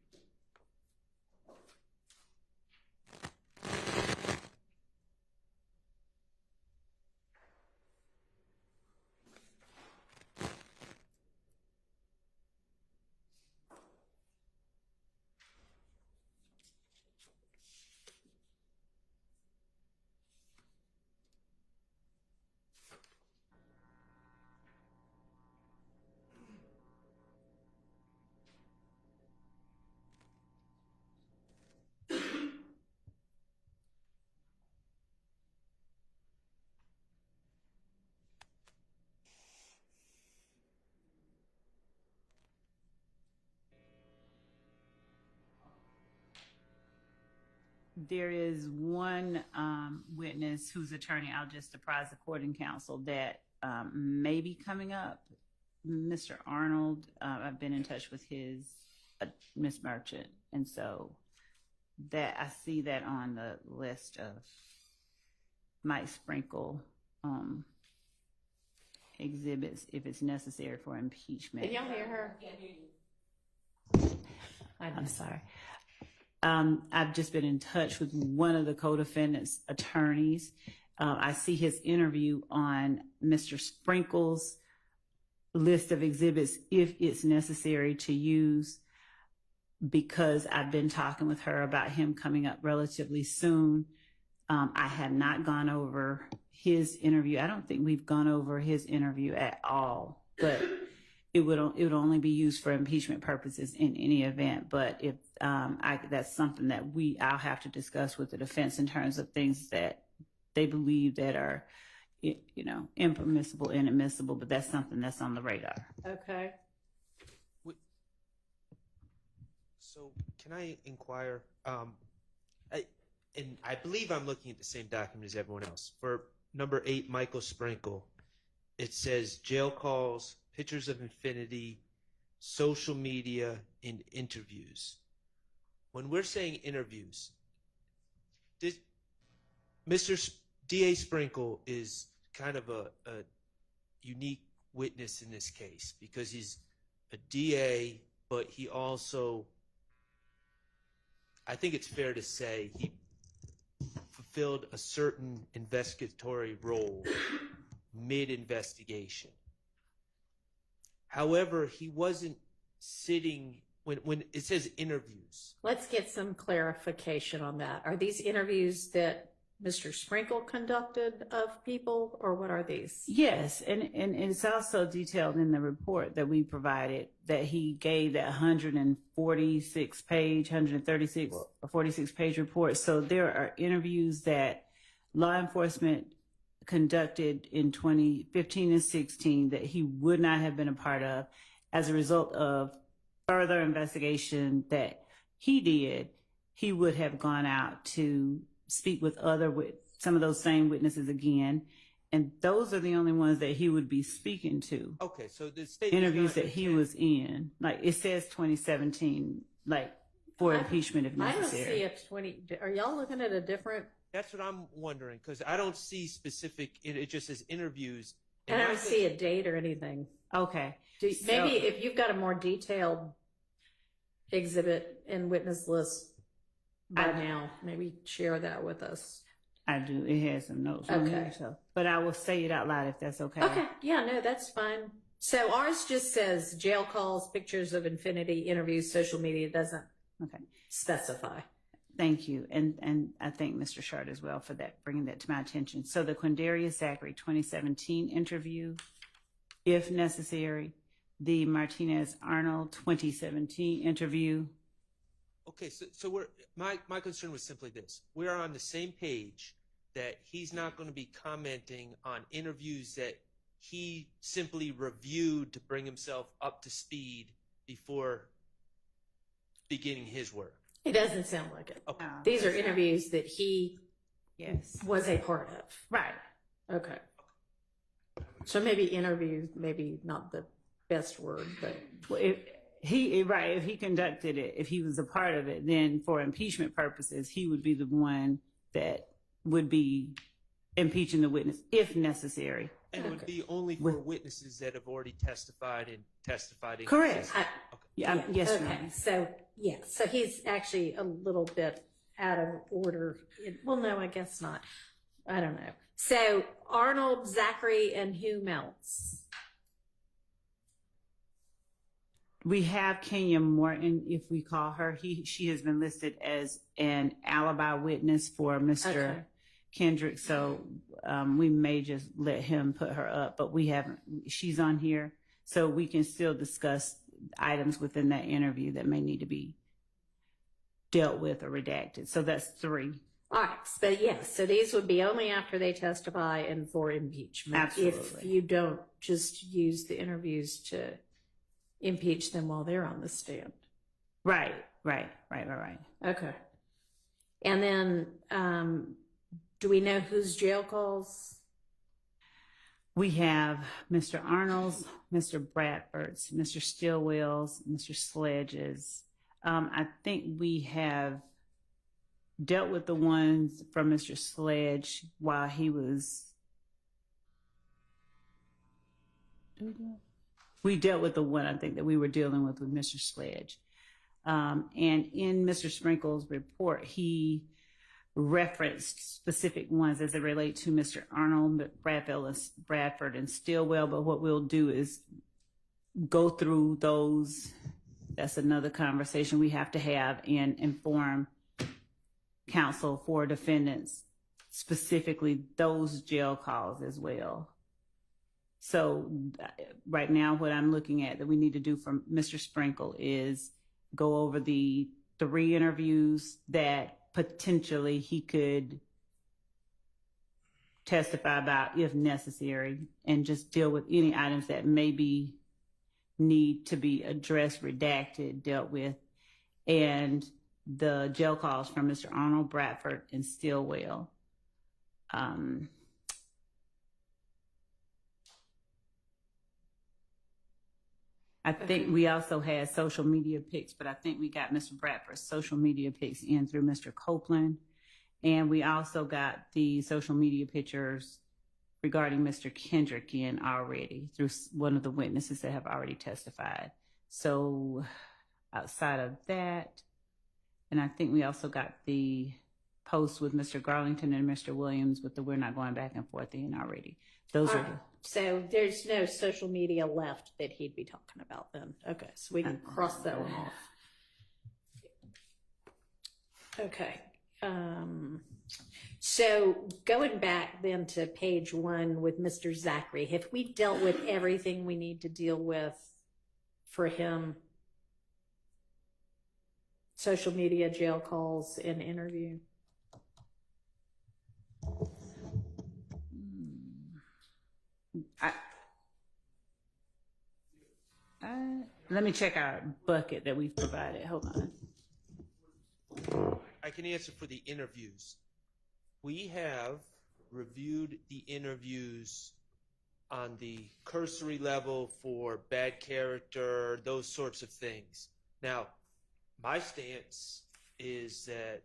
There is one witness whose attorney I'll just apprise the court and counsel that may be coming up. Mr. Arnold, I've been in touch with his Miss Merchant, and so that I see that on the list of might sprinkle exhibits if it's necessary for impeachment. Can y'all hear her? I'm sorry. I've just been in touch with one of the co-defendant's attorneys. I see his interview on Mr. Sprinkle's list of exhibits if it's necessary to use, because I've been talking with her about him coming up relatively soon. I have not gone over his interview. I don't think we've gone over his interview at all, but it would only be used for impeachment purposes in any event. But if that's something that I'll have to discuss with the defense in terms of things that they believe that are, impermissible, inadmissible. But that's something that's on the radar. Okay. So can I inquire? And I believe I'm looking at the same document as everyone else. For number 8, Michael Sprinkle, it says jail calls, pictures of infinity, social media, and interviews. When we're saying interviews, Mr. D.A. Sprinkle is kind of a unique witness in this case because he's a DA, but he also, I think it's fair to say, he fulfilled a certain investigatory role mid-investigation. However, he wasn't sitting when it says interviews. Let's get some clarification on that. Are these interviews that Mr. Sprinkle conducted of people, or what are these? Yes, and it's also detailed in the report that we provided that he gave that 146 or 46 page report. So there are interviews that law enforcement conducted in 2015 and 16 that he would not have been a part of as a result of further investigation that he did. He would have gone out to speak with some of those same witnesses again, and those are the only ones that he would be speaking to. Okay, so the state interviews that he was in, like it says 2017, like for impeachment if necessary. I don't see a 20. Are y'all looking at a different? That's what I'm wondering, because I don't see specific. It just says interviews. I don't see a date or anything. Okay, maybe if you've got a more detailed exhibit and witness list by now, maybe share that with us. I do. It has some notes. Okay. But I will say it out loud if that's okay. Okay. Yeah, no, that's fine. So ours just says jail calls, pictures of infinity, interviews, social media. It doesn't specify. Thank you. And I thank Mr. Shard as well for that, bringing that to my attention. So the Quindarius Zachary 2017 interview, if necessary, the Martinez Arnold 2017 interview. Okay, so my concern was simply this: we are on the same page that he's not going to be commenting on interviews that he simply reviewed to bring himself up to speed before beginning his work. It doesn't sound like it. Okay. These are interviews that he was a part of. Right. Okay. So maybe interview, maybe not the best word, but Well, if he conducted it, if he was a part of it, then for impeachment purposes, he would be the one that would be impeaching the witness if necessary. And it would be only for witnesses that have already testified and testified in Correct. consent. Yes, okay. ma'am. So he's actually a little bit out of order. Well, no, I guess not. I don't know. So Arnold, Zachary, and whom else? We have Kenya Morton, if we call her. She has been listed as an alibi witness for Mr. Okay. Kendrick, so we may just let him put her up, but we haven't. She's on here, so we can still discuss items within that interview that may need to be dealt with or redacted. So that's 3. All right, but yes, so these would be only after they testify and for impeachment. Absolutely. If you don't just use the interviews to impeach them while they're on the stand. Right. Okay. And then, do we know whose jail calls? We have Mr. Arnold's, Mr. Bradford's, Mr. Stillwell's, Mr. Sledge's. I think we have dealt with the ones from Mr. Sledge while he was. We dealt with the one I think that we were dealing with Mr. Sledge. And in Mr. Sprinkle's report, he referenced specific ones as it relate to Mr. Arnold, Bradford, and Stillwell. But what we'll do is go through those. That's another conversation we have to have and inform counsel for defendants, specifically those jail calls as well. So right now, what I'm looking at that we need to do from Mr. Sprinkle is go over the 3 interviews that potentially he could testify about if necessary, and just deal with any items that maybe need to be addressed, redacted, dealt with, and the jail calls from Mr. Arnold, Bradford, and Stillwell. I think we also had social media pics, but I think we got Mr. Bradford's social media pics in through Mr. Copeland. And we also got the social media pictures regarding Mr. Kendrick in already through one of the witnesses that have already testified. So outside of that, and I think we also got the post with Mr. Garlington and Mr. Williams with the "we're not going back and forth" in already. Those are the. So there's no social media left that he'd be talking about then. Okay, so we can cross that one off. Okay. So going back then to page 1 with Mr. Zachary, have we dealt with everything we need to deal with for him? Social media, jail calls, and interview? Let me check our bucket that we've provided. Hold on. I can answer for the interviews. We have reviewed the interviews on the cursory level for bad character, those sorts of things. Now, my stance is that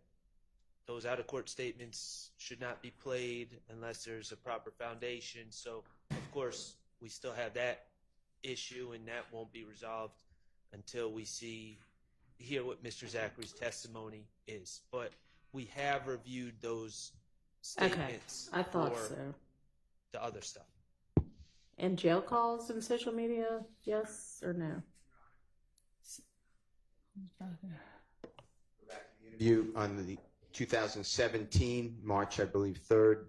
those out-of-court statements should not be played unless there's a proper foundation. So, of course, we still have that issue, and that won't be resolved until we hear what Mr. Zachary's testimony is. But we have reviewed those statements. Okay, I thought for so. The other stuff. And jail calls and social media, yes or no? You on the 2017, March, I believe, 3rd,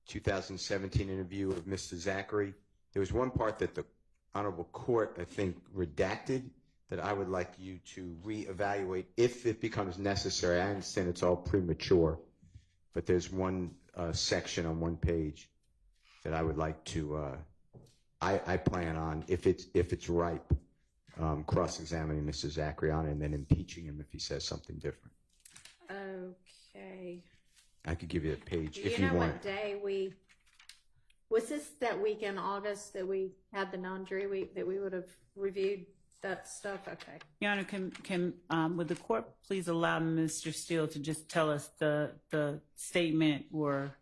2017 interview of Mr. Zachary. There was one part that the Honorable Court, I think, redacted that I would like you to reevaluate if it becomes necessary. I understand it's all premature, but there's one section on one page that I would like to, I plan on, if it's ripe, cross-examining Mr. Zachary on it and then impeaching him if he says something different. Okay. I could give you a page Do if you you know want. what day we Was this that week in August that we had the non-jury week that we would have reviewed that stuff? Okay. Your Honor, can would the court please allow Mr. Steele to just tell us the statement or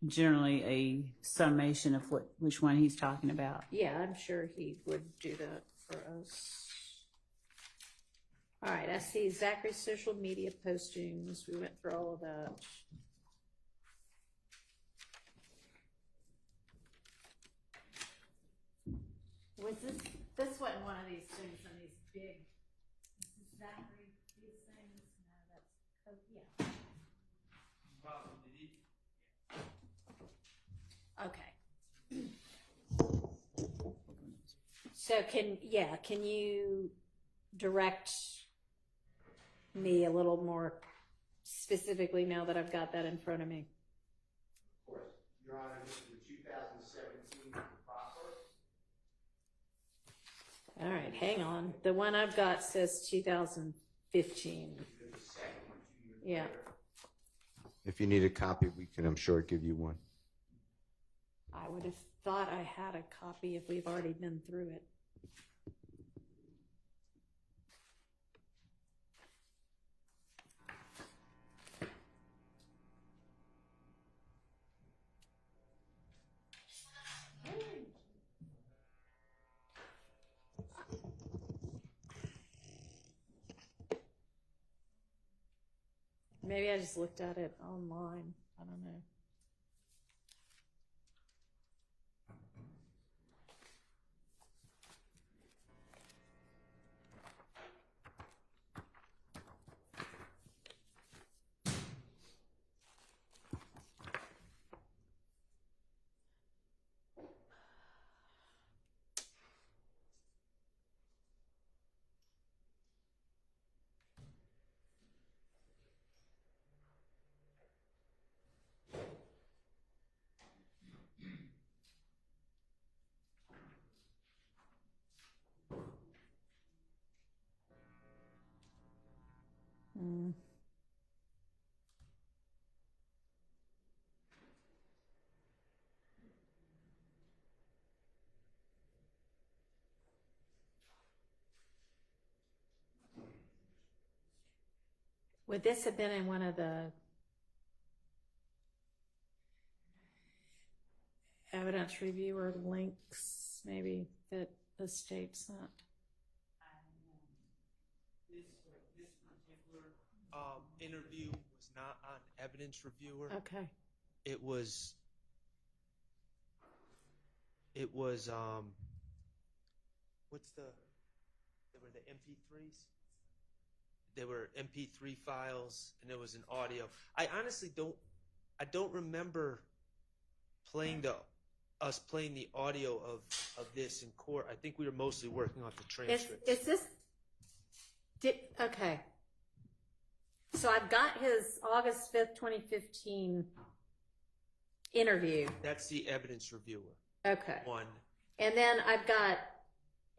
generally a summation of which one he's talking about? Yeah, I'm sure he would do that for us. All right, I see Zachary's social media postings. We went through all of that. Was this wasn't one of these things on these big, this is Zachary, these things? No, that's, yeah. Okay. So can you direct me a little more specifically now that I've got that in front of me? Of course. Your Honor, this is the 2017 proper. All right, hang on. The one I've got says 2015. Yeah. If you need a copy, we can, I'm sure, give you one. I would have thought I had a copy if we've already been through it. Maybe I just looked at it online. I don't know. Mm. Would this have been in one of the evidence reviewer links, maybe, that the state sent? This particular interview was not on evidence reviewer. Okay. It was what's they were the MP3s? They were MP3 files, and there was an audio. I honestly don't remember us playing the audio of this in court. I think we were mostly working off the transcripts. Is this, okay. So I've got his August 5th, 2015 interview. That's the evidence reviewer. Okay. One. And then I've got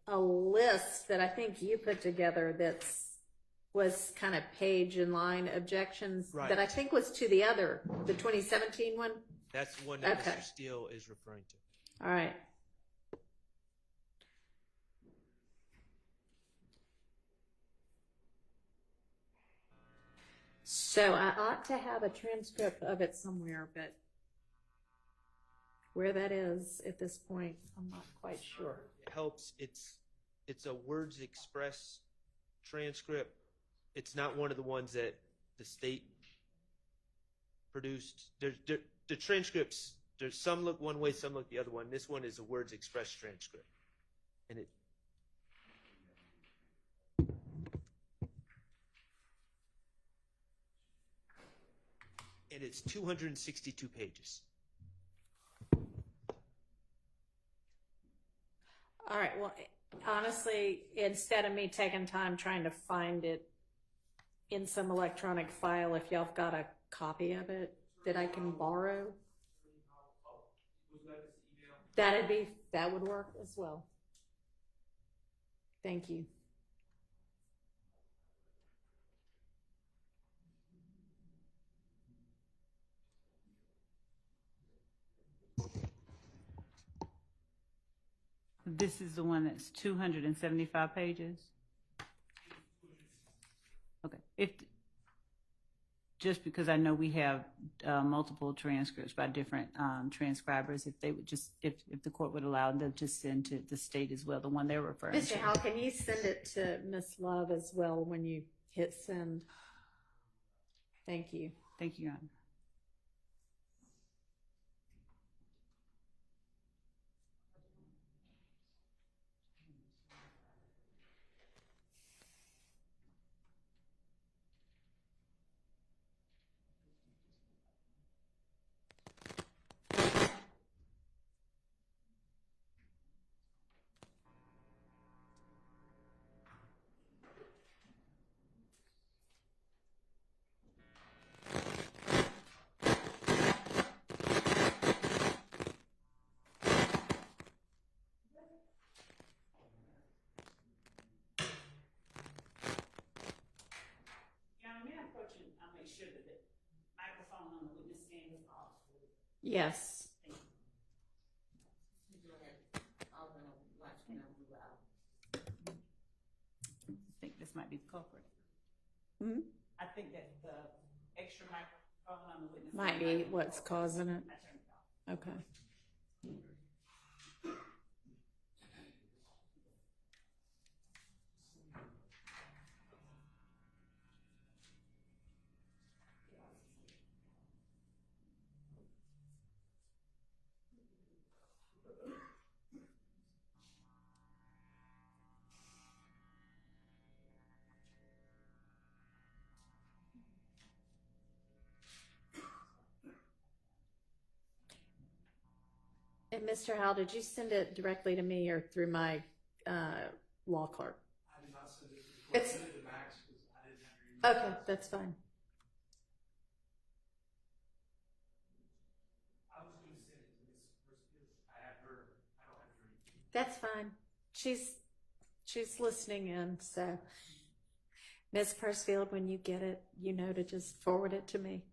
a list that I think you put together was kind of page and line objections Right. that I think was to the 2017 one. That's the one that Okay. Mr. Steele is referring to. All right. So I ought to have a transcript of it somewhere, but where that is at this point, I'm not quite sure. It helps. It's a Words Express transcript. It's not one of the ones that the state produced. The transcripts, there's some look one way, some look the other one. This one is a Words Express transcript, and it's 262 pages. All right. Well, honestly, instead of me taking time trying to find it in some electronic file, if y'all have got a copy of it that I can borrow, that would work as well. Thank you. This is the one that's 275 pages? Okay. Just because I know we have multiple transcripts by different transcribers, if they would just, if the court would allow them to send to the state as well, the one they're referring Mr. to. Howell, can you send it to Miss Love as well when you hit send? Thank you. Thank you, Your Honor. Make sure that the microphone on the witness stand is off. Yes. I think this might be the culprit. Hmm? I think that the extra microphone on the witness Might stand be what's causing it. Okay. And Mr. Howell, did you send it directly to me or through my law clerk? I did not send it to the court. I sent it to Max because I didn't have your email. Okay, that's fine. I was going to send it to Miss Percival. I have her. I don't have your email. That's fine. She's listening in, so Ms. Persfield, when you get it, you know to just forward it to me.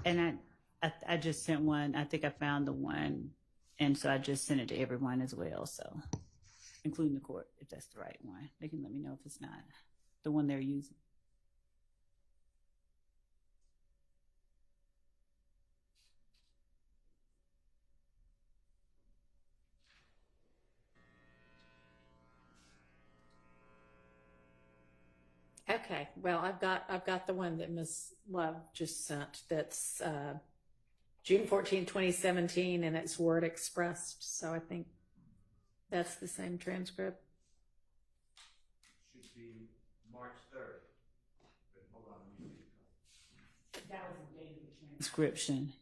And I just sent one. I think I found the one, and so I just sent it to everyone as well. So, including the court, if that's the right one, they can let me know if it's not the one they're using. Okay, well, I've got the one that Ms. Love just sent. That's June 14, 2017, and it's word expressed. So I think that's the same transcript. Should be March 3rd. But hold on, let me see. That was the date of the transcription.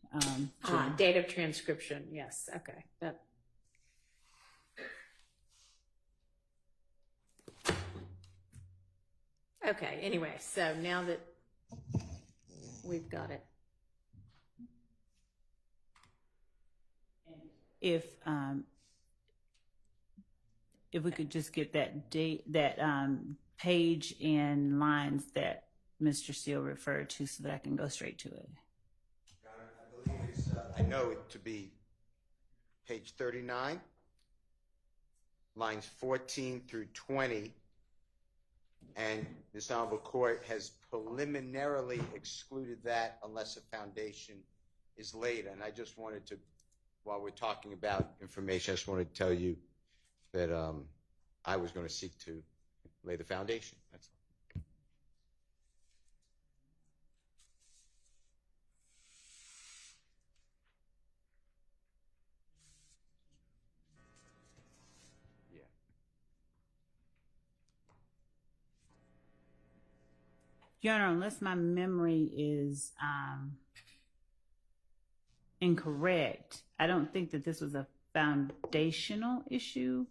Date of transcription. Yes. Okay. That. Okay, anyway, so now that we've got it. If we could just get that date, that page and lines that Mr. Steele referred to so that I can go straight to it. I believe it's, I know it to be page 39, lines 14 through 20. And this honorable court has preliminarily excluded that unless a foundation is laid. And I just wanted to, while we're talking about information, I just wanted to tell you that I was going to seek to lay the foundation. That's all. Your Honor, unless my memory is incorrect, I don't think that this was a foundational issue.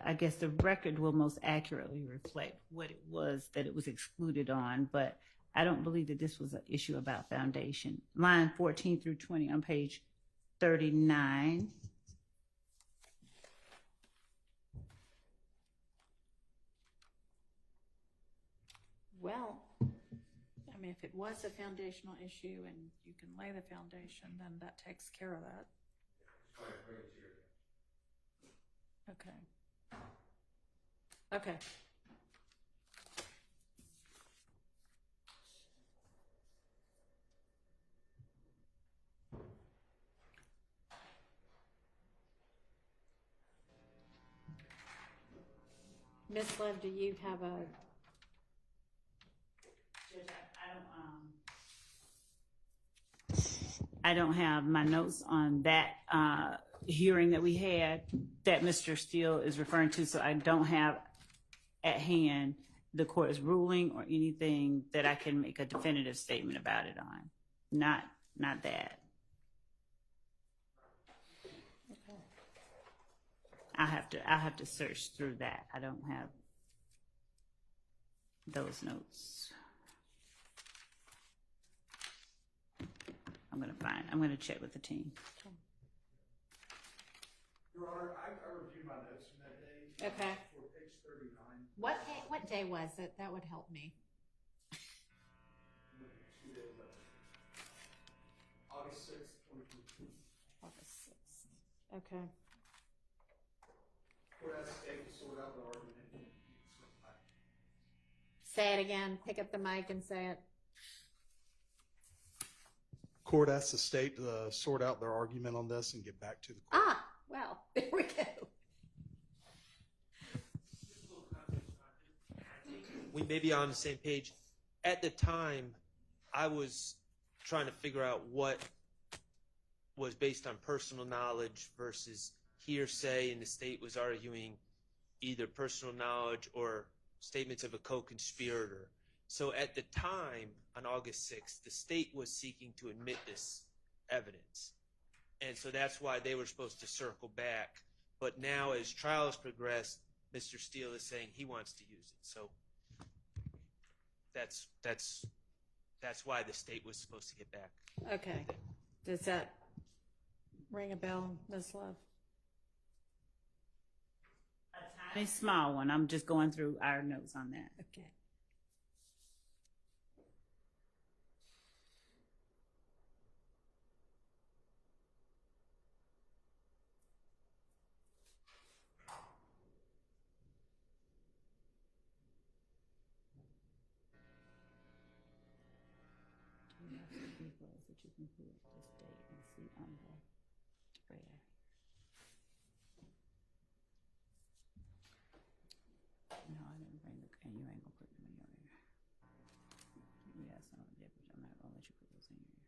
I guess the record will most accurately reflect what it was that it was excluded on, but I don't believe that this was an issue about foundation. Line 14 through 20 on page 39. Well, I mean, if it was a foundational issue and you can lay the foundation, then that takes care of that. Okay. Okay. Miss Love, do you have a? I don't have my notes on that hearing that we had that Mr. Steele is referring to, so I don't have at hand the court's ruling or anything that I can make a definitive statement about it on. Not that. Okay. I'll have to search through that. I don't have those notes. I'm gonna check with the team. Your Honor, I reviewed my notes from that day. Okay. For page 39. What day was it? That would help me. August 6th, 2022. August 6th. Okay. Court has state to sort out the argument. Say it again. Pick up the mic and say it. Court asked the state to sort out their argument on this and get back to the court. Ah, well, there we go. We may be on the same page. At the time, I was trying to figure out what was based on personal knowledge versus hearsay, and the state was arguing either personal knowledge or statements of a co-conspirator. So at the time, on August 6th, the state was seeking to admit this evidence. And so that's why they were supposed to circle back. But now, as trials progressed, Mr. Steele is saying he wants to use it. So that's why the state was supposed to get back. Okay. Does that ring a bell, Ms. Love? A small one. I'm just going through our notes on that. Okay. That you can put this date and see on the spread. No, I didn't bring the, and you ain't gonna put them in your ear. Yeah, some of them, I'm not gonna let you put those in your ear.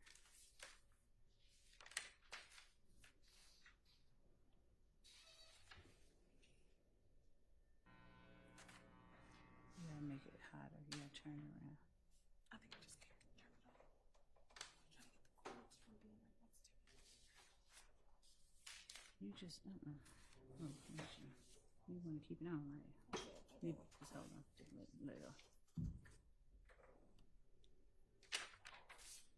You gotta make it hotter. You gotta turn it around. I think I just can't turn it off. I'm trying to get the cords from being right next to it. You just, Oh, you want to keep it on, right? Yeah, just hold on. Just let it go. I see.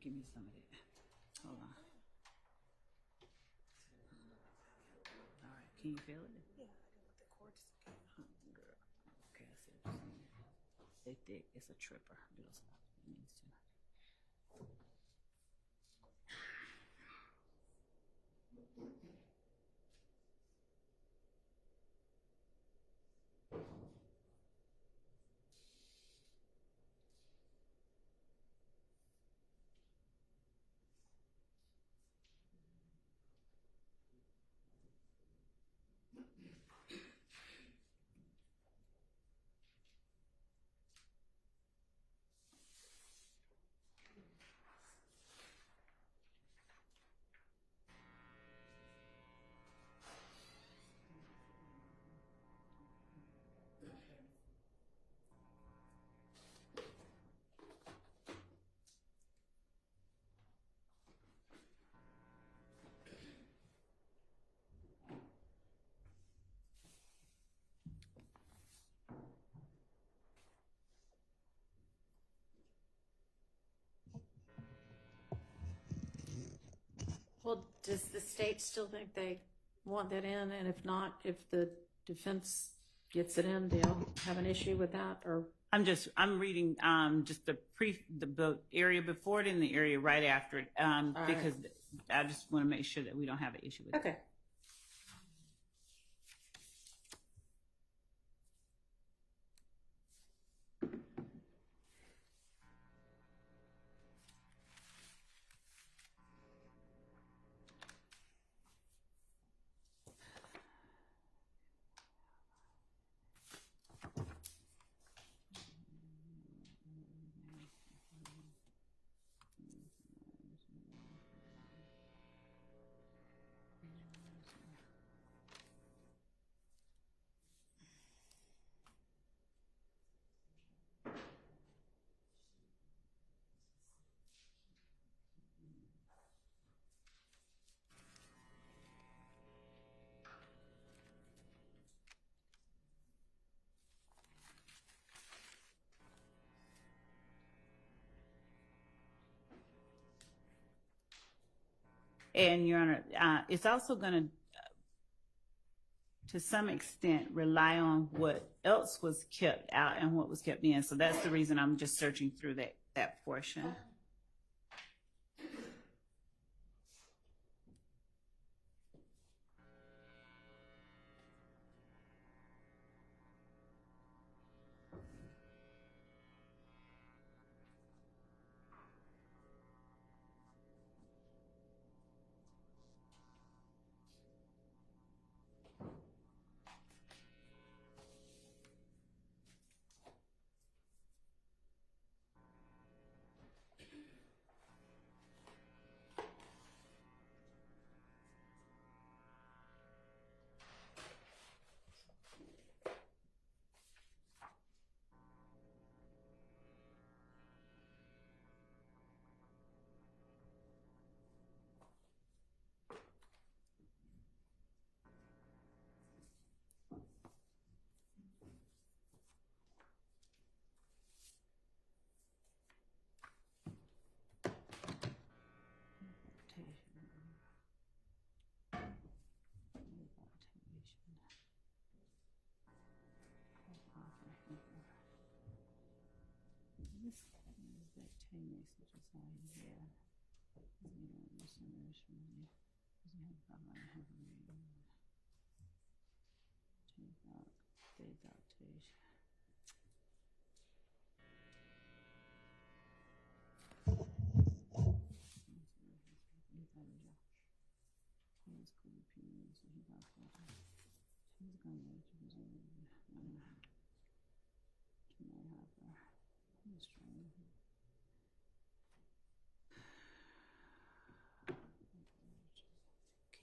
Give me some of that. Hold on. All right, can you feel it? Yeah, I know what the cords Girl. Okay, I see what you're saying. They thick. It's a tripper. Little stuff. It needs to. Does the state still think they want that in? And if not, if the defense gets it in, do y'all have an issue with that? Or I'm reading just the area before it and the area right after it because I just want to make sure that we don't have an issue with it. okay. And Your Honor, it's also going to some extent, rely on what else was kept out and what was kept in. So that's the reason I'm just searching through that portion.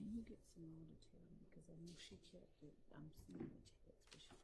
Can you get some more detail? Because I know she kept it. I'm seeing the text for sure.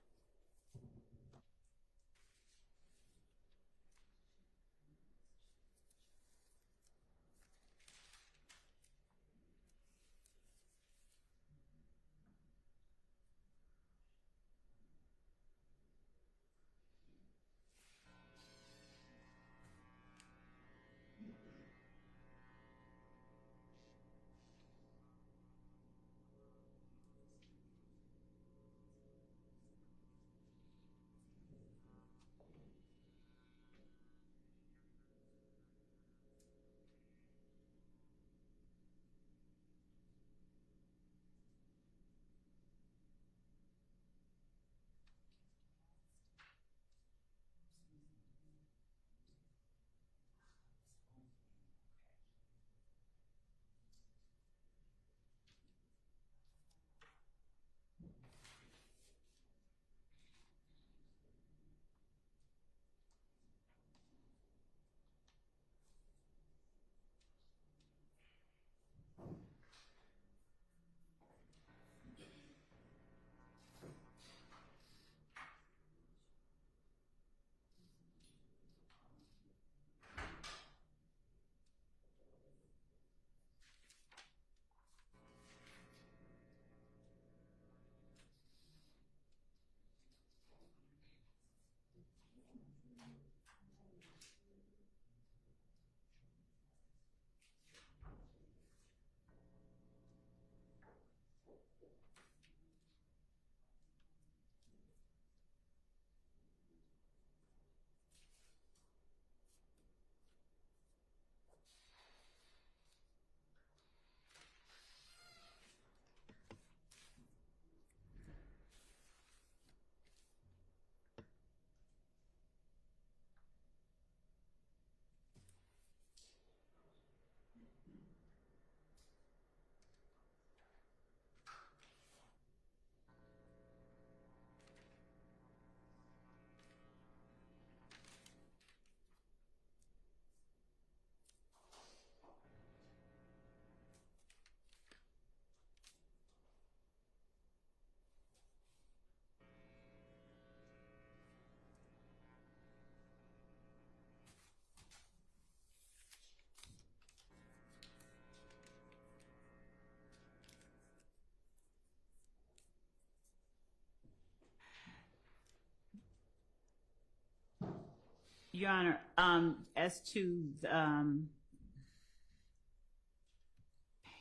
Your Honor, as to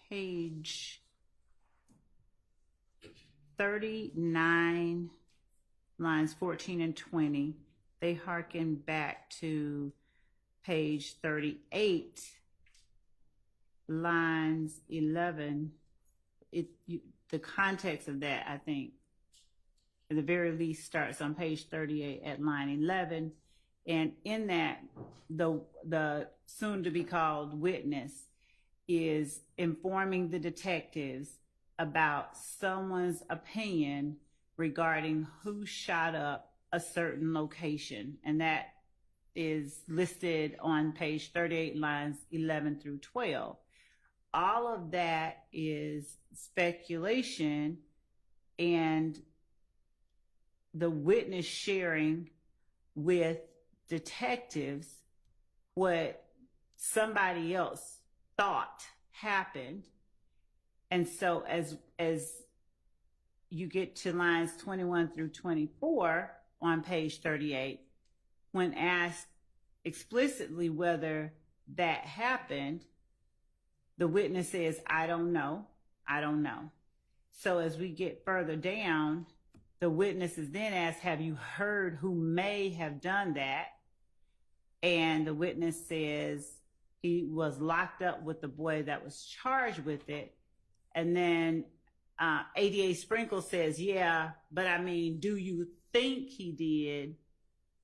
page 39, lines 14 and 20, they hearken back to page 38, lines 11. The context of that, I think, at the very least, starts on page 38 at line 11. And in that, the soon-to-be-called witness is informing the detectives about someone's opinion regarding who shot up a certain location. And that is listed on page 38, lines 11 through 12. All of that is speculation and the witness sharing with detectives what somebody else thought happened. And so as you get to lines 21 through 24 on page 38, when asked explicitly whether that happened, the witness says, I don't know. So as we get further down, the witness is then asked, have you heard who may have done that? And the witness says he was locked up with the boy that was charged with it. And then a.k.a. Sprinkle says, yeah, but I mean, do you think he did?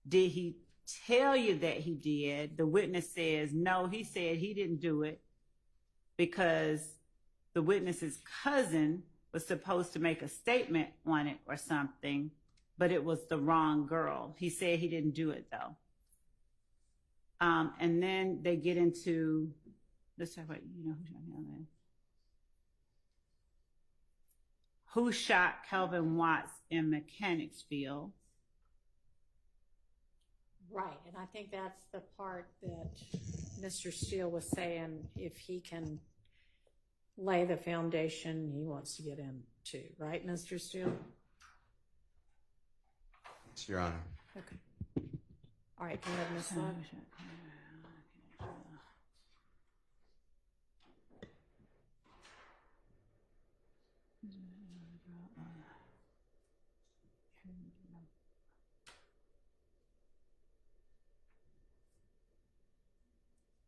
Did he tell you that he did? The witness says, no, he said he didn't do it because the witness's cousin was supposed to make a statement on it or something, but it was the wrong girl. He said he didn't do it though. And then they get into, let's talk about, who shot Kelvin Watts in Mechanicsville? Right, and I think that's the part that Mr. Steele was saying, if he can lay the foundation he wants to get into, right, Mr. Steele? Yes, Your Honor. Okay. All right, go ahead, Ms. Sledge.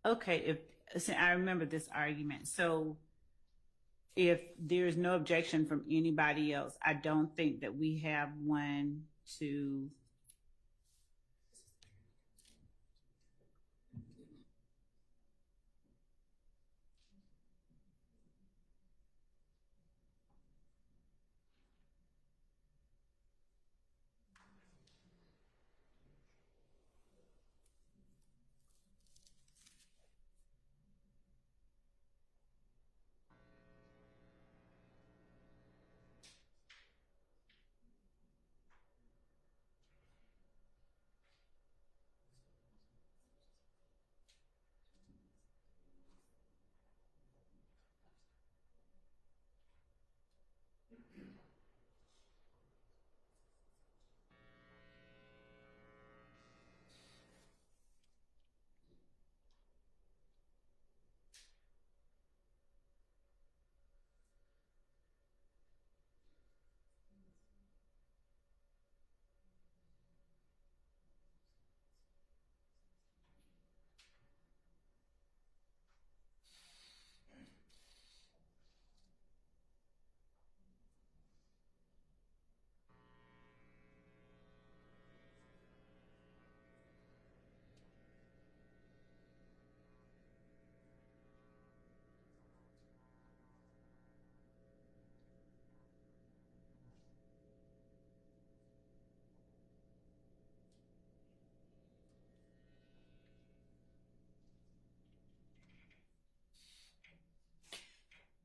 Okay, I remember this argument. So if there's no objection from anybody else, I don't think that we have one to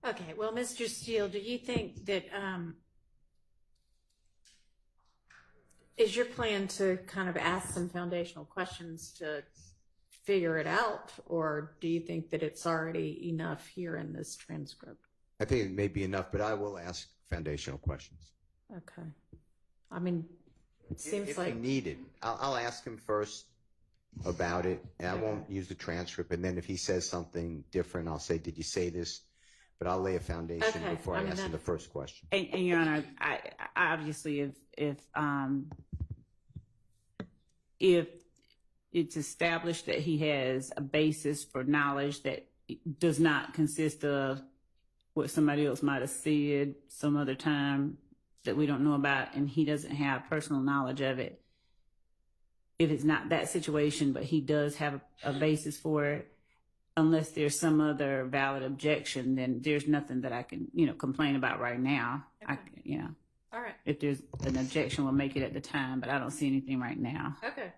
Okay, well, Mr. Steele, do you think that, is your plan to kind of ask some foundational questions to figure it out, or do you think that it's already enough here in this transcript? I think it may be enough, but I will ask foundational questions. Okay. I mean, it seems if like... needed. I'll ask him first, about it, and I won't use the transcript. And then if he says something different, I'll say, "Did you say this?" But I'll lay a foundation Okay. before I ask him the first question. And Your Honor, I obviously, if it's established that he has a basis for knowledge that does not consist of what somebody else might have said some other time that we don't know about, and he doesn't have personal knowledge of it, if it's not that situation, but he does have a basis for it, unless there's some other valid objection, then there's nothing that I can, complain about right now. Okay. All right. If there's an objection, we'll make it at the time, but I don't see anything right now. Okay.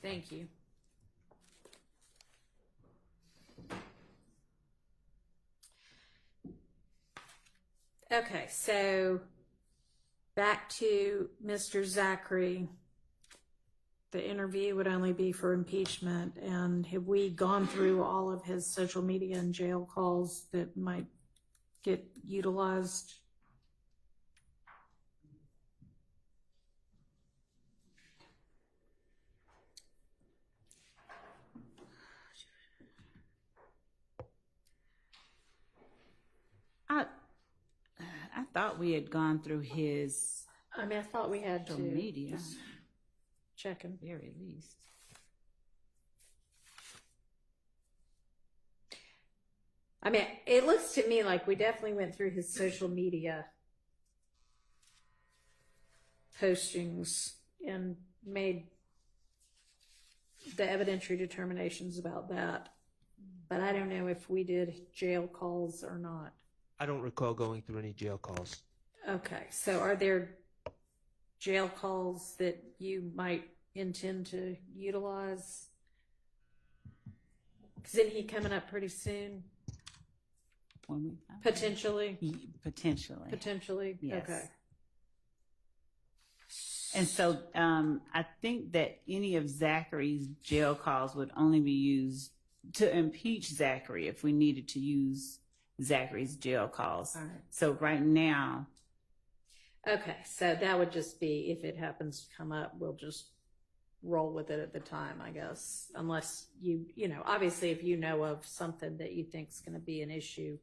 Thank you. Okay, so back to Mr. Zachary. The interview would only be for impeachment, and have we gone through all of his social media and jail calls that might get utilized? I thought we had gone through his. I mean, I thought we had to media. Check him. Very least. I mean, it looks to me like we definitely went through his social media postings and made the evidentiary determinations about that. But I don't know if we did jail calls or not. I don't recall going through any jail calls. Okay, so are there jail calls that you might intend to utilize? Isn't he coming up pretty soon? Potentially? Potentially. Yes. Okay. And so I think that any of Zachary's jail calls would only be used to impeach Zachary if we needed to use Zachary's jail calls. All right. So right now. Okay, so that would just be, if it happens to come up, we'll just roll with it at the time, I guess. Unless obviously if you know of something that you think is going to be an issue.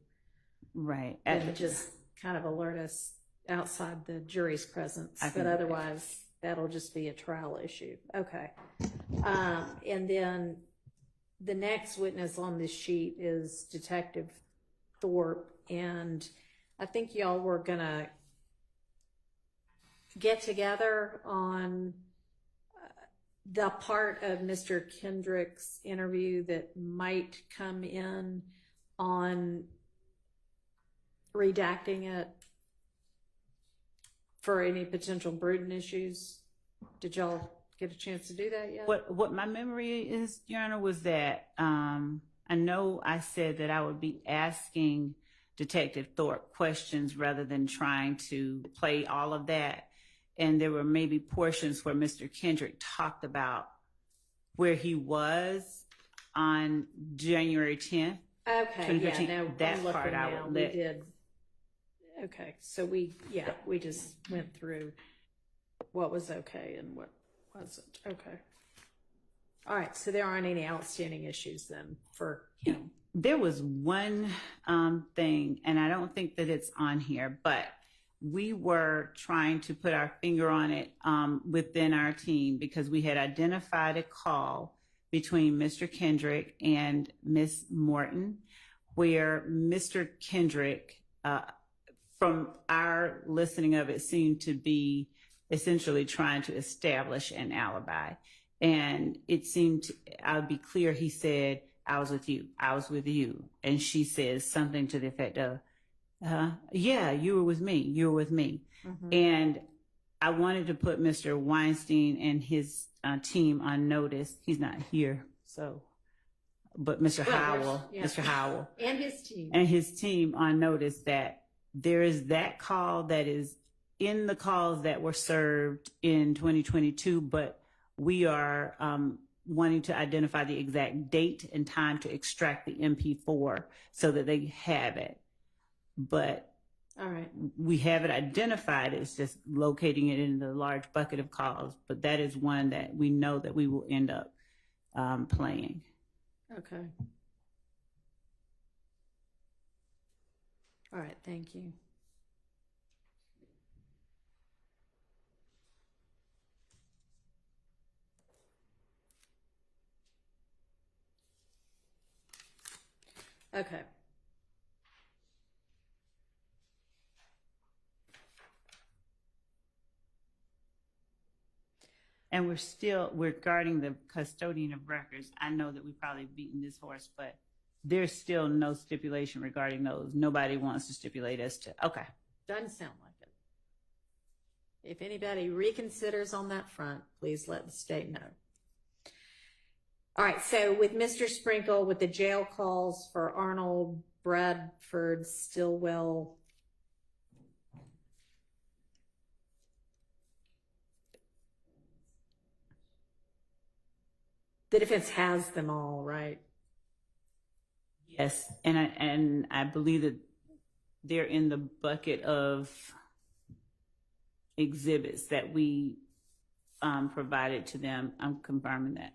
Right. Then just kind of alert us outside the jury's presence. But otherwise, that'll just be a trial issue. Okay. And then the next witness on this sheet is Detective Thorpe. And I think y'all were going to get together on the part of Mr. Kendrick's interview that might come in on redacting it for any potential Bruton issues. Did y'all get a chance to do that yet? What my memory is, Your Honor, was that I know I said that I would be asking Detective Thorpe questions rather than trying to play all of that. And there were maybe portions where Mr. Kendrick talked about where he was on January 10th. Okay, yeah, no, that I'm looking part I now. would We let. did. Okay, so we just went through what was okay and what wasn't. Okay. All right, so there aren't any outstanding issues then for him. There was one thing, and I don't think that it's on here, but we were trying to put our finger on it within our team because we had identified a call between Mr. Kendrick and Miss Morton, where Mr. Kendrick, from our listening of it, seemed to be essentially trying to establish an alibi. And it seemed, I'll be clear, he said, "I was with you. I was with you." And she says something to the effect of, "Yeah, you were with me. You were with me." Mm-hmm. And I wanted to put Mr. Weinstein and his team on notice. He's not here, so, but Mr. Howell, yeah. Mr. Howell and his team on notice that there is that call that is in the calls that were served in 2022, but we are wanting to identify the exact date and time to extract the MP4 so that they have it. But All right. We have it identified. It's just locating it in the large bucket of calls. But that is one that we know that we will end up playing. Okay. All right. Thank you. Okay. And we're still, regarding the custodian of records, I know that we've probably beaten this horse, but there's still no stipulation regarding those. Nobody wants to stipulate as to, okay. Doesn't sound like it. If anybody reconsiders on that front, please let the state know. All right, so with Mr. Sprinkle, with the jail calls for Arnold, Bradford, Stillwell, the defense has them all, right? Yes, and I believe that they're in the bucket of exhibits that we provided to them. I'm confirming that.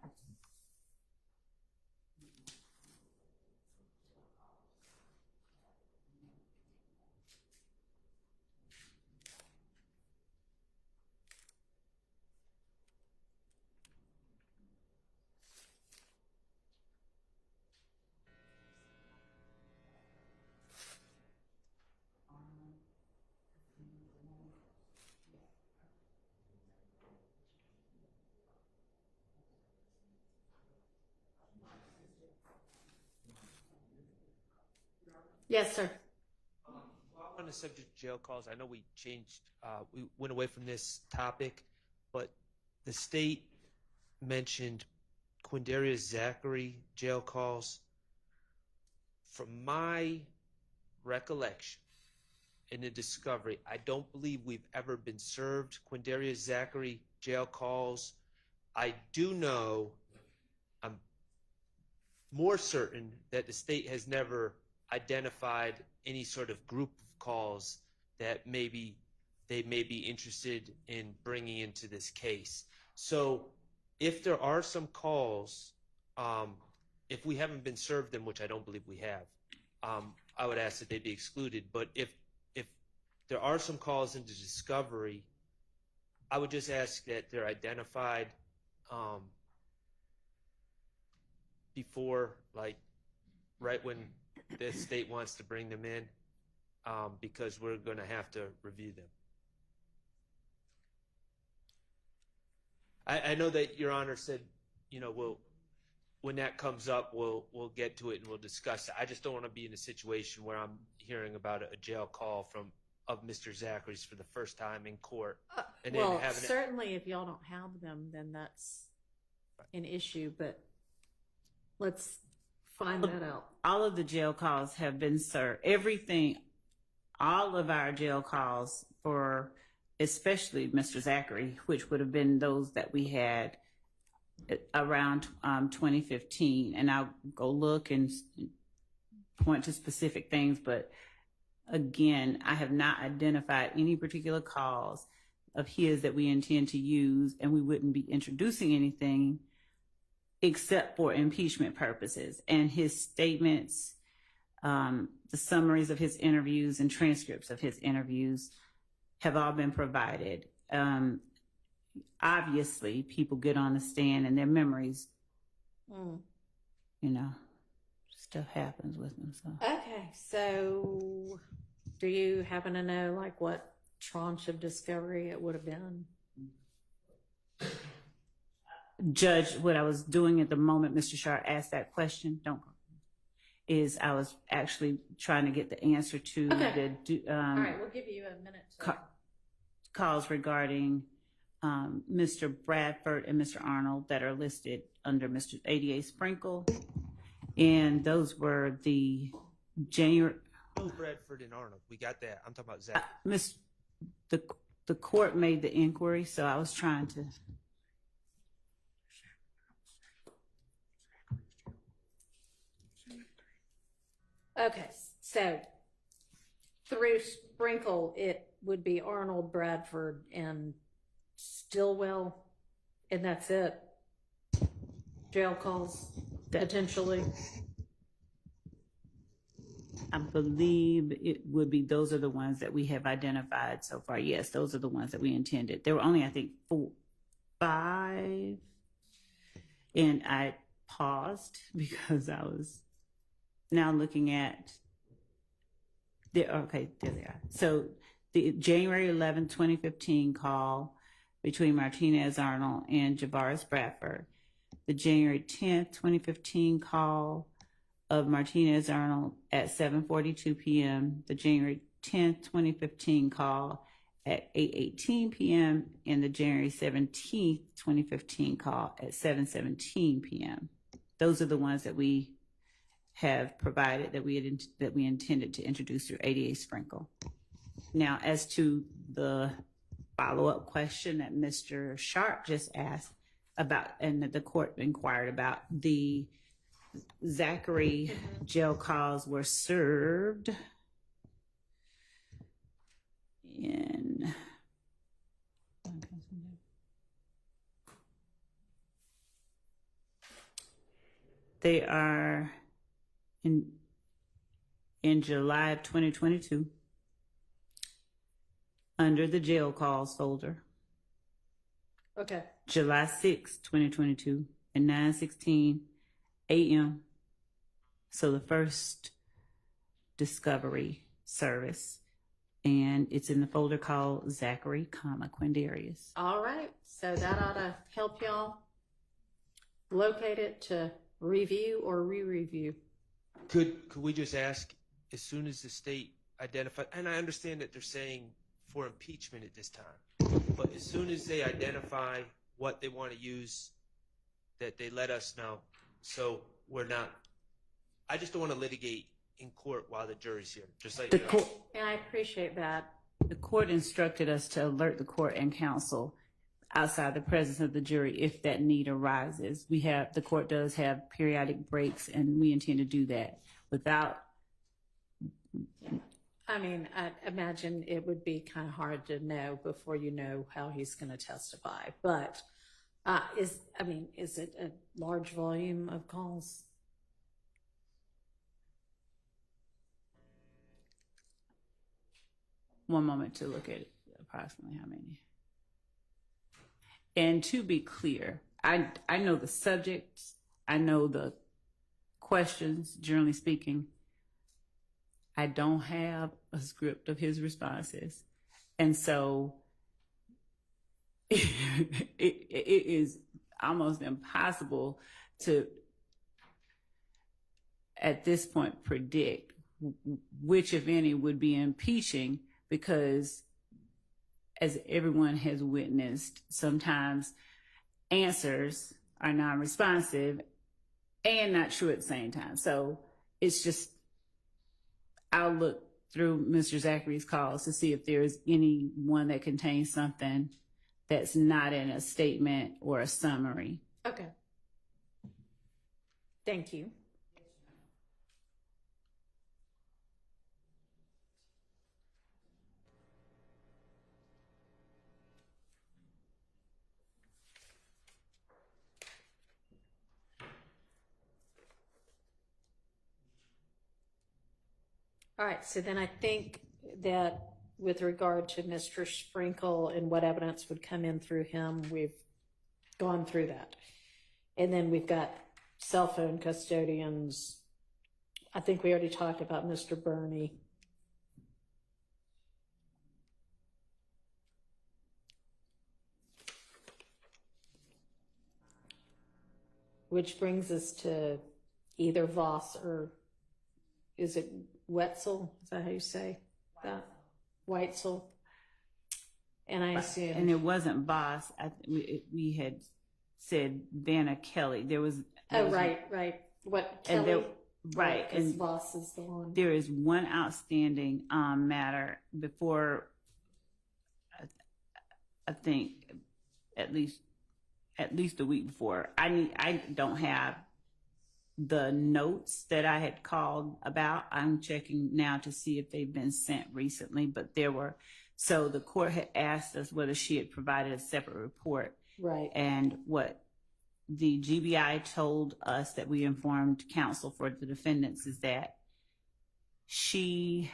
Yes, sir. On the subject of jail calls, I know we changed, we went away from this topic, but the state mentioned Quindarius Zachary jail calls. From my recollection in the discovery, I don't believe we've ever been served Quindarius Zachary jail calls. I do know, I'm more certain that the state has never identified any sort of group of calls that maybe they may be interested in bringing into this case. So if there are some calls, if we haven't been served them, which I don't believe we have, I would ask that they be excluded. But if there are some calls into discovery, I would just ask that they're identified before, like, right when the state wants to bring them in, because we're going to have to review them. I know that Your Honor said, you know, when that comes up, we'll get to it and we'll discuss it. I just don't want to be in a situation where I'm hearing about a jail call of Mr. Zachary's for the first time in court. And Well, then having certainly if y'all don't have them, then that's an issue, but let's find that out. All of the jail calls have been served. Everything, all of our jail calls for especially Mr. Zachary, which would have been those that we had around 2015. And I'll go look and point to specific things, but again, I have not identified any particular calls of his that we intend to use, and we wouldn't be introducing anything except for impeachment purposes. And his statements, the summaries of his interviews and transcripts of his interviews have all been provided. Obviously, people get on the stand and their memories, you know, stuff happens with them. So. Okay, so do you happen to know, like, what tranche of discovery it would have been? Judge, what I was doing at the moment Mr. Sharp asked that question, is I was actually trying to get the answer to All right, we'll give you a minute to... calls regarding Mr. Bradford and Mr. Arnold that are listed under Mr. a.k.a. Sprinkle. And those were the January... Bradford and Arnold, we got that. I'm talking about Zach. The court made the inquiry, so I was trying to... Okay, so through Sprinkle, it would be Arnold, Bradford, and Stillwell, and that's it. Jail calls, potentially. I believe it would be, those are the ones that we have identified so far. Yes, those are the ones that we intended. There were only, I think, 5. And I paused because I was now looking at okay, there they are. So the January 11, 2015 call between Martinez Arnold and Javaris Bradford. The January 10th, 2015 call of Martinez Arnold at 7:42 p.m. The January 10th, 2015 call at 8:18 p.m. and the January 17th, 2015 call at 7:17 p.m. Those are the ones that we have provided that we intended to introduce through ADA Sprinkle. Now, as to the follow-up question that Mr. Sharp just asked about, and that the court inquired about, the Zachary jail calls were served in they are in July of 2022 under the jail calls folder. Okay. July 6, 2022 at 9:16 a.m. So the first discovery service, and it's in the folder called Zachary, Quindarius. All right. So that ought to help y'all locate it to review or re-review. Could we just ask, as soon as the state identified, and I understand that they're saying for impeachment at this time, but as soon as they identify what they want to use, that they let us know. So we're not, I just don't want to litigate in court while the jury's here, just like And I appreciate that. The court instructed us to alert the court and counsel outside the presence of the jury if that need arises. The court does have periodic breaks, and we intend to do that without. I mean, I imagine it would be kind of hard to know before you know how he's going to testify. But is it a large volume of calls? One moment to look at approximately how many. And to be clear, I know the subjects, I know the questions, generally speaking. I don't have a script of his responses. And so it is almost impossible to, at this point, predict which, if any, would be impeaching, because as everyone has witnessed, sometimes answers are non-responsive and not true at the same time. So it's just, I'll look through Mr. Zachary's calls to see if there's any one that contains something that's not in a statement or a summary. Okay. Thank you. All right, so then I think that with regard to Mr. Sprinkle and what evidence would come in through him, we've gone through that. And then we've got cell phone custodians. I think we already talked about Mr. Burney. Which brings us to either Voss or, is it Wetzel? Is that how you say that? Weitzel. And I assume. And it wasn't Voss. We had said Vanna Kelly. There was. Right. What, Kelly? Right. And Voss is the one. There is one outstanding matter before, I think, at least a week before. I don't have the notes that I had called about. I'm checking now to see if they've been sent recently, but so the court had asked us whether she had provided a separate report. Right. And what the GBI told us that we informed counsel for the defendants is that she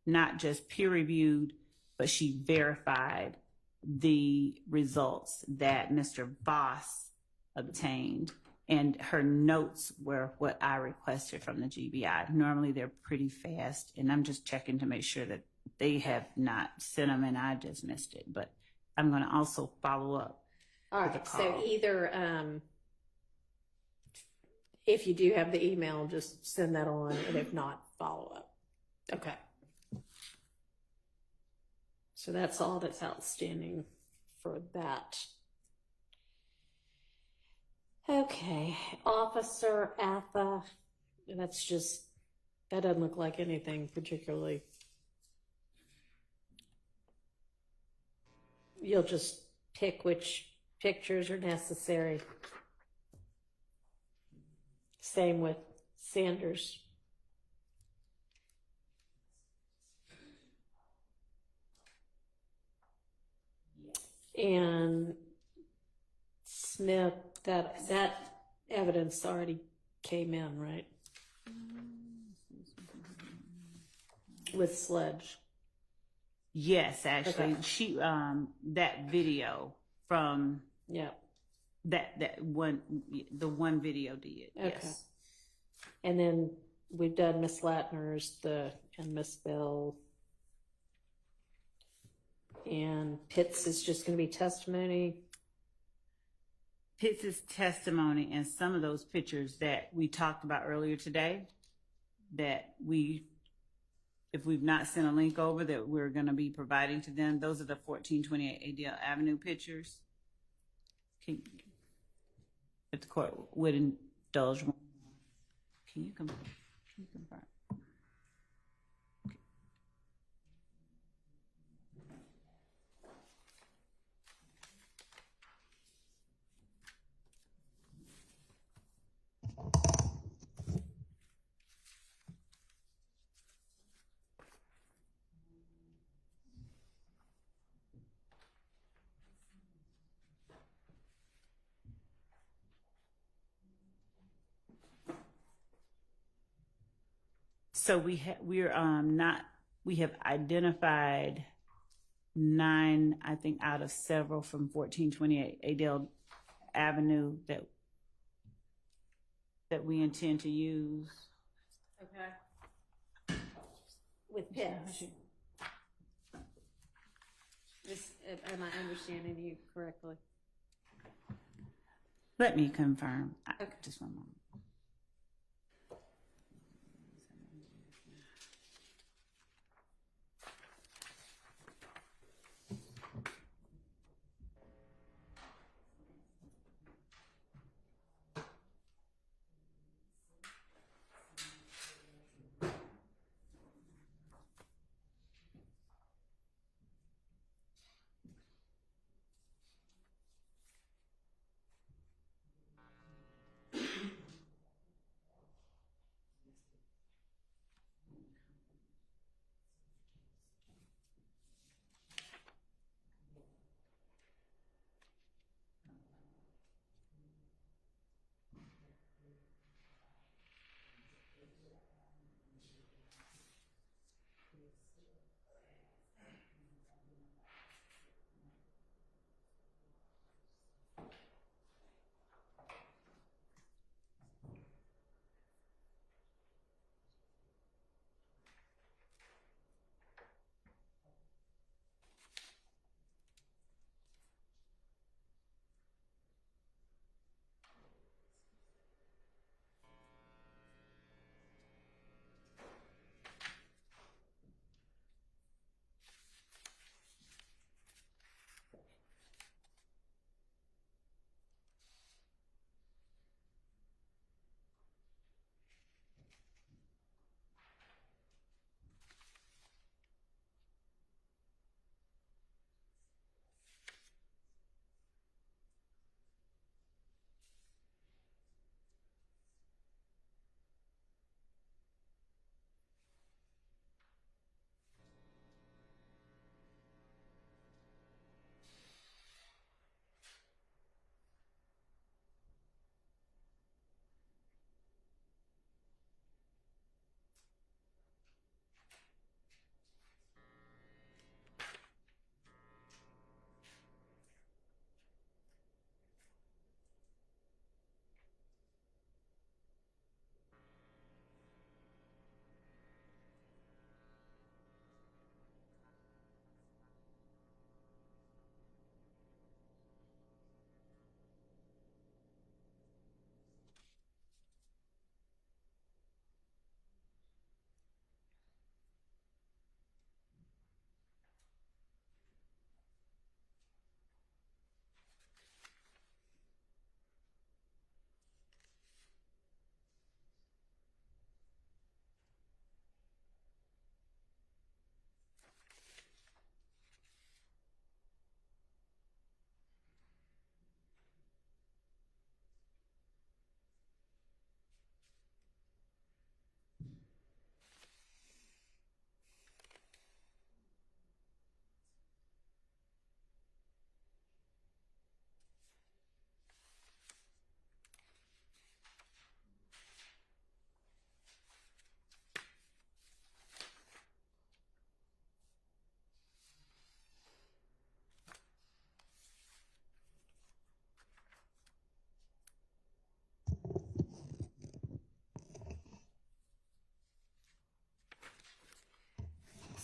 not just peer reviewed, but she verified the results that Mr. Voss obtained. And her notes were what I requested from the GBI. Normally they're pretty fast, and I'm just checking to make sure that they have not sent them and I just missed it. But I'm going to also follow up. All right. So either if you do have the email, just send that on, and if not, follow up. Okay. So that's all that's outstanding for that. Okay, Officer Atha, that doesn't look like anything particularly. You'll just pick which pictures are necessary. Same with Sanders. And Smith, that evidence already came in, right? With Sledge. Yes, actually, Okay. she that video from that one, the one video did. Okay. Yes. And then we've done Miss Latner's and Miss Bell. And Pitts is just going to be testimony. Pitts' testimony and some of those pictures that we talked about earlier today, that if we've not sent a link over, that we're going to be providing to them. Those are the 1428 ADL Avenue pictures. If the court would indulge, can you confirm? So we have identified 9, I think, out of several from 1428 Adele Avenue that we intend to use. Okay. With Pitts. Am I understanding you correctly? Let me confirm. Just one moment.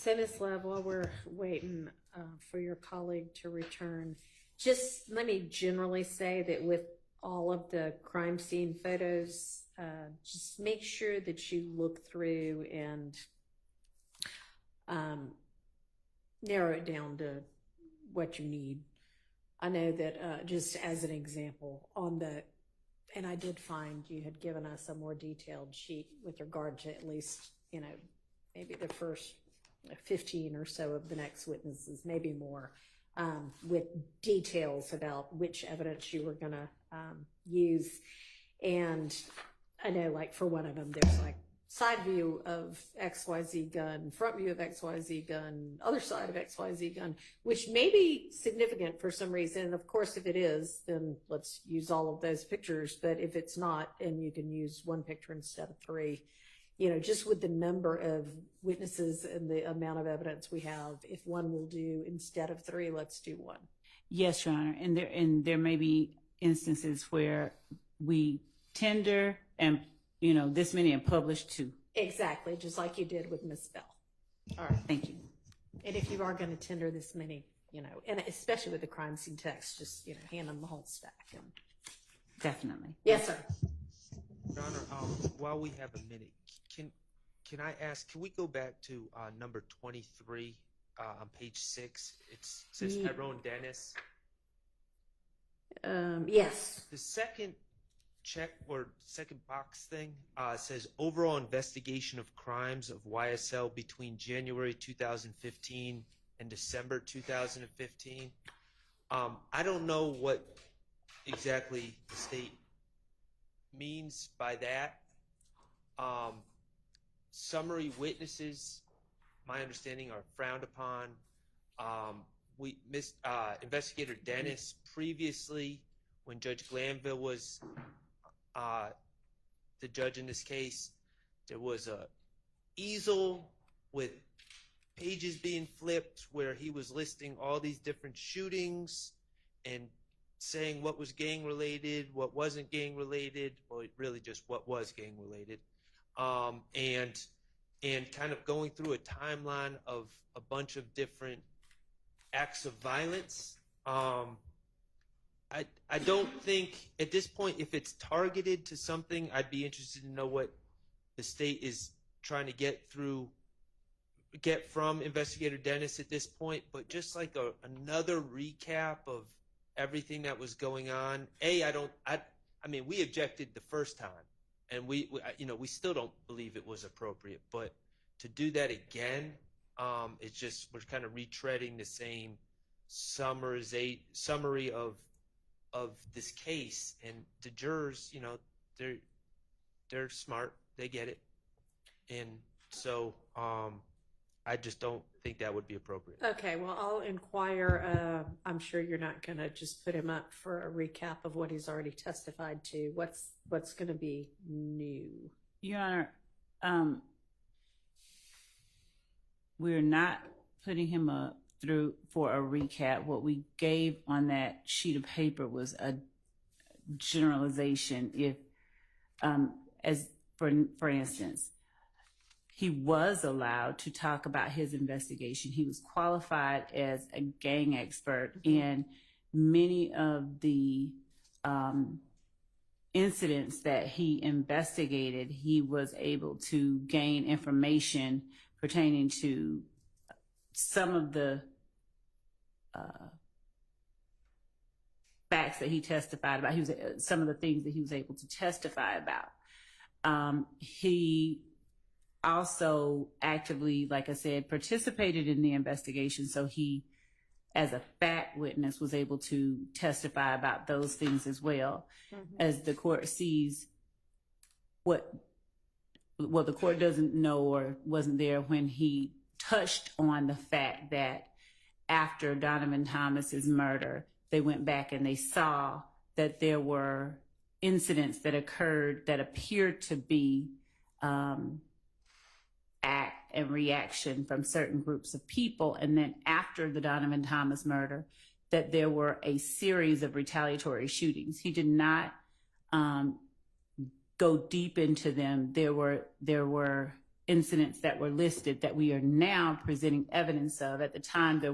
So, Ms. Love, while we're waiting for your colleague to return, just let me generally say that with all of the crime scene photos, just make sure that you look through and narrow it down to what you need. I know that just as an example, and I did find you had given us a more detailed sheet with regard to at least, maybe the first 15 or so of the next witnesses, maybe more, with details about which evidence you were going to use. And I know, like, for one of them, there's like side view of XYZ gun, front view of XYZ gun, other side of XYZ gun, which may be significant for some reason. And of course, if it is, then let's use all of those pictures. But if it's not, and you can use one picture instead of three, just with the number of witnesses and the amount of evidence we have, if one will do instead of three, let's do one. Yes, Your Honor. And there may be instances where we tender and, this many and publish two. Exactly, just like you did with Miss Bell. All right, thank you. And if you are going to tender this many, and especially with the crime scene text, just, hand them the whole stack. Definitely. Yes, sir. Your Honor, while we have a minute, can I ask, can we go back to number 23 on page 6? It says Tyrone Dennis. Yes. The second check or second box thing says overall investigation of crimes of YSL between January 2015 and December 2015. I don't know what exactly the state means by that. Summary witnesses, my understanding, are frowned upon. Investigator Dennis previously, when Judge Glanville was the judge in this case, there was a easel with pages being flipped where he was listing all these different shootings and saying what was gang related, what wasn't gang related, well, really just what was gang related, and kind of going through a timeline of a bunch of different acts of violence. I don't think at this point, if it's targeted to something, I'd be interested to know what the state is trying to get from Investigator Dennis at this point. But just like another recap of everything that was going on. I mean, we objected the first time, and we still don't believe it was appropriate. But to do that again, it's just we're kind of retreading the same summary of this case, and the jurors, they're smart, they get it, and so I just don't think that would be appropriate. Okay, well, I'll inquire. I'm sure you're not going to just put him up for a recap of what he's already testified to. What's going to be new? Your Honor, we're not putting him up through for a recap. What we gave on that sheet of paper was a generalization. If, as for instance, he was allowed to talk about his investigation. He was qualified as a gang expert, and many of the incidents that he investigated, he was able to gain information pertaining to some of the facts that he testified about. Some of the things that he was able to testify about. He also actively, like I said, participated in the investigation. So he, as a fact witness, was able to testify about those things as well. Mm-hmm. As the court sees what the court doesn't know or wasn't there when he touched on the fact that after Donovan Thomas's murder, they went back and they saw that there were incidents that occurred that appeared to be act and reaction from certain groups of people. And then after the Donovan Thomas murder, that there were a series of retaliatory shootings. He did not go deep into them. There were incidents that were listed that we are now presenting evidence of. At the time, there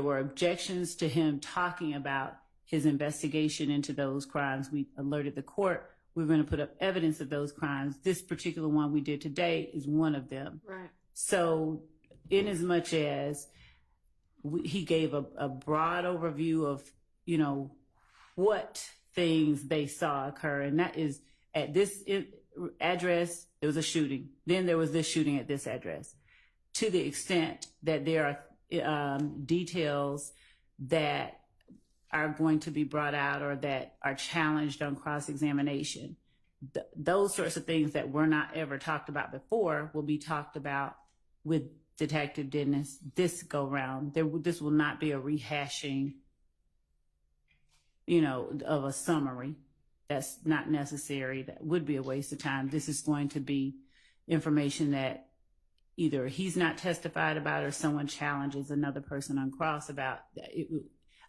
were objections to him talking about his investigation into those crimes. We alerted the court. We're going to put up evidence of those crimes. This particular one we did today is one of them. Right. So in as much as he gave a broad overview of, what things they saw occur, and that is at this address, there was a shooting. Then there was this shooting at this address. To the extent that there are details that are going to be brought out or that are challenged on cross-examination, those sorts of things that were not ever talked about before will be talked about with Detective Dennis this go round. This will not be a rehashing, of a summary. That's not necessary. That would be a waste of time. This is going to be information that either he's not testified about or someone challenges another person on cross about.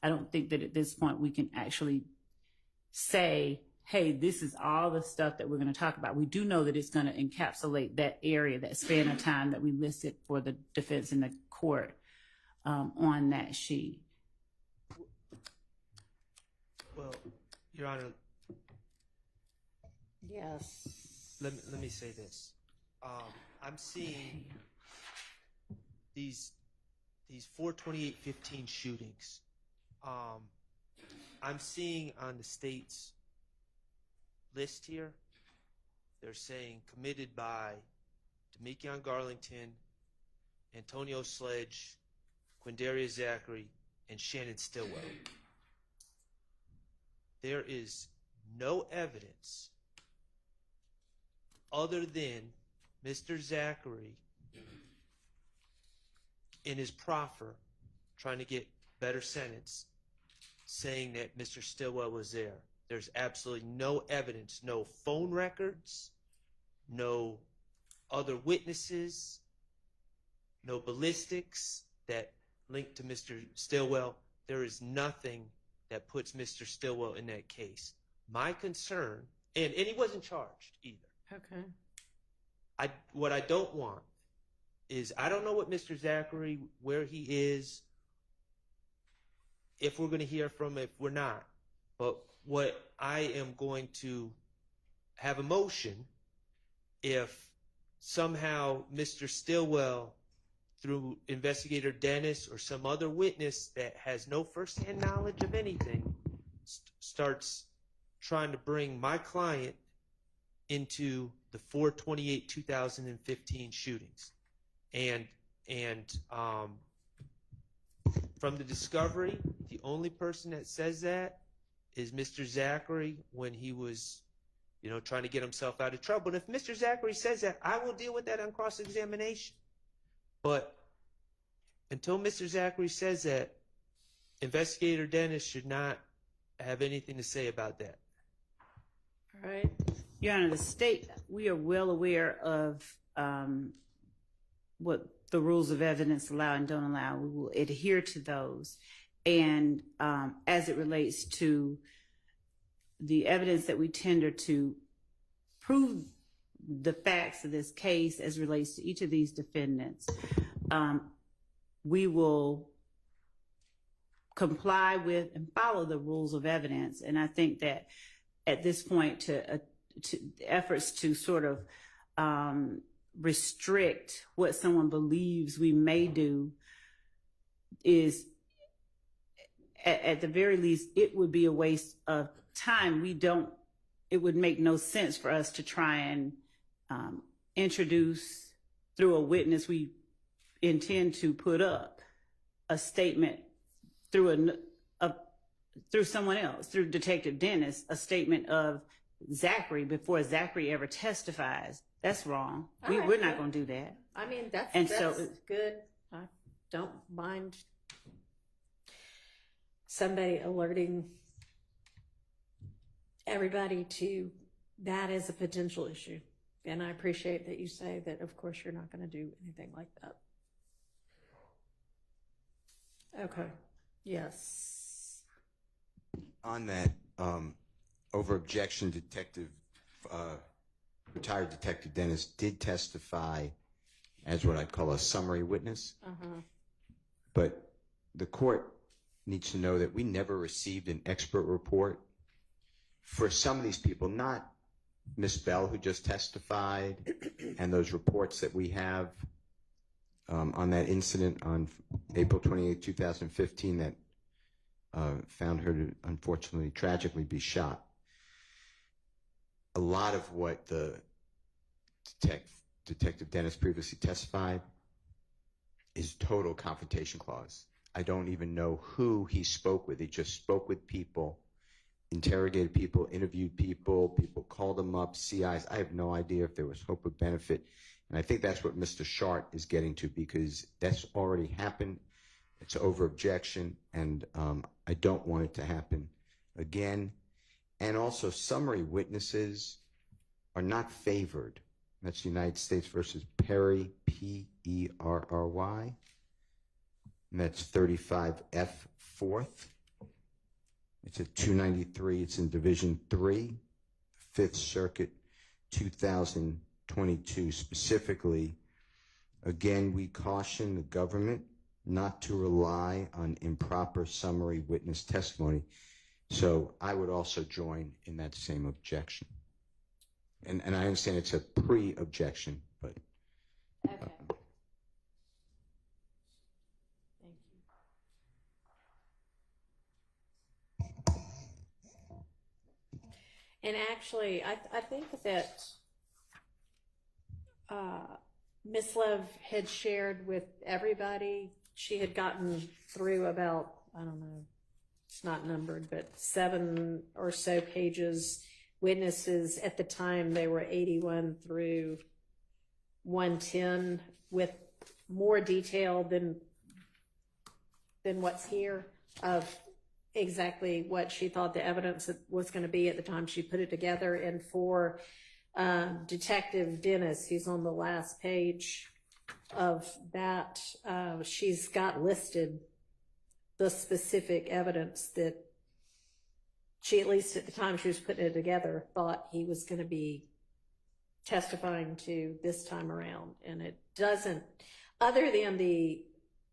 I don't think that at this point we can actually say, hey, this is all the stuff that we're going to talk about. We do know that it's going to encapsulate that area, that span of time that we listed for the defense in the court on that sheet. Well, Your Honor, yes. Let me say this. I'm seeing these 4/28/15 shootings. I'm seeing on the state's list here, they're saying committed by Demekion Garlington, Antonio Sledge, Quindaria Zachary, and Shannon Stillwell. There is no evidence other than Mr. Zachary in his proffer trying to get better sentence saying that Mr. Stillwell was there. There's absolutely no evidence, no phone records, no other witnesses, no ballistics that link to Mr. Stillwell. There is nothing that puts Mr. Stillwell in that case. My concern, and he wasn't charged either. Okay. What I don't want is, I don't know what Mr. Zachary, where he is, if we're going to hear from him, if we're not. But what I am going to have a motion if somehow Mr. Stillwell, through Investigator Dennis or some other witness that has no firsthand knowledge of anything, starts trying to bring my client into the 4/28/2015 shootings. And from the discovery, the only person that says that is Mr. Zachary when he was, trying to get himself out of trouble. And if Mr. Zachary says that, I will deal with that on cross-examination. But until Mr. Zachary says that, Investigator Dennis should not have anything to say about that. All right. Your Honor, the state, we are well aware of what the rules of evidence allow and don't allow. We will adhere to those. And as it relates to the evidence that we tender to prove the facts of this case as relates to each of these defendants, we will comply with and follow the rules of evidence. And I think that at this point, to efforts to sort of restrict what someone believes we may do is, at the very least, it would be a waste of time. It would make no sense for us to try and introduce through a witness we intend to put up a statement through someone else, through Detective Dennis, a statement of Zachary before Zachary ever testifies. That's wrong. We're not going to do that. I mean, that's good. I don't mind somebody alerting everybody to that as a potential issue. And I appreciate that you say that, of course, you're not going to do anything like that. Okay. Yes. On that, over objection, Detective retired Detective Dennis did testify as what I'd call a summary witness. But the court needs to know that we never received an expert report for some of these people, not Miss Bell, who just testified, and those reports that we have on that incident on April 28, 2015 that found her to unfortunately, tragically be shot. A lot of what the Detective Dennis previously testified is total confrontation clause. I don't even know who he spoke with. He just spoke with people, interrogated people, interviewed people, people called him up, CIs. I have no idea if there was hope of benefit. And I think that's what Mr. Shart is getting to, because that's already happened. It's over objection, and I don't want it to happen again. And also, summary witnesses are not favored. That's United States versus Perry, P-E-R-R-Y. And that's 35F 4th. It's at 293. It's in Division 3, 5th Circuit, 2022. Specifically, again, we caution the government not to rely on improper summary witness testimony. So I would also join in that same objection. And I understand it's a pre-objection, but. Okay. Thank you. And actually, I think that Ms. Love had shared with everybody, she had gotten through about, I don't know, it's not numbered, but 7 or so pages. Witnesses at the time, they were 81 through 110 with more detail than what's here of exactly what she thought the evidence was going to be at the time she put it together. And for Detective Dennis, who's on the last page of that, she's got listed the specific evidence that she, at least at the time she was putting it together, thought he was going to be testifying to this time around. And it doesn't, other than the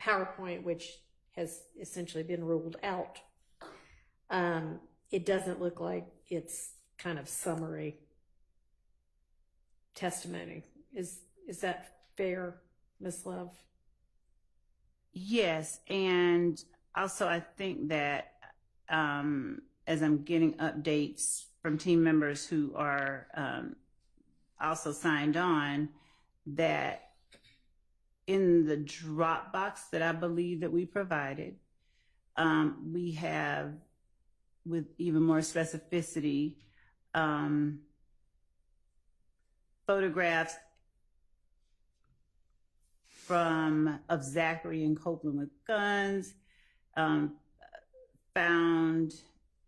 PowerPoint, which has essentially been ruled out, it doesn't look like it's kind of summary testimony. Is that fair, Ms. Love? Yes, and also I think that as I'm getting updates from team members who are also signed on, that in the Dropbox that I believe that we provided, we have, with even more specificity, photographs of Zachary and Copeland with guns, found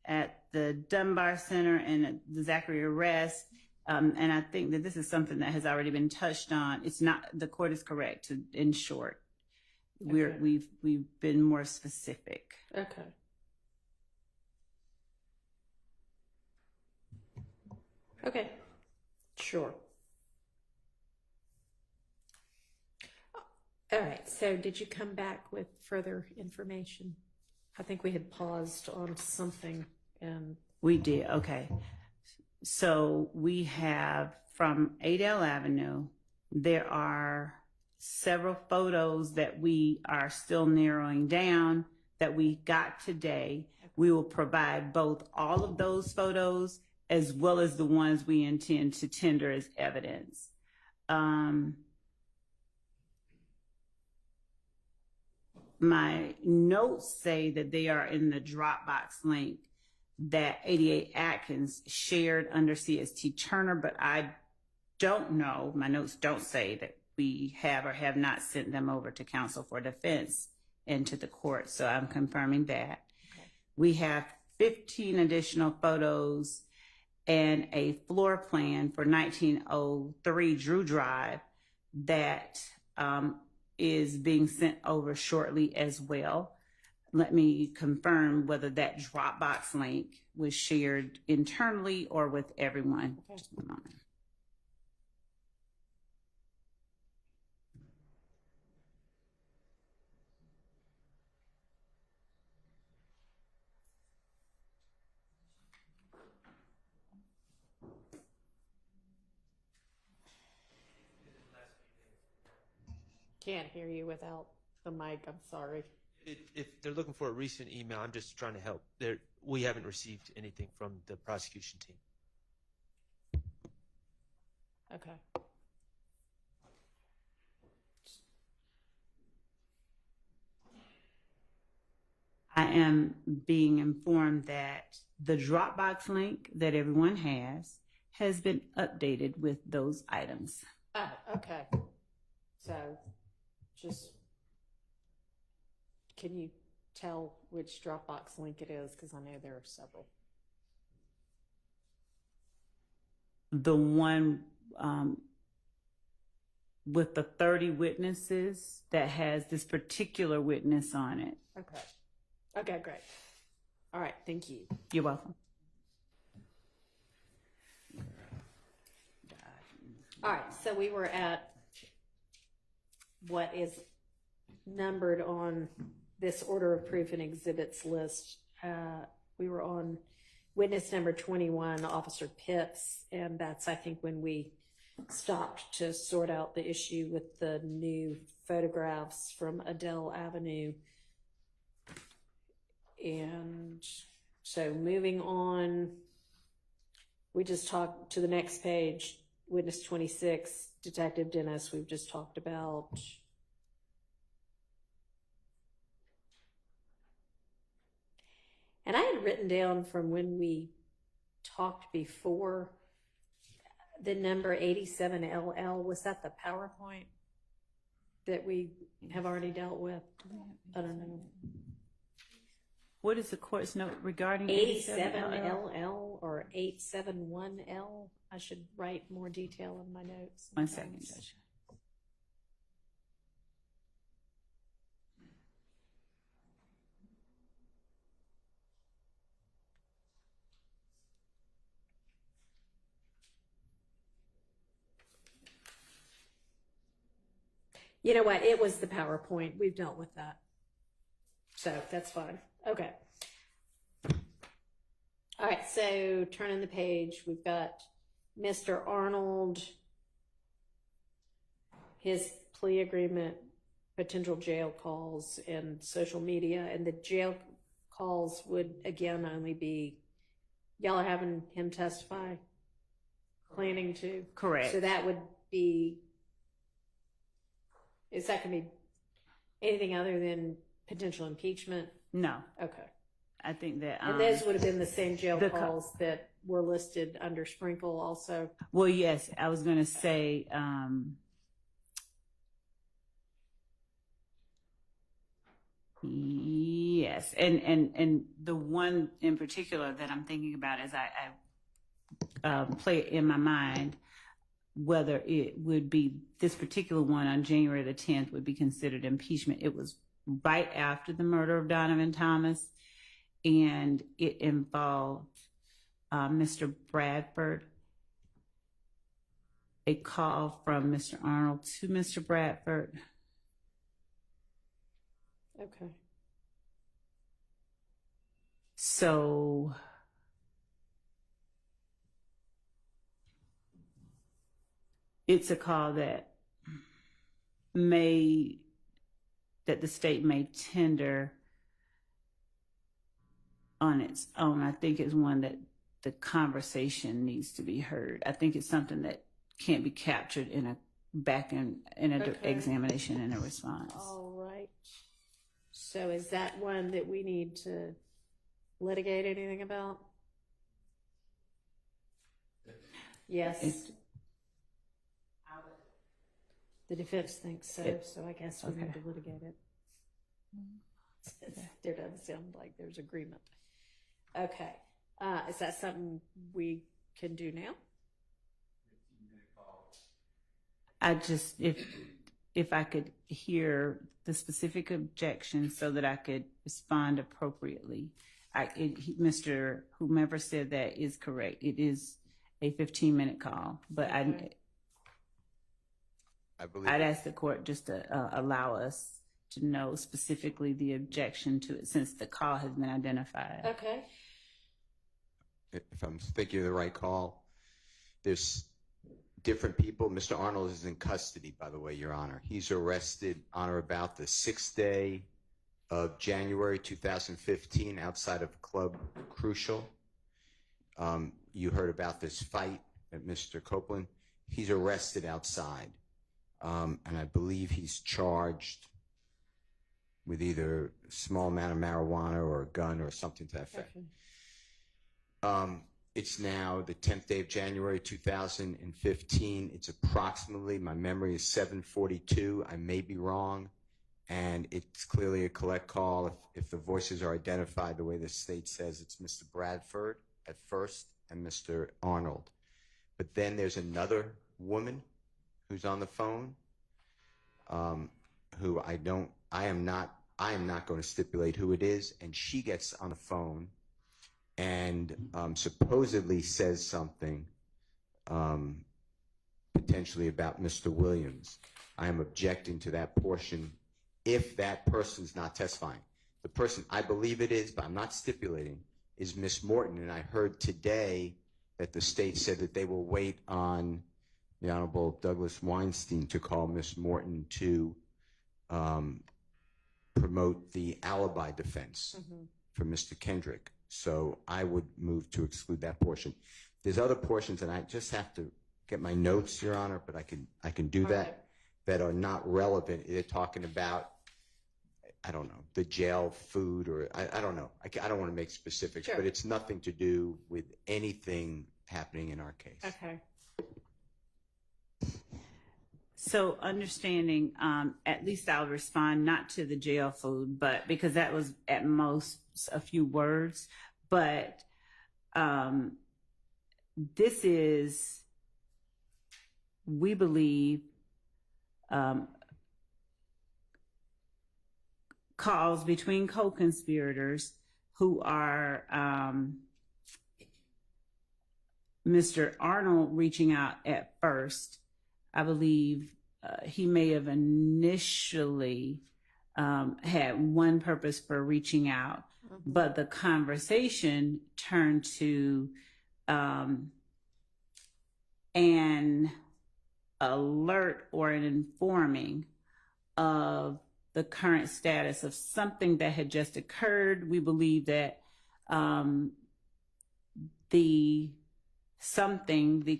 at the Dunbar Center and at the Zachary arrest. And I think that this is something that has already been touched on. It's not, the court is correct, in short. Okay. We've been more specific. Okay. Okay, sure. All right, so did you come back with further information? I think we had paused on something and... We did, okay. So we have from Adele Avenue, there are several photos that we are still narrowing down that we got today. We will provide both all of those photos as well as the ones we intend to tender as evidence. My notes say that they are in the Dropbox link that a.k.a. Atkins shared under CST Turner, but I don't know, my notes don't say that we have or have not sent them over to counsel for defense and to the court, so I'm confirming that. Okay. We have 15 additional photos and a floor plan for 1903 Drew Drive that is being sent over shortly as well. Let me confirm whether that Dropbox link was shared internally or with everyone. Okay. Just a moment. can't hear you without the mic. I'm sorry. If they're looking for a recent email, I'm just trying to help. We haven't received anything from the prosecution team. Okay. I am being informed that the Dropbox link that everyone has been updated with those items. Oh, okay. So, just, can you tell which Dropbox link it is? Because I know there are several. The one with the 30 witnesses that has this particular witness on it. Okay. Okay, great. All right, thank you. You're welcome. All right, so we were at what is numbered on this order of proof and exhibits list. We were on witness number 21, Officer Pitts, and that's, I think, when we stopped to sort out the issue with the new photographs from Adele Avenue. And so moving on, we just talked to the next page, witness 26, Detective Dennis, we've just talked about. And I had written down from when we talked before, the number 87LL, was that the PowerPoint that we have already dealt with? I don't know. What is the court's note regarding 87LL or 871L? I should write more detail in my notes. 1 second, Judge. You know what? It was the PowerPoint. We've dealt with that. So that's fine. Okay. All right, so turning the page, we've got Mr. Arnold, his plea agreement, potential jail calls, and social media. And the jail calls would, again, only be, y'all are having him testify? Planning to? Correct. So that would be, is that going to be anything other than potential impeachment? No. Okay. I think that... And those would have been the same jail calls that were listed under Sprinkle also? Well, yes, I was going to say... yes, and the one in particular that I'm thinking about as I play it in my mind, whether it would be this particular one on January the 10th would be considered impeachment. It was right after the murder of Donovan Thomas, and it involved Mr. Bradford, a call from Mr. Arnold to Mr. Bradford. Okay. So it's a call that the state may tender on its own. I think it's one that the conversation needs to be heard. I think it's something that can't be captured in a examination and a response. All right. So is that one that we need to litigate anything about? Yes. The defense thinks so, so I guess we need to litigate it. There doesn't sound like there's agreement. Okay. Is that something we can do now? I just, if I could hear the specific objection so that I could respond appropriately. Mr. Whomever said that is correct. It is a 15-minute call, but Okay. I'd ask the court just to allow us to know specifically the objection to it since the call has been identified. Okay. If I'm thinking of the right call, there's different people. Mr. Arnold is in custody, by the way, Your Honor. He's arrested on or about the 6th day of January 2015 outside of Club Crucial. You heard about this fight at Mr. Copeland. He's arrested outside, and I believe he's charged with either a small amount of marijuana or a gun or something to that effect. It's now the 10th day of January 2015. It's approximately, my memory is 7:42. I may be wrong, and it's clearly a collect call. If the voices are identified the way the state says, it's Mr. Bradford at first and Mr. Arnold. But then there's another woman who's on the phone, who I am not going to stipulate who it is, and she gets on the phone and supposedly says something potentially about Mr. Williams. I am objecting to that portion if that person's not testifying. The person, I believe it is, but I'm not stipulating, is Miss Morton, and I heard today that the state said that they will wait on the Honorable Douglas Weinstein to call Miss Morton to promote the alibi defense for Mr. Kendrick. So I would move to exclude that portion. There's other portions, and I just have to get my notes, Your Honor, but I can do that, that are not relevant. They're talking about, I don't know, the jail food, or I don't know. I don't want to make specifics, but it's nothing to do with anything happening in our case. Okay. So understanding, at least I'll respond not to the jail food, but because that was at most a few words, but this is, we believe, calls between co-conspirators who are Mr. Arnold reaching out at first. I believe he may have initially had one purpose for reaching out, but the conversation turned to an alert or an informing of the current status of something that had just occurred. We believe that the thing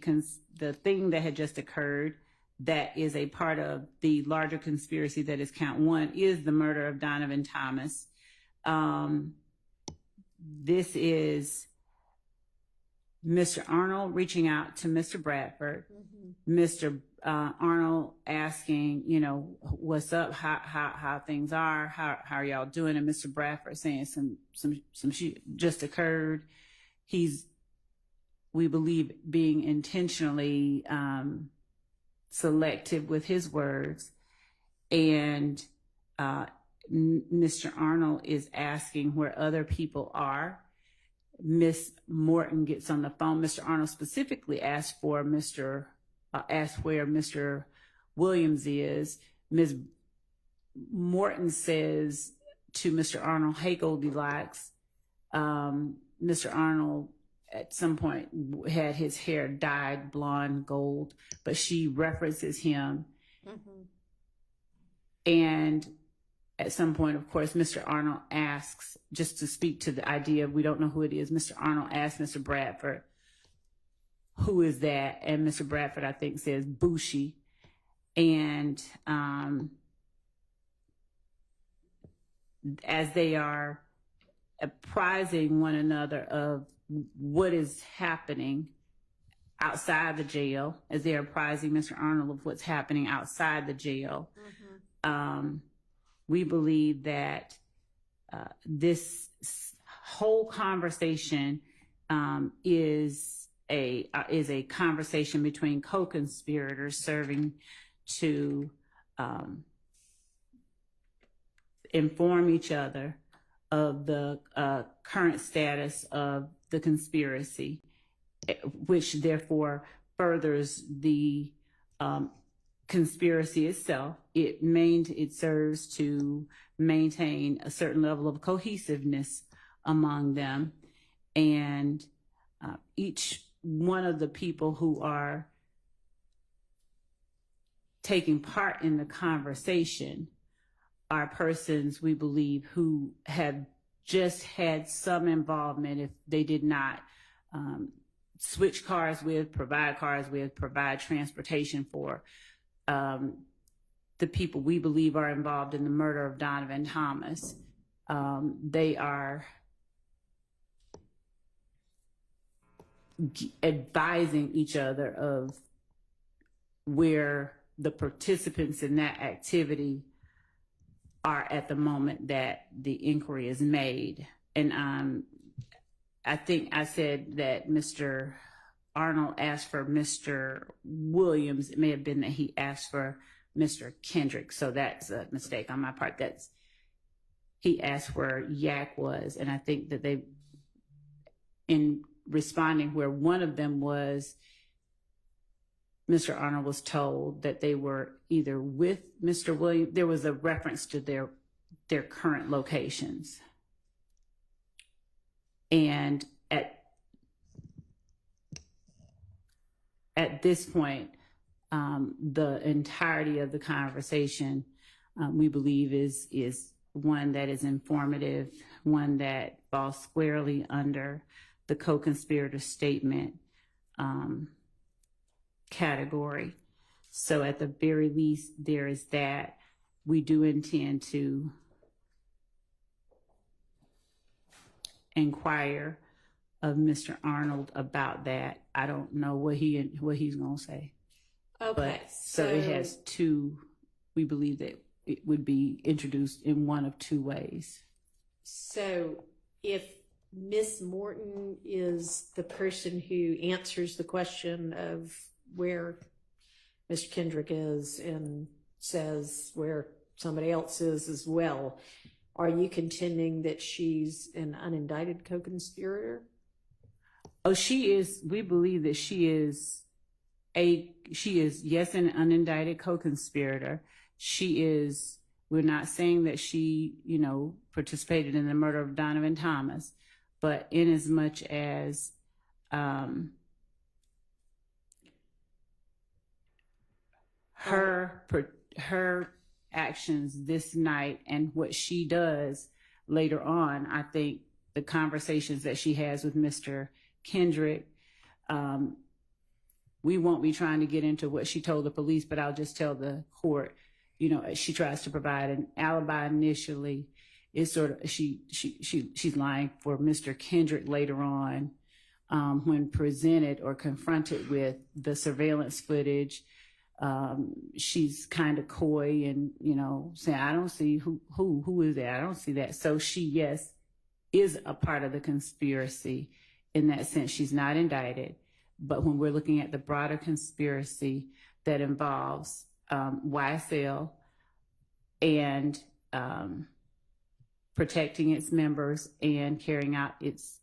that had just occurred that is a part of the larger conspiracy that is count one is the murder of Donovan Thomas. This is Mr. Arnold reaching out to Mr. Bradford, Mr. Arnold asking, you know, what's up, how things are, how are y'all doing, and Mr. Bradford saying some shit just occurred. He's, we believe, being intentionally selective with his words, and Mr. Arnold is asking where other people are. Miss Morton gets on the phone. Mr. Arnold specifically asked where Mr. Williams is. Ms. Morton says to Mr. Arnold, "Hey, Goldilocks." Mr. Arnold at some point had his hair dyed blonde gold, but she references him. And at some point, of course, Mr. Arnold asks, just to speak to the idea of we don't know who it is, Mr. Arnold asks Mr. Bradford, who is that? And Mr. Bradford, I think, says Bushi. And as they are apprising one another of what is happening outside the jail, as they are apprising Mr. Arnold of what's happening outside the jail, we believe that this whole conversation is a conversation between co-conspirators serving to inform each other of the current status of the conspiracy, which therefore furthers the conspiracy itself. It serves to maintain a certain level of cohesiveness among them, and each one of the people who are taking part in the conversation are persons we believe who have just had some involvement, if they did not switch cars with, provide transportation for the people we believe are involved in the murder of Donovan Thomas. They are advising each other of where the participants in that activity are at the moment that the inquiry is made. And I think I said that Mr. Arnold asked for Mr. Williams. It may have been that he asked for Mr. Kendrick. So that's a mistake on my part. He asked where Yak was. And I think that they, in responding where one of them was, Mr. Arnold was told that they were either with Mr. Williams. There was a reference to their current locations. And at this point, the entirety of the conversation, we believe is one that is informative, one that falls squarely under the co-conspirator statement category. So at the very least, there is that. We do intend to inquire of Mr. Arnold about that. I don't know what he's going to say. Okay. So it has two, we believe that it would be introduced in one of two ways. So if Miss Morton is the person who answers the question of where Mr. Kendrick is and says where somebody else is as well, are you contending that she's an unindicted co-conspirator? Oh, she is. We believe that she is, yes, an unindicted co-conspirator. She is, we're not saying that she, participated in the murder of Donovan Thomas, but in as much as her actions this night and what she does later on, I think the conversations that she has with Mr. Kendrick, we won't be trying to get into what she told the police, but I'll just tell the court, she tries to provide an alibi initially. It's sort of, she's lying for Mr. Kendrick later on, when presented or confronted with the surveillance footage. She's kind of coy and, saying, I don't see who is that? I don't see that. So she, yes, is a part of the conspiracy. In that sense, she's not indicted. But when we're looking at the broader conspiracy that involves YSL and protecting its members and carrying out its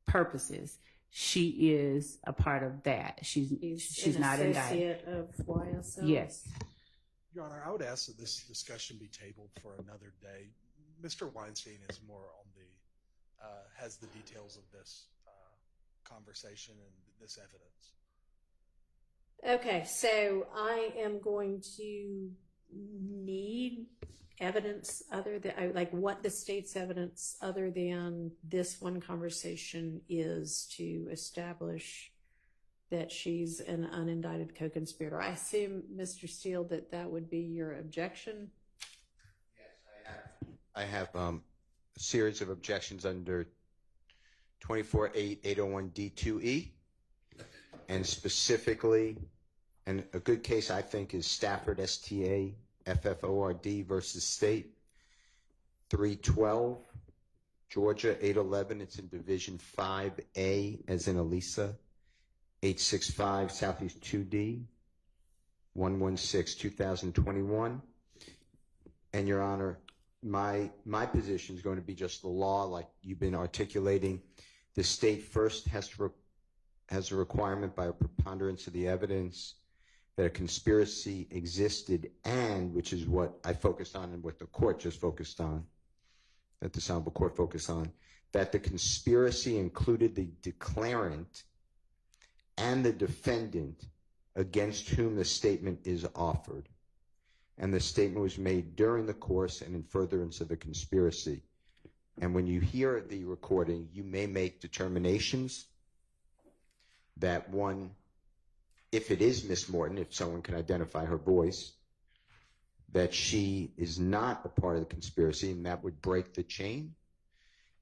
purposes, she is a part of that. She's not indicted. Associate of YSL? Yes. Your Honor, I would ask that this discussion be tabled for another day. Mr. Weinstein is more on has the details of this conversation and this evidence. Okay, so I am going to need evidence other than, like, what the state's evidence other than this one conversation is to establish that she's an unindicted co-conspirator. I assume, Mr. Steele, that would be your objection? Yes, I have a series of objections under 24-801D2E, and specifically, and a good case I think is Stafford, STAFFORD versus State, 312, Georgia, 811, it's in Division 5A, as in Elisa, 865 Southeast 2D, 116, 2021. And Your Honor, my position is going to be just the law, like you've been articulating. The state first has a requirement by a preponderance of the evidence that a conspiracy existed, and, which is what I focused on and what the court just focused on, that the Honorable Court focused on, that the conspiracy included the declarant and the defendant against whom the statement is offered. and the statement was made during the course and in furtherance of the conspiracy. And when you hear the recording, you may make determinations that one, if it is Miss Morton, if someone can identify her voice, that she is not a part of the conspiracy, and that would break the chain.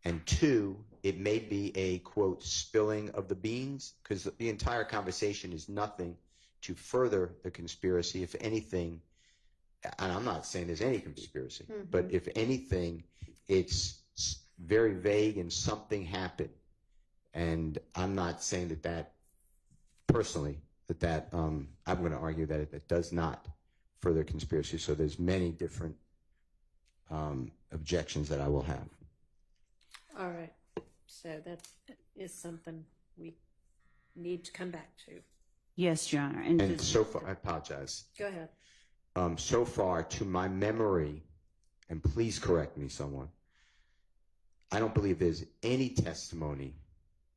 And two, it may be a, quote, spilling of the beans, because the entire conversation is nothing to further the conspiracy. If anything, and I'm not saying there's any conspiracy, but if anything, it's very vague and something happened. And I'm not saying that personally, I'm going to argue that it does not further conspiracy. So there's many different objections that I will have. All right. So that is something we need to come back to. Yes, Your Honor. And so far, I apologize. Go ahead. So far, to my memory, and please correct me, someone, I don't believe there's any testimony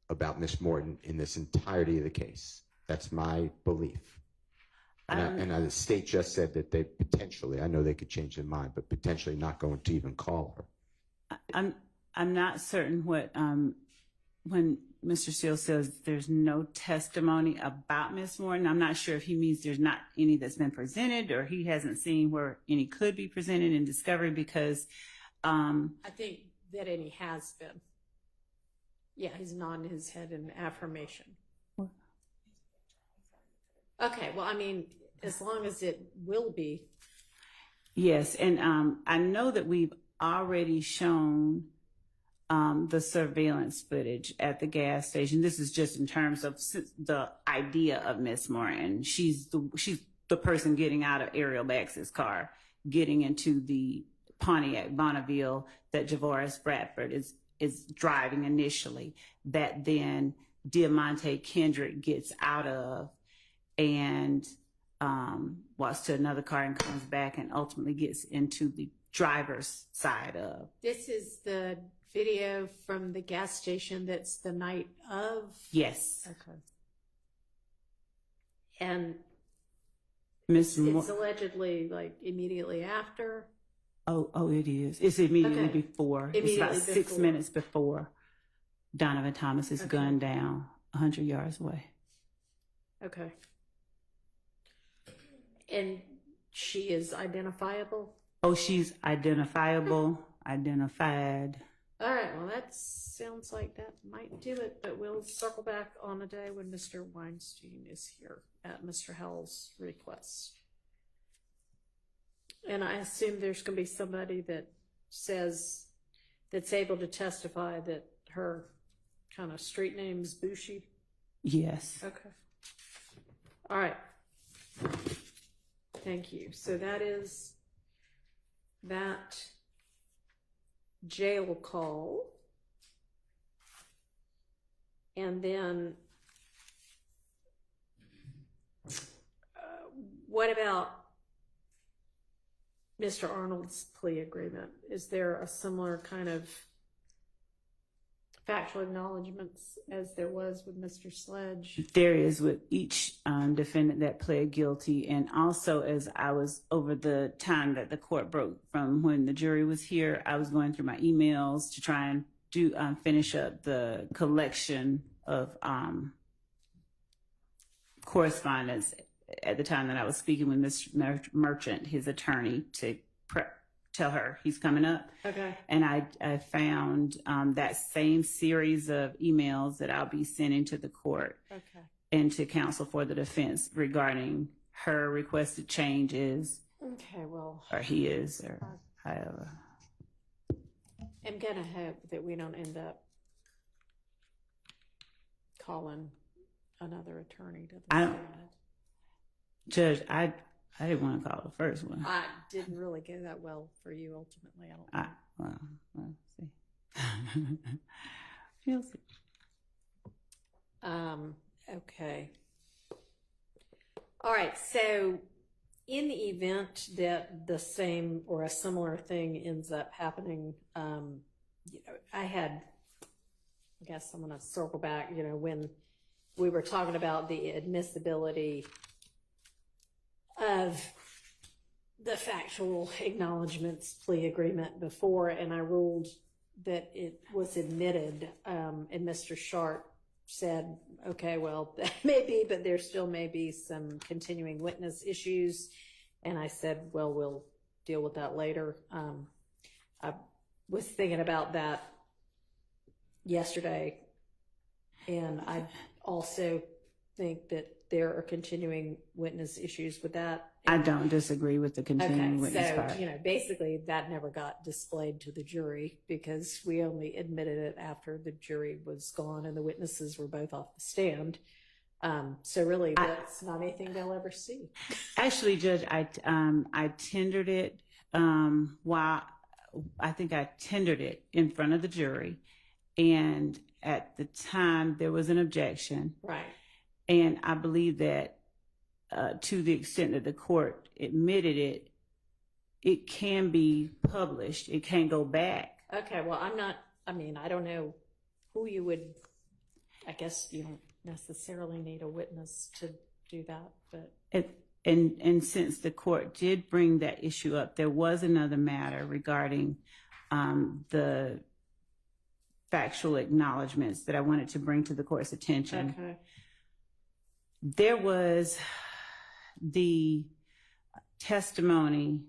about Miss Morton in this entirety of the case. That's my belief. And the state just said that they potentially, I know they could change their mind, but potentially not going to even call her. I'm not certain what when Mr. Steele says there's no testimony about Miss Morton. I'm not sure if he means there's not any that's been presented, or he hasn't seen where any could be presented in discovery, because I think that any has been. Yeah, he's nodding his head in affirmation. Okay, well, I mean, as long as it will be. Yes, and I know that we've already shown the surveillance footage at the gas station. This is just in terms of the idea of Miss Morton. She's the person getting out of Ariel Bax's car, getting into the Pontiac Bonneville that Javoris Bradford is driving initially, that then Diamante Kendrick gets out of and walks to another car and comes back and ultimately gets into the driver's side of. This is the video from the gas station that's the night of? Yes. Okay. And Miss it's allegedly like immediately after? Oh, it is. It's immediately before. It's about 6 minutes before Donovan Thomas is gunned down 100 yards away. Okay. And she is identifiable? Oh, she's identifiable, identified. All right, well, that sounds like that might do it, but we'll circle back on a day when Mr. Weinstein is here at Mr. Hell's request. And I assume there's going to be somebody that says, that's able to testify that her kind of street name is Bushi? Yes. Okay. All right. Thank you. So that is that jail call. And then what about Mr. Arnold's plea agreement? Is there a similar kind of factual acknowledgments as there was with Mr. Sledge? There is with each defendant that pled guilty, and also as I was over the time that the court broke from when the jury was here, I was going through my emails to try and do finish up the collection of correspondence at the time that I was speaking with Mr. Merchant, his attorney, to tell her he's coming up. Okay. And I found that same series of emails that I'll be sending to the court and to counsel for the defense regarding her requested changes. Okay, well. Or he is, or however. I'm going to hope that we don't end up calling another attorney to the side. Judge, I didn't want to call the first one. I didn't really go that well for you ultimately. I don't know. Well, see. You'll see. Okay. All right. So in the event that the same or a similar thing ends up happening, I guess I'm going to circle back, when we were talking about the admissibility of the factual acknowledgments plea agreement before, and I ruled that it was admitted, and Mr. Sharp said, okay, well, that may be, but there still may be some continuing witness issues. And I said, well, we'll deal with that later. I was thinking about that yesterday, and I also think that there are continuing witness issues with that. I don't disagree with the continuing witness part. So, basically that never got displayed to the jury because we only admitted it after the jury was gone and the witnesses were both off the stand. So really that's not anything they'll ever see. Actually, Judge, I tendered it I think I tendered it in front of the jury, and at the time there was an objection. Right. And I believe that to the extent that the court admitted it, it can be published. It can't go back. Okay, well, I don't know who you would, I guess you don't necessarily need a witness to do that, but. And since the court did bring that issue up, there was another matter regarding the factual acknowledgments that I wanted to bring to the court's attention. Okay. There was the testimony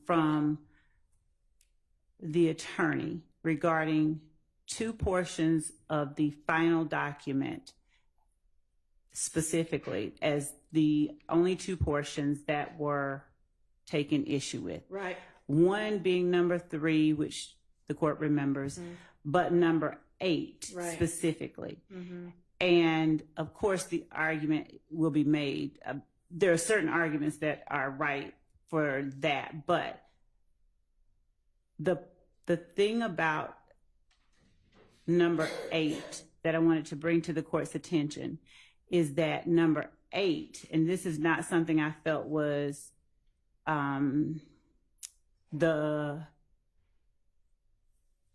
from the attorney regarding two portions of the final document, specifically as the only two portions that were taken issue with. Right. One being number 3, which the court remembers, but number 8 Right. specifically. Mm-hmm. And of course, the argument will be made. There are certain arguments that are right for that, but the thing about number 8 that I wanted to bring to the court's attention is that number 8, and this is not something I felt was I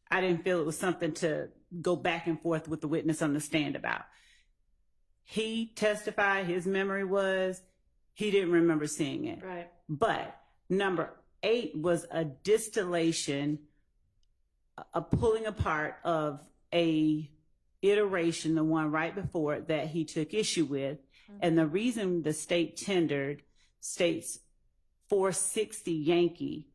didn't feel it was something to go back and forth with the witness on the stand about. He testified, his memory was, he didn't remember seeing it. Right. But number 8 was a distillation, a pulling apart of a iteration, the one right before it, that he took issue with. And the reason the state tendered states 460 Yankee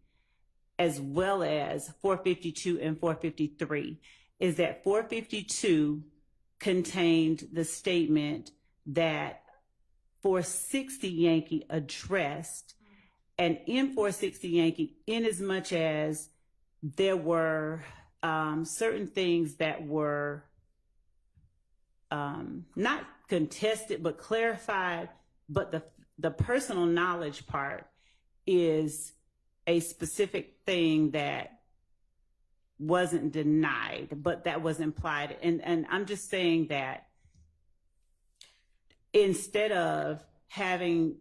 as well as 452 and 453 is that 452 contained the statement that 460 Yankee addressed, and in 460 Yankee, in as much as there were certain things that were not contested but clarified, but the personal knowledge part is a specific thing that wasn't denied, but that was implied. And I'm just saying that instead of having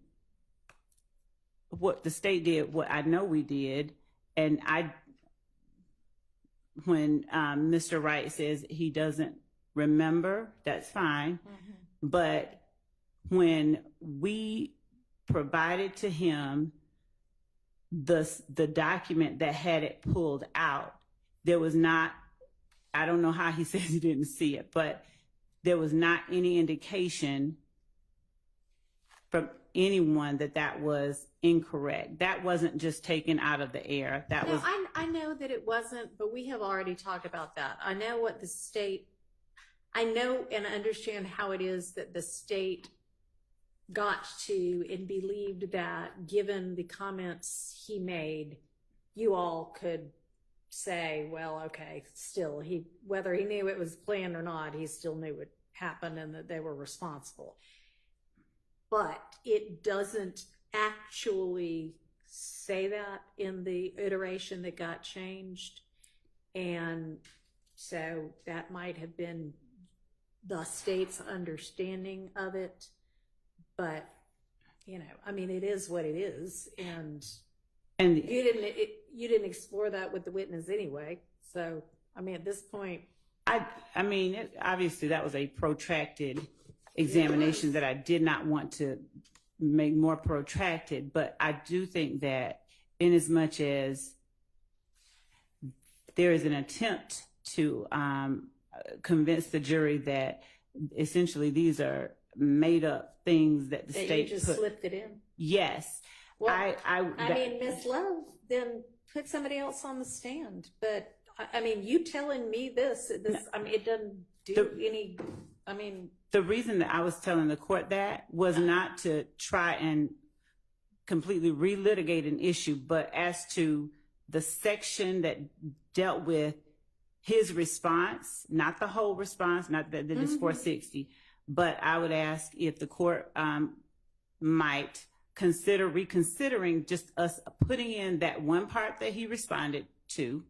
what the state did, what I know we did, and when Mr. Wright says he doesn't remember, that's fine. Mm-hmm. But when we provided to him the document that had it pulled out, there was not, I don't know how he says he didn't see it, but there was not any indication from anyone that was incorrect. That wasn't just taken out of the air. I know that it wasn't, but we have already talked about that. I know what the state, I know and understand how it is that the state got to and believed that given the comments he made, you all could say, well, okay, still, whether he knew it was planned or not, he still knew it happened and that they were responsible. But it doesn't actually say that in the iteration that got changed. And so that might have been the state's understanding of it. But, it is what it is. And you didn't explore that with the witness anyway. So, at this point. Obviously that was a protracted examination that I did not want to make more protracted, but I do think that in as much as there is an attempt to convince the jury that essentially these are made up things that the That state you just slipped it in. Yes. Well, I mean, Miss Love, then put somebody else on the stand. But I mean, you telling me this, I mean, it doesn't do any. I mean, the reason that I was telling the court that was not to try and completely relitigate an issue, but as to the section that dealt with his response, not the whole response, not that it's 460, but I would ask if the court might consider reconsidering just us putting in that one part that he responded to,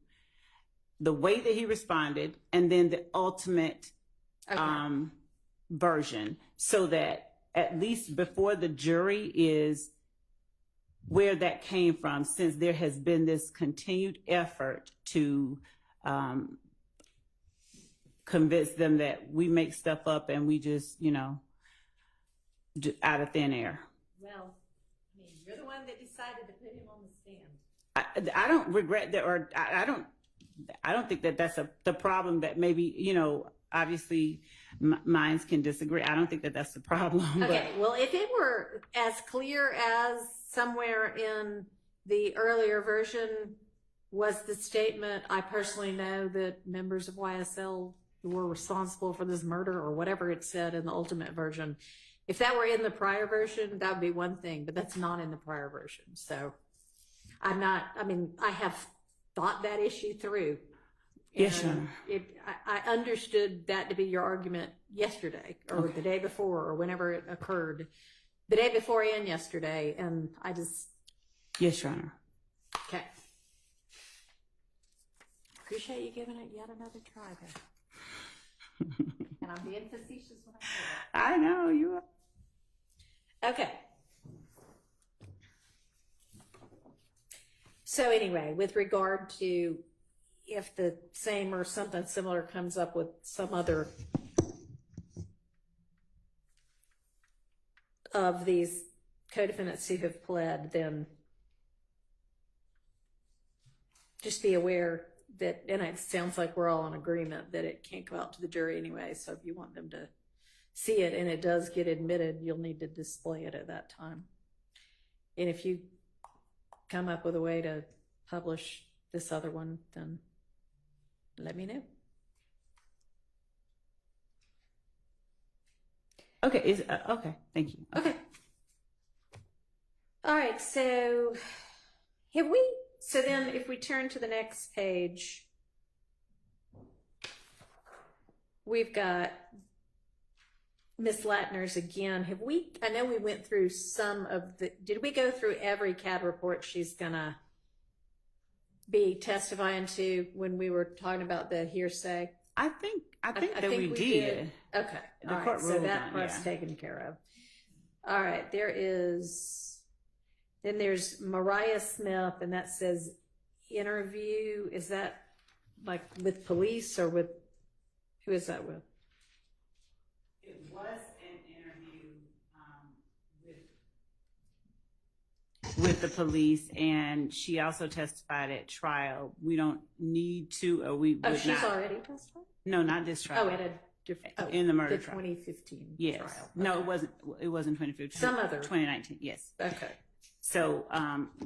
the way that he responded, and then the ultimate version, so that at least before the jury is where that came from, since there has been this continued effort to convince them that we make stuff up and we just, you know, out of thin air. well, I mean, you're the one that decided to put him on the stand. I don't regret that, or I don't think that that's the problem. That maybe, you know, obviously minds can disagree. I don't think that that's the problem. Okay, well, if it were as clear as somewhere in the earlier version was the statement, I personally know that members of YSL were responsible for this murder, or whatever it said in the ultimate version. If that were in the prior version, that would be one thing, but that's not in the prior version. So I mean, I have thought that issue through. Yes, sure. I understood that to be your argument yesterday, or the day before, or whenever it occurred. The day before and yesterday, and I just... Yes, Your Honor. Okay. Appreciate you giving it yet another try there. And I'm being facetious when I say that. I know, you are. Okay. So anyway, with regard to if the same or something similar comes up with some other of these co-defendants who have pled, then just be aware that, and it sounds like we're all in agreement that it can't go out to the jury anyway, so if you want them to see it and it does get admitted, you'll need to display it at that time. And if you come up with a way to publish this other one, then let me know. Okay, okay, thank you. Okay. All right, so then if we turn to the next page, we've got Miss Latner's again. I know we went through some of did we go through every CAD report she's gonna be testifying to when we were talking about the hearsay? I think that we did. Okay. The All court right. So ruled that on, part's yeah. taken care of. All right. Then there's Mariah Smith, and that says interview. Is that like with police or with, who is that with? It was an interview with the police, and she also testified at trial. We don't need to, or we would not. Oh, she's already testified? No, not this trial. Oh, at a different, in the murder the trial. 2015 yes. trial. No, Okay. it wasn't 2015. Some other. 2019, yes. Okay. So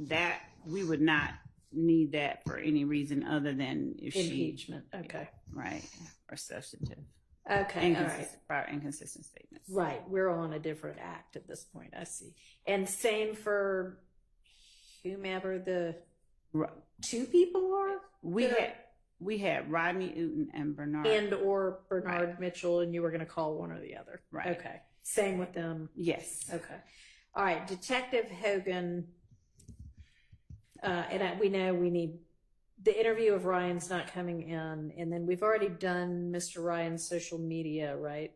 that, we would not need that for any reason other than if Impeachment. Okay. Right, or substantive. Okay, all right. Prior inconsistent statements. Right, we're on a different act at this point, I see. And same for whomever the two people are? We had Rodney Uten and Bernard. And or Bernard Mitchell, and you were going to call one or the other. Right. Okay. Same with them? Yes. Okay. All right, Detective Hogan, and we know we need, the interview of Ryan's not coming in, and then we've already done Mr. Ryan's social media, right?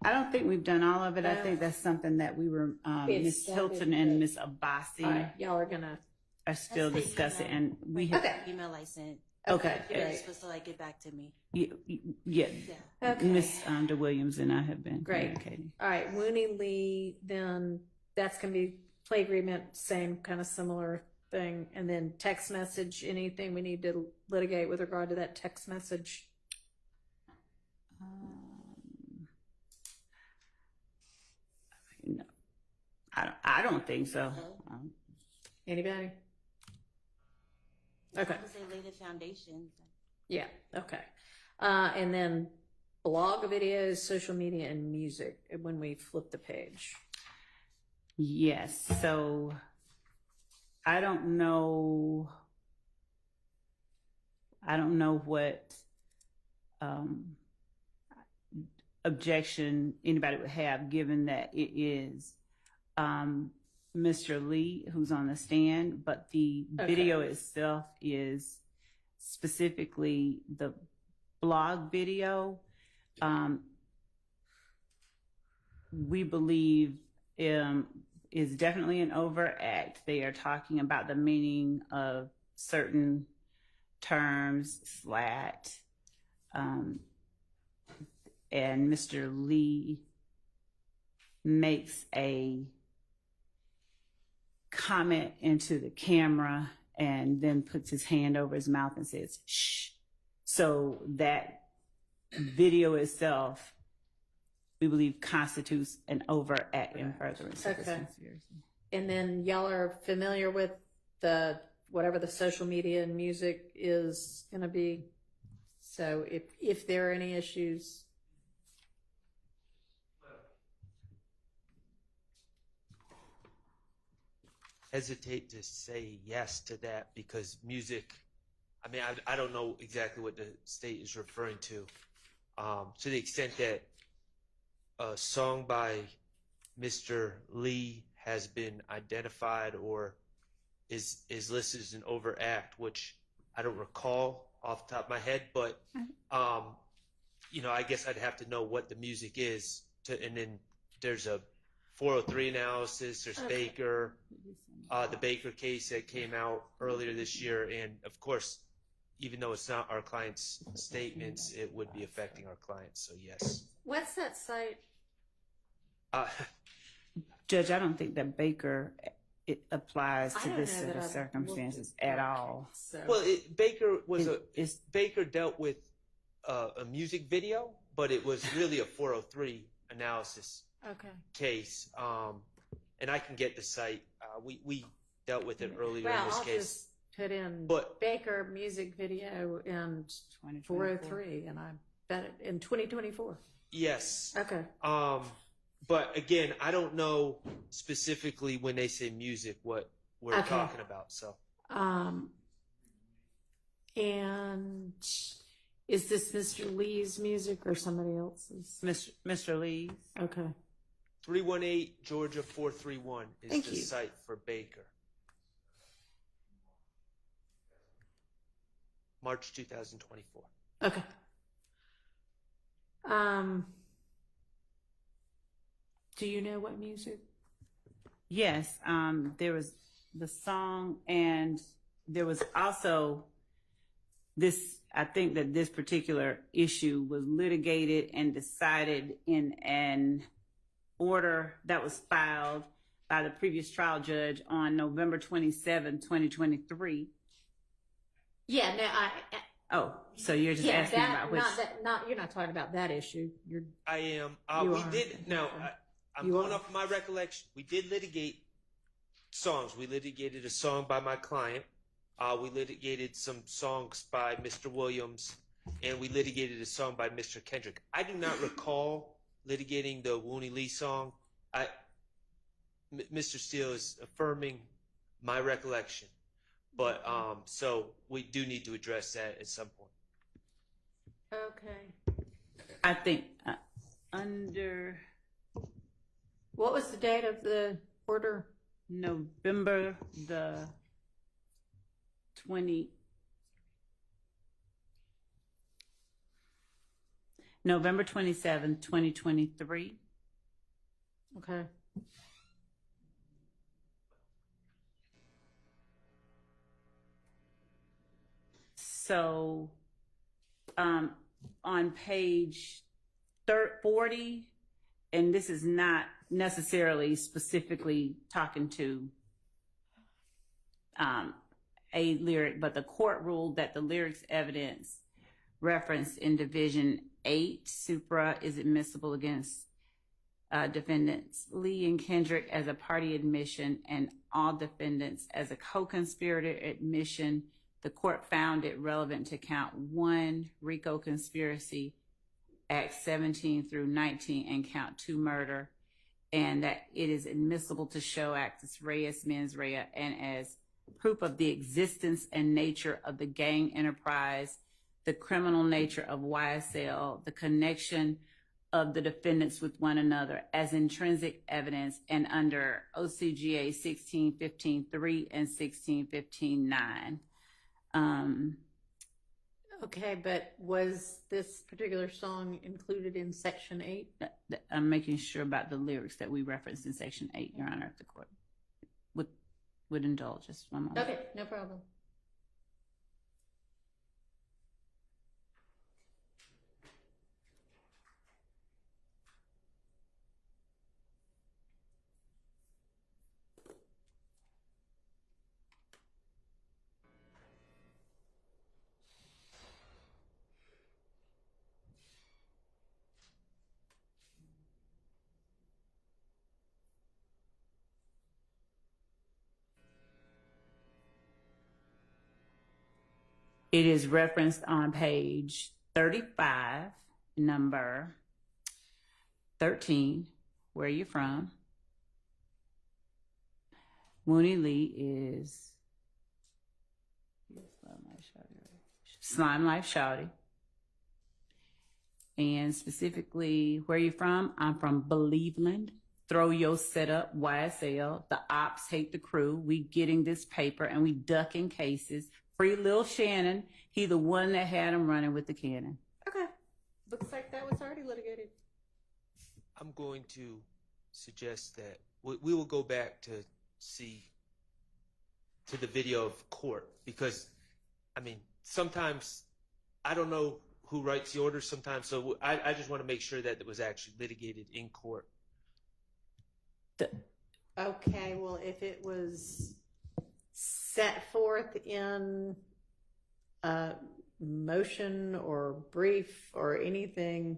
I don't think we've done all of it. I think that's something that we were, Ms. Hilton and Ms. Abbasi All right, y'all are gonna are still discussing, and we have. Okay. Email I sent. Okay. You're supposed to like get back to me. Yeah. Okay. Ms. DeWilliams and I have been Great. communicating. All right, Wooney Lee, then that's gonna be play agreement, same kind of similar thing. And then text message, anything we need to litigate with regard to that text message? No, I don't think so. Anybody? Okay. I would say lay the foundation. Yeah. Okay. And then blog videos, social media, and music when we flip the page. Yes. So I don't know what objection anybody would have, given that it is Mr. Lee who's on the stand, but the video itself is specifically the blog video. We believe is definitely an overact. They are talking about the meaning of certain terms, slat, and Mr. Lee makes a comment into the camera and then puts his hand over his mouth and says, shh. So that video itself, we believe, constitutes an overact in furtherance of this conspiracy. And then y'all are familiar with whatever the social media and music is going to be. So if there are any issues. Hesitate to say yes to that because music, I mean, I don't know exactly what the state is referring to the extent that a song by Mr. Lee has been identified or is listed as an overact, which I don't recall off the top of my head, but I guess I'd have to know what the music is and then there's a 403 analysis, there's Baker, the Baker case that came out earlier this year, and of course, even though it's not our client's statements, it would be affecting our clients, so yes. What's that site? Judge, I don't think that Baker applies to this set of circumstances at all. So. Well, Baker dealt with a music video, but it was really a 403 analysis case. And I can get the site. We dealt with it earlier in this I'll case. Just put in Baker music video in 403, and I bet it in 2024. Yes. Okay. But again, I don't know specifically when they say music what we're talking about. So. And is this Mr. Lee's music or somebody else's? Mr. Lee's. Okay. 318 Georgia 431 is the site for Baker. March 2024. Okay. Do you know what music? Yes. There was the song, and there was also this. I think that this particular issue was litigated and decided in an order that was filed by the previous trial judge on November 27, 2023. Yeah, no, so you're just asking about which? You're not talking about that issue. I am. I'm going off my recollection. We did litigate songs. We litigated a song by my client. We litigated some songs by Mr. Williams, and we litigated a song by Mr. Kendrick. I do not recall litigating the Wooney Lee song. Mr. Steele is affirming my recollection, but so we do need to address that at some point. Okay. I think under. What was the date of the order? November the 20. November 27, 2023. Okay. So, on page 40, and this is not necessarily specifically talking to a lyric, but the court ruled that the lyrics evidence referenced in Division 8 supra is admissible against defendants Lee and Kendrick as a party admission and all defendants as a co-conspirator admission. The court found it relevant to count 1 RICO conspiracy, Acts 17 through 19, and count 2 murder, and that it is admissible to show actus reus mens rea and as proof of the existence and nature of the gang enterprise, the criminal nature of YSL, the connection of the defendants with one another as intrinsic evidence, and under OCGA 1615.3 and 1615.9. Okay, but was this particular song included in Section 8? I'm making sure about the lyrics that we referenced in Section 8, Your Honor, if the court would indulge us one moment. Okay, no problem. It is referenced on page 35, number 13. Where are you from? Mooney Lee is Slime Life Shawty. And specifically, where are you from? I'm from Believeland. Throw your setup, YSL. The ops hate the crew. We getting this paper and we ducking cases. Free Lil Shannon. He the one that had him running with the cannon. Okay. Looks like that was already litigated. I'm going to suggest that we will go back to see to the video of court, because I mean, sometimes I don't know who writes the orders sometimes, so I just want to make sure that it was actually litigated in court. Okay, well, if it was set forth in a motion or brief or anything,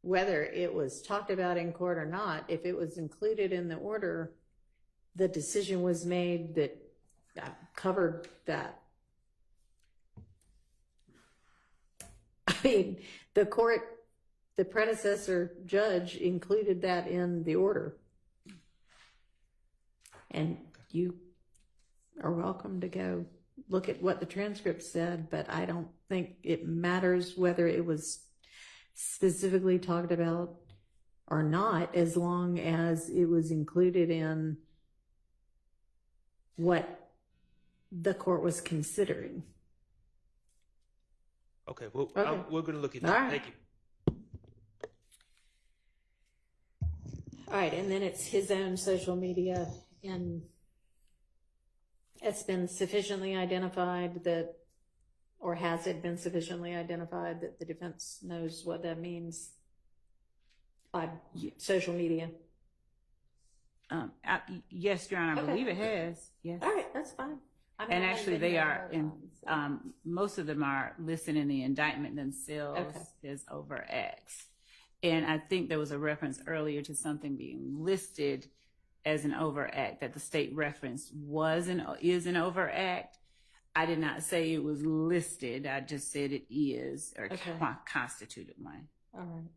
whether it was talked about in court or not, if it was included in the order, the decision was made that covered that. I mean, the court, the predecessor judge included that in the order. And you are welcome to go look at what the transcript said, but I don't think it matters whether it was specifically talked about or not, as long as it was included in what the court was considering. Okay, well, Okay. we're going to look at All that. right. Thank you. All right, and then it's his own social media, and it's been sufficiently identified that, or has it been sufficiently identified that the defense knows what that means by social media? Yes, Your Honor, I Okay. believe it has. Yes. All right, that's fine. I mean, And I actually, haven't they been are there in. all the time, so. Most of them are listed in the indictment themselves Okay. as overacts. And I think there was a reference earlier to something being listed as an overact that the state reference is an overact. I did not say it was listed. I just said it is or constituted one. All right.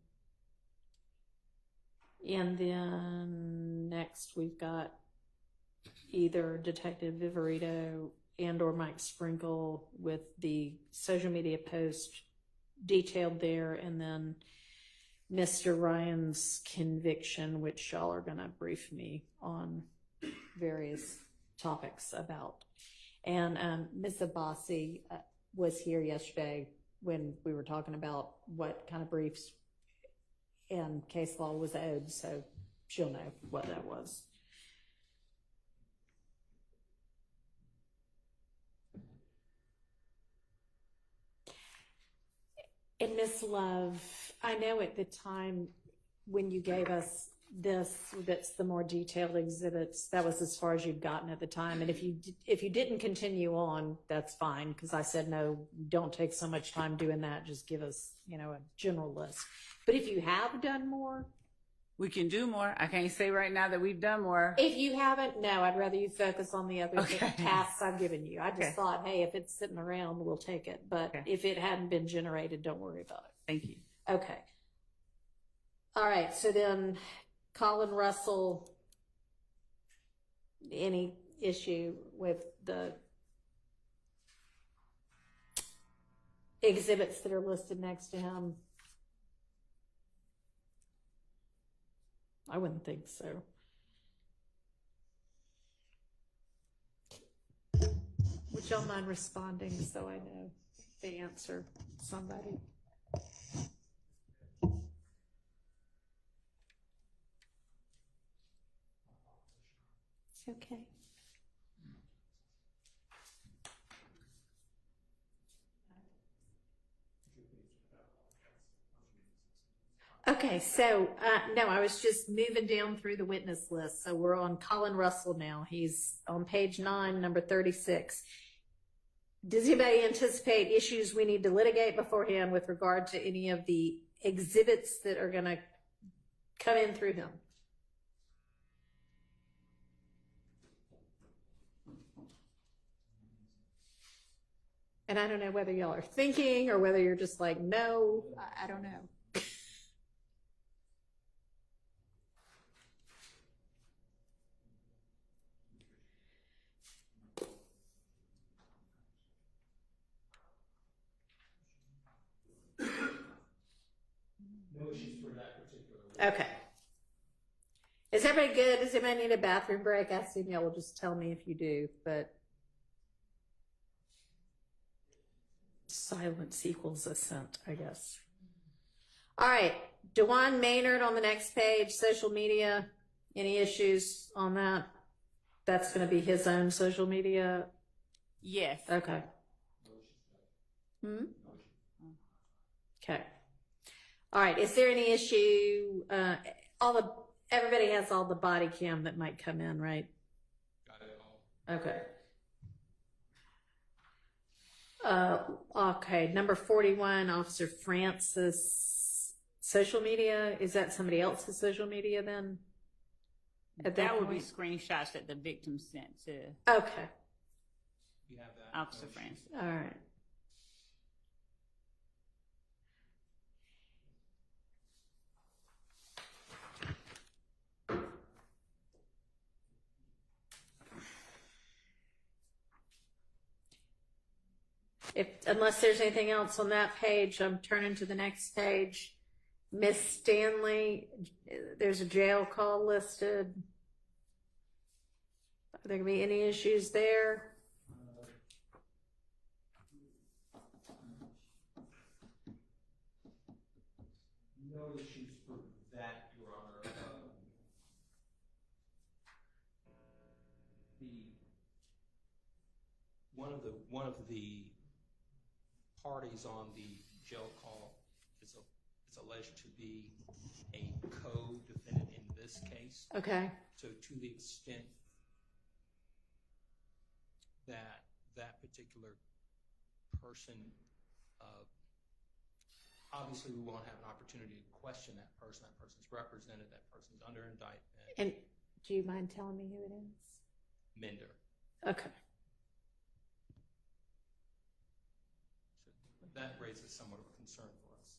And then next we've got either Detective Viverito and or Mike Sprinkle with the social media post detailed there, and then Mr. Ryan's conviction, which y'all are going to brief me on various topics about. And Ms. Abbasi was here yesterday when we were talking about what kind of briefs and case law was owed, so she'll know what that was. And Miss Love, I know at the time when you gave us that's the more detailed exhibits. That was as far as you'd gotten at the time. And if you didn't continue on, that's fine, because I said, no, don't take so much time doing that. Just give us, a general list. But if you have done more, We can do more. I can't say right now that we've done more. if you haven't, no, I'd rather you focus on the other tasks I've given you. I just Okay. thought, hey, if it's sitting around, we'll take it. But if it hadn't been generated, don't worry about it. Thank you. Okay. All right. So then, Colin Russell, any issue with the exhibits that are listed next to him? I wouldn't think so. Would y'all mind responding so I know the answer? Somebody. It's okay. Okay, so no, I was just moving down through the witness list. So we're on Colin Russell now. He's on page 9, number 36. Does anybody anticipate issues we need to litigate beforehand with regard to any of the exhibits that are going to come in through him? And I don't know whether y'all are thinking or whether you're just like, no, I don't know. No issues for that particular. Okay. Is everybody good? Does anybody need a bathroom break? I assume y'all will just tell me if you do, but silence equals assent, I guess. All right. DeJuan Maynard on the next page, social media. Any issues on that? That's going to be his own social media? Yes. Okay. Okay. All right. Is there any issue? Everybody has all the body cam that might come in, right? Got it all. Okay. Okay. Number 41, Officer Francis. Social media. Is that somebody else's social media then? That would be screenshots that the victim sent to Okay. You have that. Officer Francis. All right. Unless there's anything else on that page, I'm turning to the next page. Miss Stanley, there's a jail call listed. Are there going to be any issues there? No issues for that, Your Honor. One of the parties on the jail call is alleged to be a co-defendant in this case. Okay. So to the extent that that particular person, obviously we won't have an opportunity to question that person. That person's represented, that person's under indictment. And do you mind telling me who it is? Mender. Okay. So that raises somewhat of a concern for us.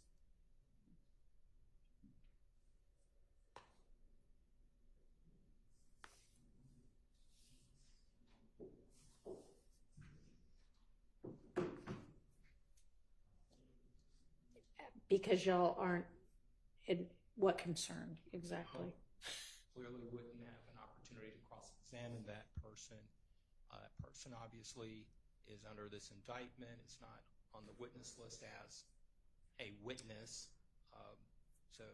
Because y'all aren't in what concern exactly? Clearly wouldn't have an opportunity to cross-examine that person. That person obviously is under this indictment. It's not on the witness list as a witness. So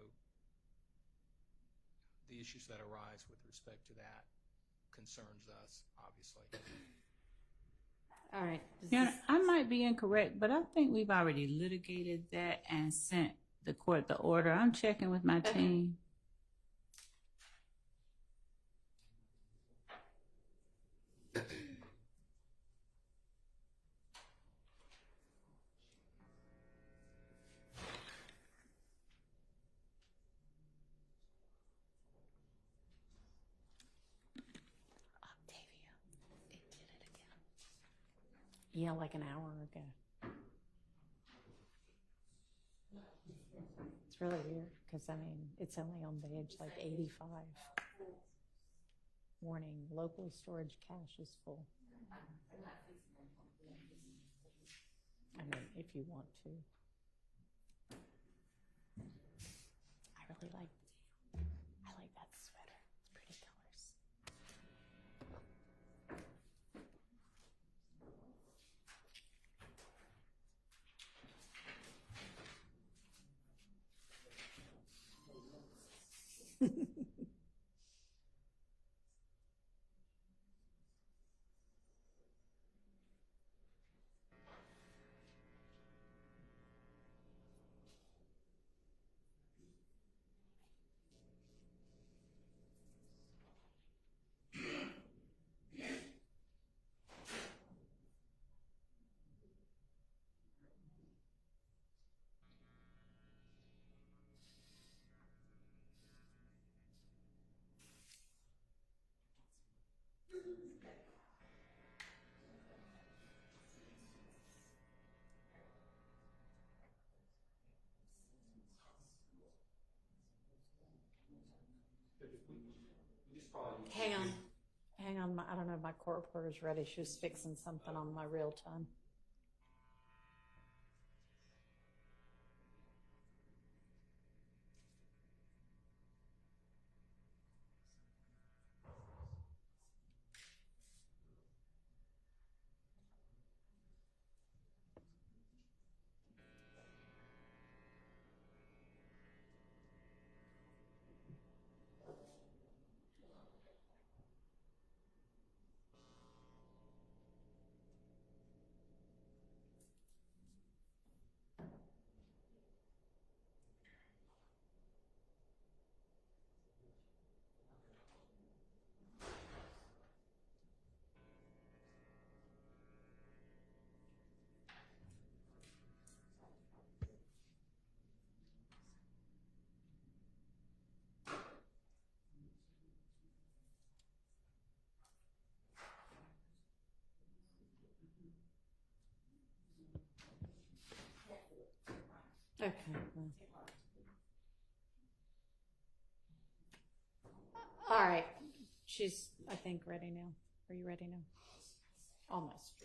the issues that arise with respect to that concerns us, obviously. All right. Yeah, I might be incorrect, but I think we've already litigated that and sent the court the order. I'm checking with my team. Yeah, like an hour ago. It's really weird because, I mean, it's only on page like 85. Warning, locally storage cache is full. I mean, if you want to. I really like that sweater. It's pretty colors. Hang on. I don't know if my court reporter's ready. She was fixing something on my real time. Okay. All right. She's, I think, ready now. Are you ready now? Almost.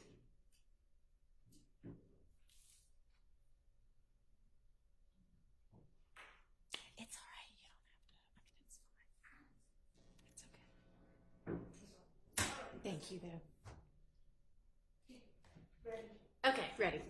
It's all right. You don't have to. I mean, it's fine. It's okay. Thank you, though. Okay, ready.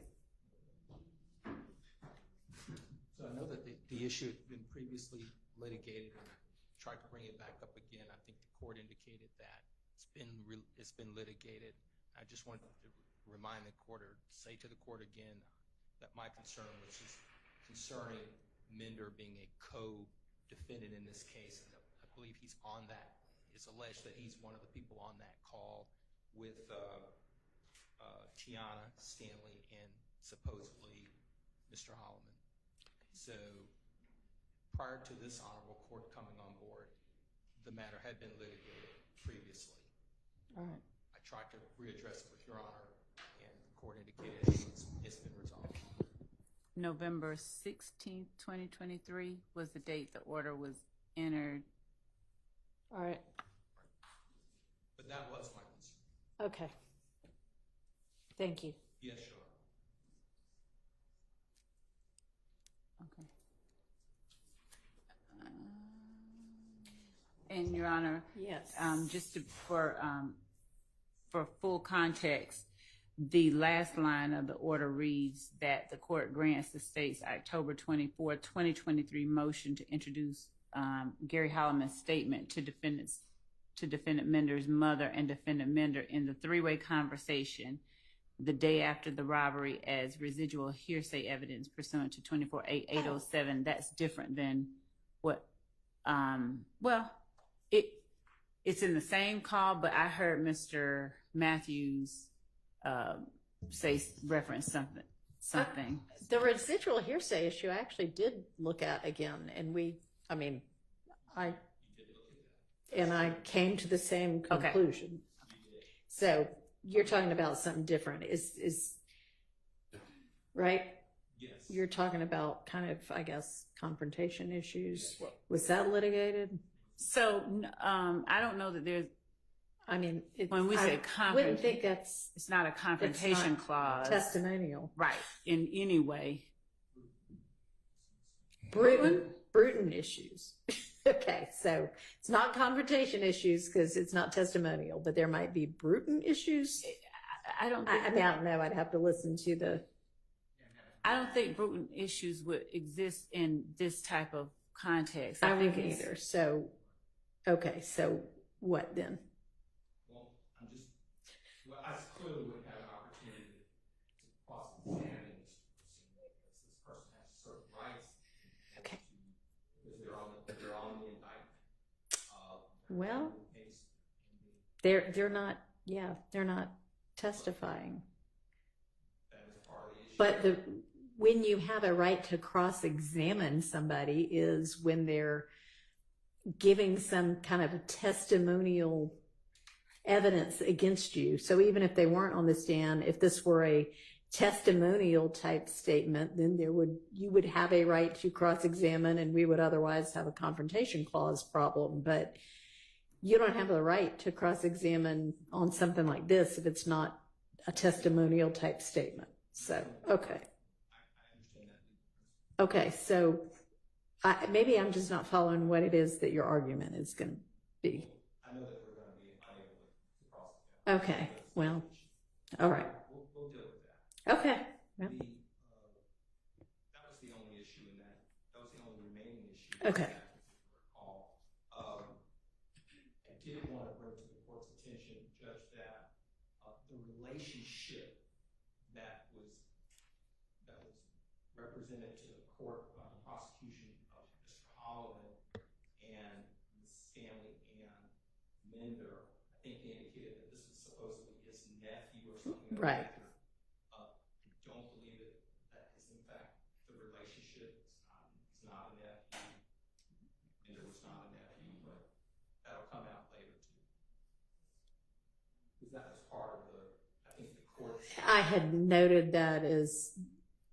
So I know that the issue had been previously litigated, and I tried to bring it back up again. I think the court indicated that it's been litigated. I just wanted to remind the court, or say to the court again, that my concern was just concerning Mender being a co-defendant in this case. And I believe he's on that. It's alleged that he's one of the people on that call with Tiana Stanley and supposedly Mr. Holloman. So prior to this honorable court coming on board, the matter had been litigated previously. All right. I tried to readdress it with Your Honor, and the court indicated it's been resolved. November 16th, 2023 was the date the order was entered. All right. But that was my concern. Okay. Thank you. Yes, Your Honor. Okay. And Your Honor, yes. Just for full context, the last line of the order reads that the court grants the state's October 24, 2023 motion to introduce Gary Holloman's statement to defendant Mender's mother and defendant Mender in the three-way conversation the day after the robbery as residual hearsay evidence pursuant to 24-807. That's different than what, it's in the same call, but I heard Mr. Matthews reference something. The residual hearsay issue I actually did look at again, and I came to the same conclusion. Okay. So you're talking about something different. Is right? Yes. You're talking about kind of, I guess, confrontation issues. Was that litigated? So, I don't know that there's, I mean, when we say I wouldn't think that's, it's not a confrontation clause. Testimonial. Right, in any way. Bruton issues. Okay, so it's not confrontation issues because it's not testimonial, but there might be Bruton issues. I don't know. I'd have to listen to the. I don't think Bruton issues would exist in this type of context. I wouldn't either. So, okay, so what then? Well, I clearly wouldn't have an opportunity to cross-examine this person because this person has certain rights. Okay. Because they're on the indictment. Well, they're not. Yeah, they're not testifying. That is part of the issue. But when you have a right to cross-examine somebody is when they're giving some kind of a testimonial evidence against you. So even if they weren't on the stand, if this were a testimonial type statement, then you would have a right to cross-examine, and we would otherwise have a confrontation clause problem. But you don't have the right to cross-examine on something like this if it's not a testimonial type statement. So, okay. Okay, so maybe I'm just not following what it is that your argument is going to be. I know that we're going to be unable to cross-examine. Okay, well, all right. We'll deal with that. Okay. Well. That was the only issue in that. That was the only remaining issue. Okay. I did want to bring to the court's attention, Judge, that the relationship that was represented to the court by the prosecution of Mr. Holloman and Ms. Stanley and Mender, I think they indicated that this was supposedly his nephew or something. Right. I don't believe that is in fact the relationship. It's not a nephew. Mender was not a nephew, but that'll come out later too. Because that was part of I think the court. I had noted that as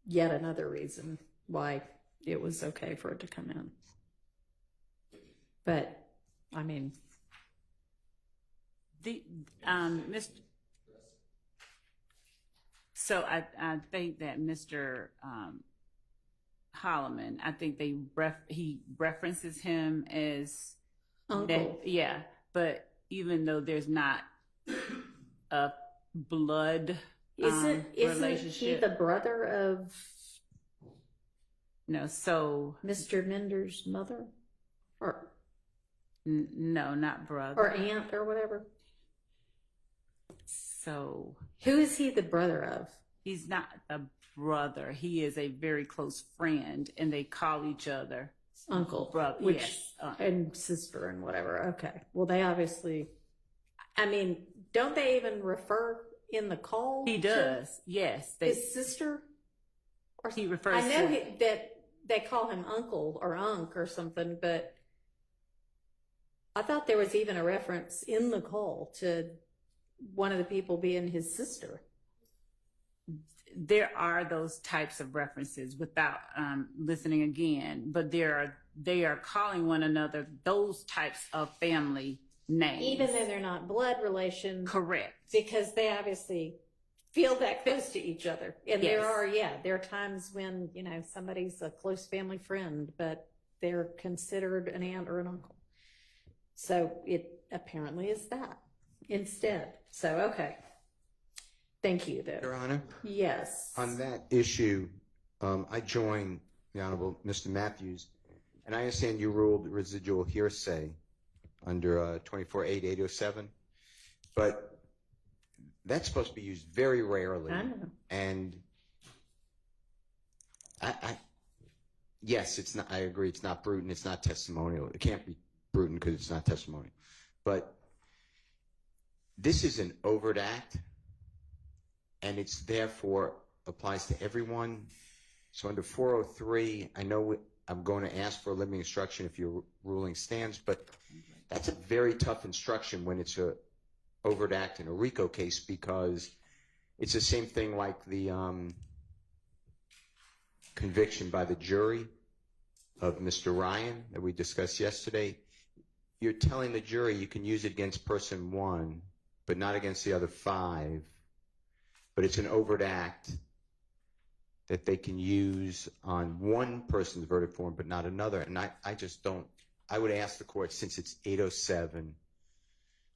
yet another reason why it was okay for it to come in. But, I mean. So I think that Mr. Holloman, I think he references him as uncle. Yeah, but even though there's not a blood Isn't he the brother of? No, so Mr. Mender's mother, or no, not brother, or aunt, or whatever. So who is he the brother of? He's not a brother. He is a very close friend, and they call each other uncle, brother, yes, and sister, and whatever. Okay, well, they obviously. I mean, don't they even refer in the call? He does, yes. His sister? Or he refers I know that they call him uncle or unk or something, but I thought there was even a reference in the call to one of the people being his sister. There are those types of references without listening again, but they are calling one another those types of family names. Even though they're not blood relations. Correct. Because they obviously feel that close to each other. And Yes. there are times when, somebody's a close family friend, but they're considered an aunt or an uncle. So it apparently is that instead. So, okay. Thank you, though. Your Honor? Yes. On that issue, I join the Honorable Mr. Matthews, and I understand you ruled residual hearsay under 24-8-807, but that's supposed to be used very rarely. I know. And yes, it's not. I agree. It's not Bruton. It's not testimonial. It can't be Bruton because it's not testimonial. But this is an overt act, and it's therefore applies to everyone. So under 403, I know I'm going to ask for a limiting instruction if your ruling stands, but that's a very tough instruction when it's overt act in a RICO case because it's the same thing like the conviction by the jury of Mr. Ryan that we discussed yesterday. You're telling the jury you can use it against person one, but not against the other five. But it's an overt act that they can use on one person's verdict form, but not another. And I just don't, I would ask the court, since it's 807,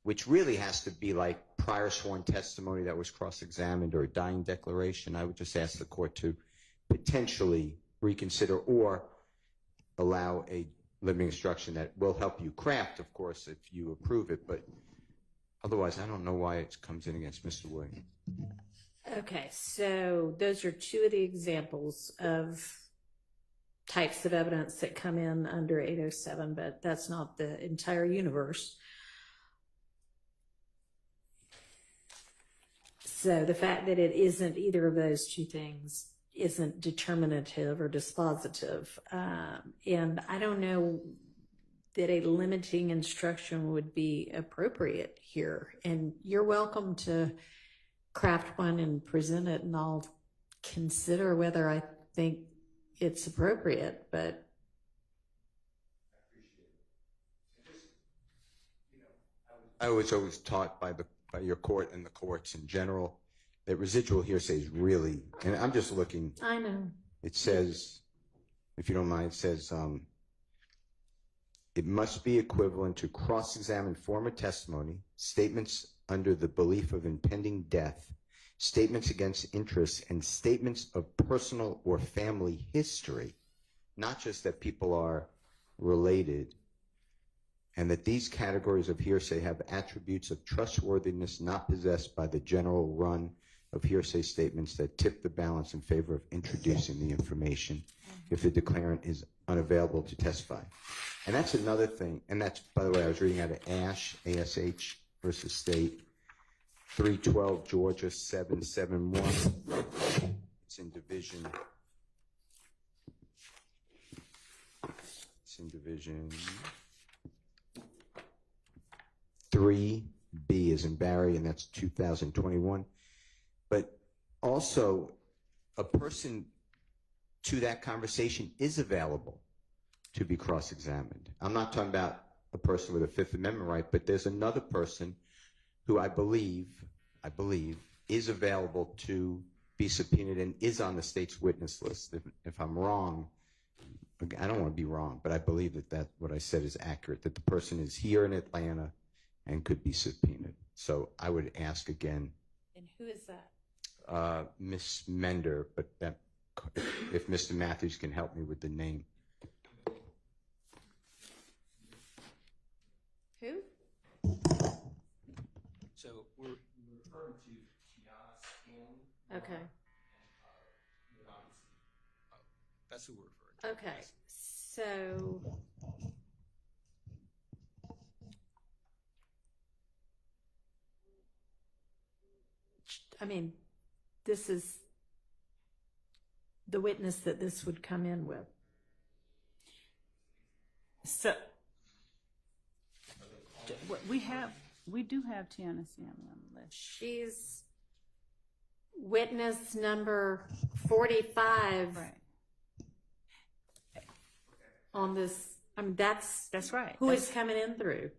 which really has to be like prior sworn testimony that was cross-examined or a dying declaration, I would just ask the court to potentially reconsider or allow a limiting instruction that will help you craft, of course, if you approve it. But otherwise, I don't know why it comes in against Mr. Williams. Okay, so those are two of the examples of types of evidence that come in under 807, but that's not the entire universe. So the fact that it isn't either of those two things isn't determinative or dispositive. And I don't know that a limiting instruction would be appropriate here. And you're welcome to craft one and present it, and I'll consider whether I think it's appropriate, but I was always taught by your court and the courts in general that residual hearsay is really, and I'm just looking. I know. It says, if you don't mind, it says it must be equivalent to cross-examined former testimony, statements under the belief of impending death, statements against interests, and statements of personal or family history, not just that people are related, and that these categories of hearsay have attributes of trustworthiness not possessed by the general run of hearsay statements that tip the balance in favor of introducing the information if the declarant is unavailable to testify. And that's another thing, and that's, by the way, I was reading out of Ash, ASH versus State, 312 Georgia 771. It's in division. It's in division 3B as in Barry, and that's 2021. But also, a person to that conversation is available to be cross-examined. I'm not talking about a person with a Fifth Amendment right, but there's another person who I believe is available to be subpoenaed and is on the state's witness list. If I'm wrong, I don't want to be wrong, but I believe that what I said is accurate, that the person is here in Atlanta and could be subpoenaed. So I would ask again. And who is that? Miss Mender, but that if Mr. Matthews can help me with the name. Who? So we're referring to Tiana Scanlon. Okay. That's who we're referring to. Okay, so I mean, this is the witness that this would come in with. So we do have Tiana Scanlon on the list. She's witness number 45. Right. On this, I mean, that's right. Who is coming in through?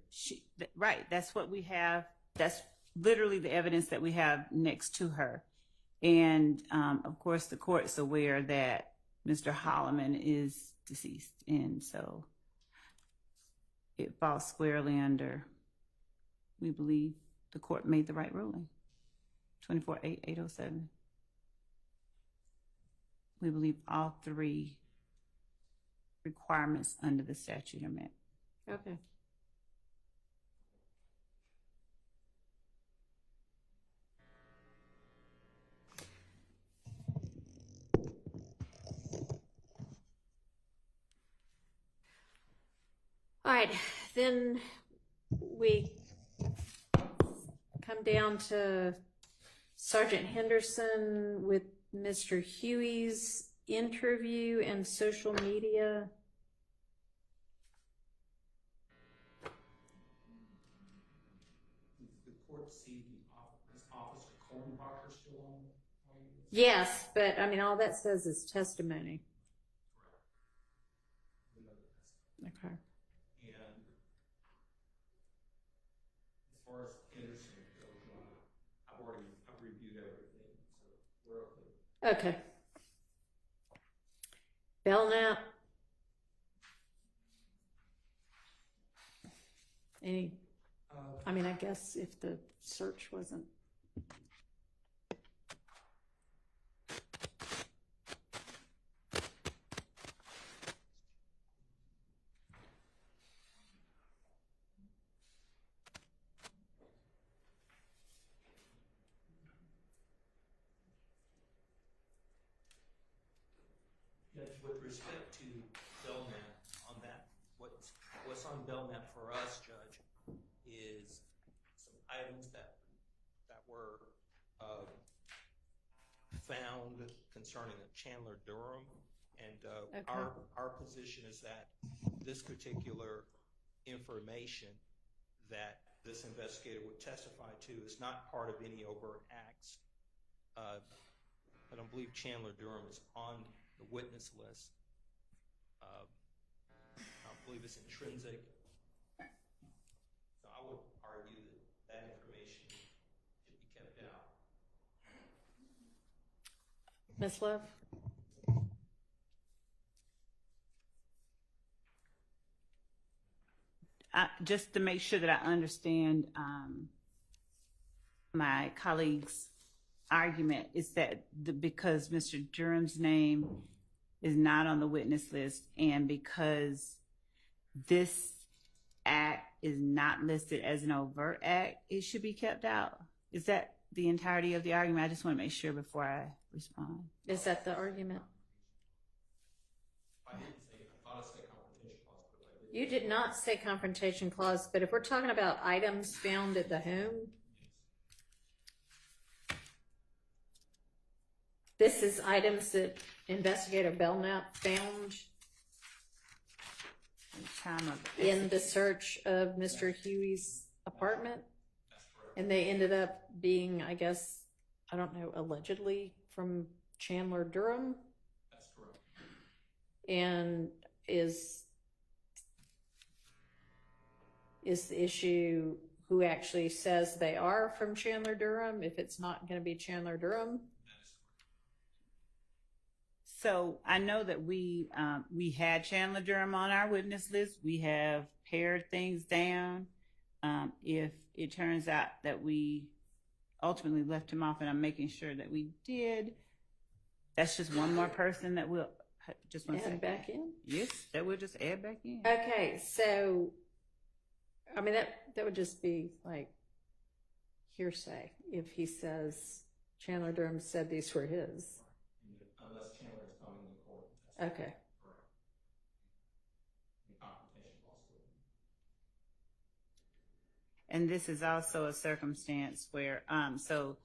Right. That's what we have. That's literally the evidence that we have next to her. And, of course, the court's aware that Mr. Holloman is deceased. And so it falls squarely under, we believe, the court made the right ruling. 24-807. We believe all three requirements under the statute are met. Okay. All right, then we come down to Sergeant Henderson with Mr. Huey's interview and social media. The court court see is Officer Coldenbacher still on? Yes, but I mean, all that says is testimony. Okay. And as far as Henderson goes, I've reviewed everything, so we're okay. Okay. Belknap. Any? I mean, I guess if the search wasn't. Judge, with respect to Belknap on that, what's on Belknap for us, Judge, is some items that were found concerning Chandler Durham, and our position is that this particular information that this investigator would testify to is not part of any overt acts. I don't believe Chandler Durham is on the witness list. I believe it's intrinsic. So I would argue that information should be kept out. Ms. Love? Just to make sure that I understand my colleague's argument is that because Mr. Durham's name is not on the witness list and because this act is not listed as an overt act, it should be kept out. Is that the entirety of the argument? I just want to make sure before I respond. Is that the argument? I didn't say it. I thought I said confrontation clause, but I didn't. You did not say confrontation clause, but if we're talking about items found at the home, this is items that Investigator Belknap found in the search of Mr. Huey's apartment. And they ended up being, I guess, I don't know, allegedly from Chandler Durham. That's correct. And is the issue who actually says they are from Chandler Durham if it's not going to be Chandler Durham? So I know that we had Chandler Durham on our witness list. We have pared things down. If it turns out that we ultimately left him off, and I'm making sure that we did, that's just one more person that we'll just one Add second. back in? Yes, that we'll just add back in. Okay, so, I mean, that would just be like hearsay if he says Chandler Durham said these were his. Unless Chandler is coming to court. Okay. Correct. The confrontation clause. And this is also a circumstance where, so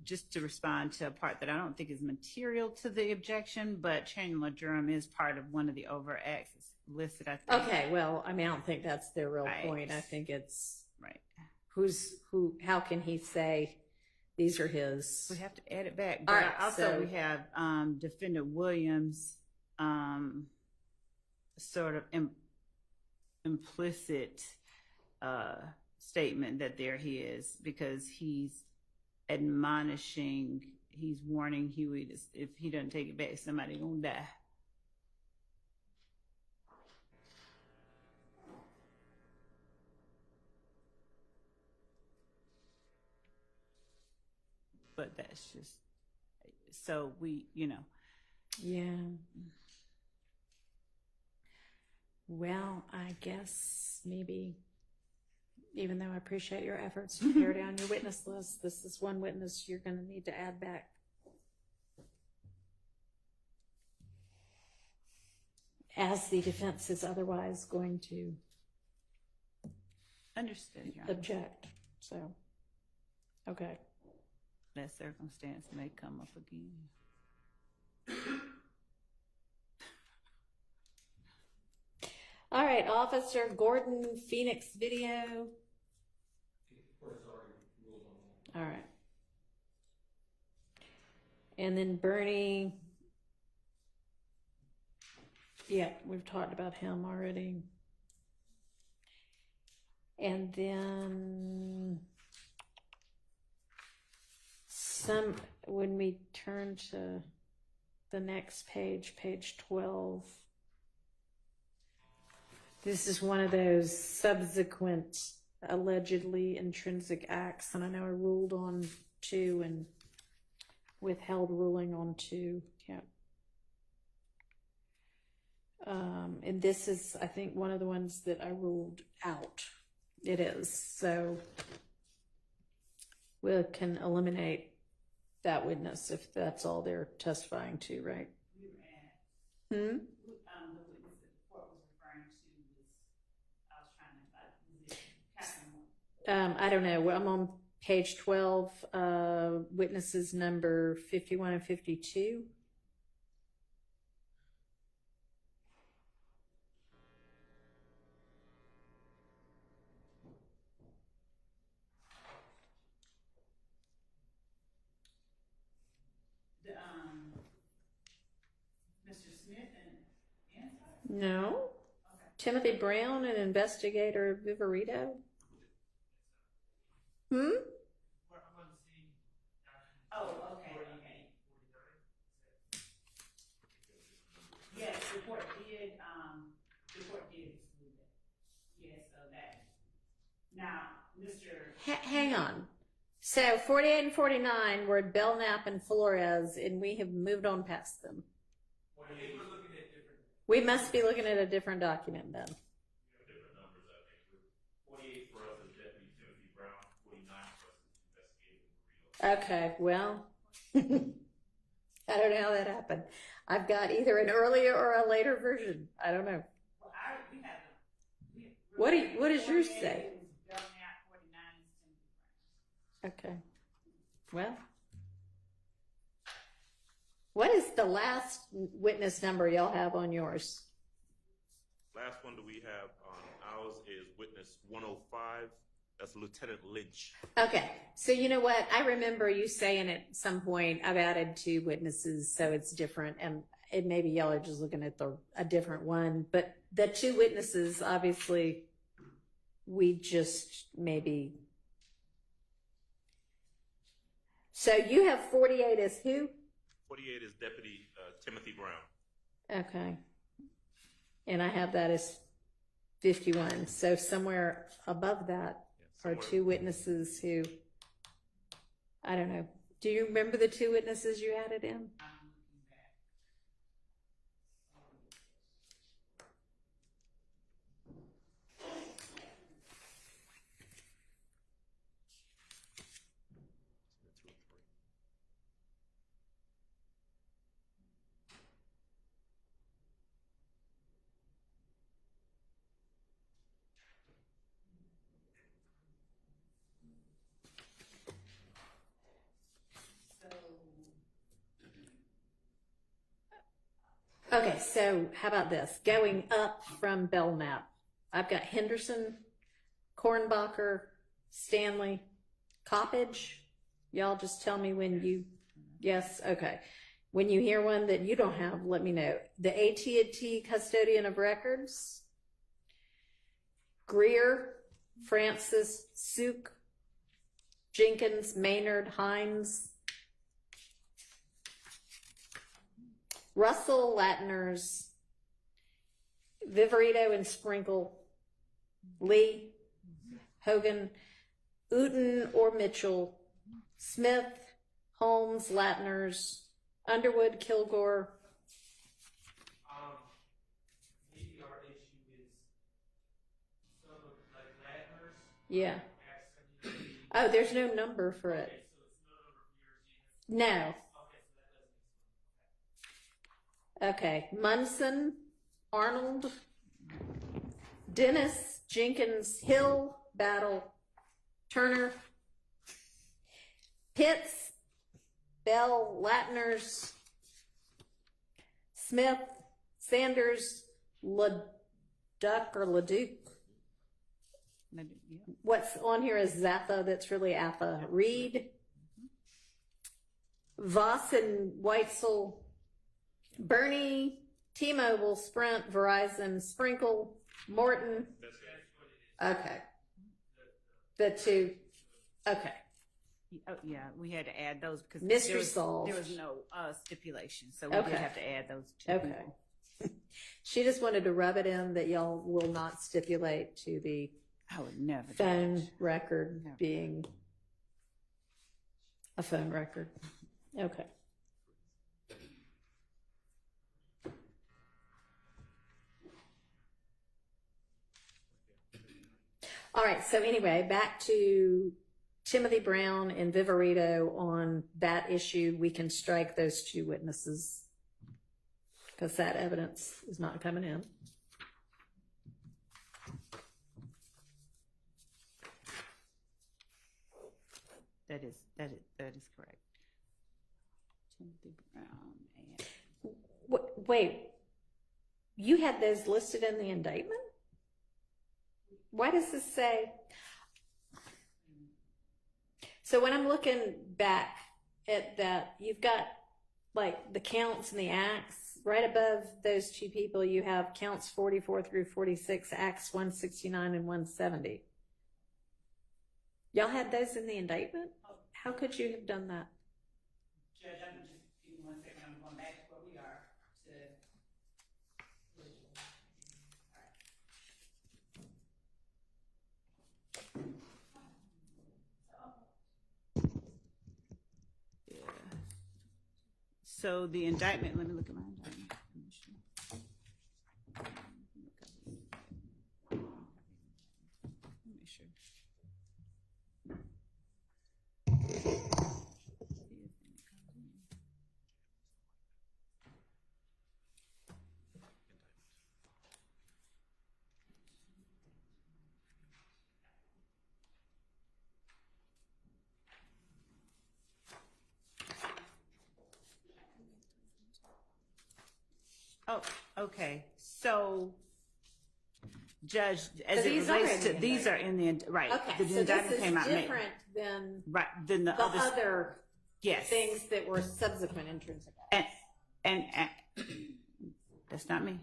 just to respond to a part that I don't think is material to the objection, but Chandler Durham is part of one of the overt acts listed, I think. Okay, well, I mean, I don't think that's the real Right. point. I think it's right. How can he say these are his? We have to add it back. All But right, also so we have Defendant Williams' sort of implicit statement that they're his because he's admonishing, he's warning Huey that if he doesn't take it back, somebody gonna die. But that's just, so we, Yeah. Well, I guess maybe, even though I appreciate your efforts to pare down your witness list, this is one witness you're going to need to add back. As the defense is otherwise going to understood, Your Honor. object. So, okay. That circumstance may come up again. All right, Officer Gordon, Phoenix video. The court has already ruled All right. And then Bernie, yeah, we've talked about him already. And then when we turn to the next page, page 12, this is one of those subsequent allegedly intrinsic acts, and I know I ruled on 2 and withheld ruling on 2. Yeah. And this is, I think, one of the ones that I ruled out. It is. So we can eliminate that witness if that's all they're testifying to, right? The witness that the court was referring to was, I was trying to, I don't know. I'm on page 12, witnesses number 51 and 52. Mr. Smith and No. Okay. Timothy Brown, an investigator, Viverito. Oh, okay. Yes, the court did exclude it. Yes, so that. Now, Mr. Hang on. So 48 and 49 were Belknap and Flores, and we have moved on past them. We must be looking at a different document then. Different numbers, I think. 48 for us is Deputy Timothy Brown, 49 for us is Investigator Burrito. Okay, well, I don't know how that happened. I've got either an earlier or a later version. I don't know. Well, What does yours say? Okay. Well, what is the last witness number y'all have on yours? Last one that we have on ours is witness 105. That's Lieutenant Lynch. Okay, so you know what? I remember you saying at some point I've added 2 witnesses, so it's different, and it maybe y'all are just looking at a different one. But the 2 witnesses, obviously, we just maybe. So you have 48 as who? 48 is Deputy Timothy Brown. Okay. And I have that as 51. So somewhere above that are 2 witnesses who, I don't know. Do you remember the 2 witnesses you added in? Okay, so how about this? Going up from Belknap, I've got Henderson, Kornbacher, Stanley, Coppage. Y'all just tell me when you, yes, okay. When you hear one that you don't have, let me know. The AT&T Custodian of Records, Greer, Francis, Suk, Jenkins, Maynard, Hines, Russell, Latners, Viverito and Sprinkle, Lee, Hogan, Uten or Mitchell, Smith, Holmes, Latners, Underwood, Kilgore. Maybe our issue is some of like Latners. Yeah. Oh, there's no number for it. Okay, so it's no number for yours either. No. Okay, Munson, Arnold, Dennis, Jenkins, Hill, Battle, Turner, Pitts, Bell, Latners, Smith, Sanders, LeDuc or LeDuc, What's on here is Zatha, that's really Atha. Reed, Voss and YSL, Bernie, T-Mobile, Sprint, Verizon, Sprinkle, Morton. Okay. The two. Okay. Oh, yeah, we had to add those because Mystery solved. there was no stipulation, so we did have to add those two people. She just wanted to rub it in that y'all will not stipulate to the I would never do phone that. record being a phone record. Okay. All right, so anyway, back to Timothy Brown and Viverito on that issue. We can strike those two witnesses because that evidence is not coming in. That is correct. Timothy Brown and Wait, you had those listed in the indictment? Why does this say? So when I'm looking back at that, you've got like the counts and the acts. Right above those two people, you have counts 44 through 46, acts 169 and 170. Y'all had those in the indictment? How could you have done that? Judge, I'm just give me 1 second. I'm going back to where we are. So the indictment, let me look at my indictment. Make sure. Oh, okay. So, Judge, as it relates to these are in the right. Okay, the so indictment this is came out different than than the other yes things that were subsequent intrinsic. And that's not me.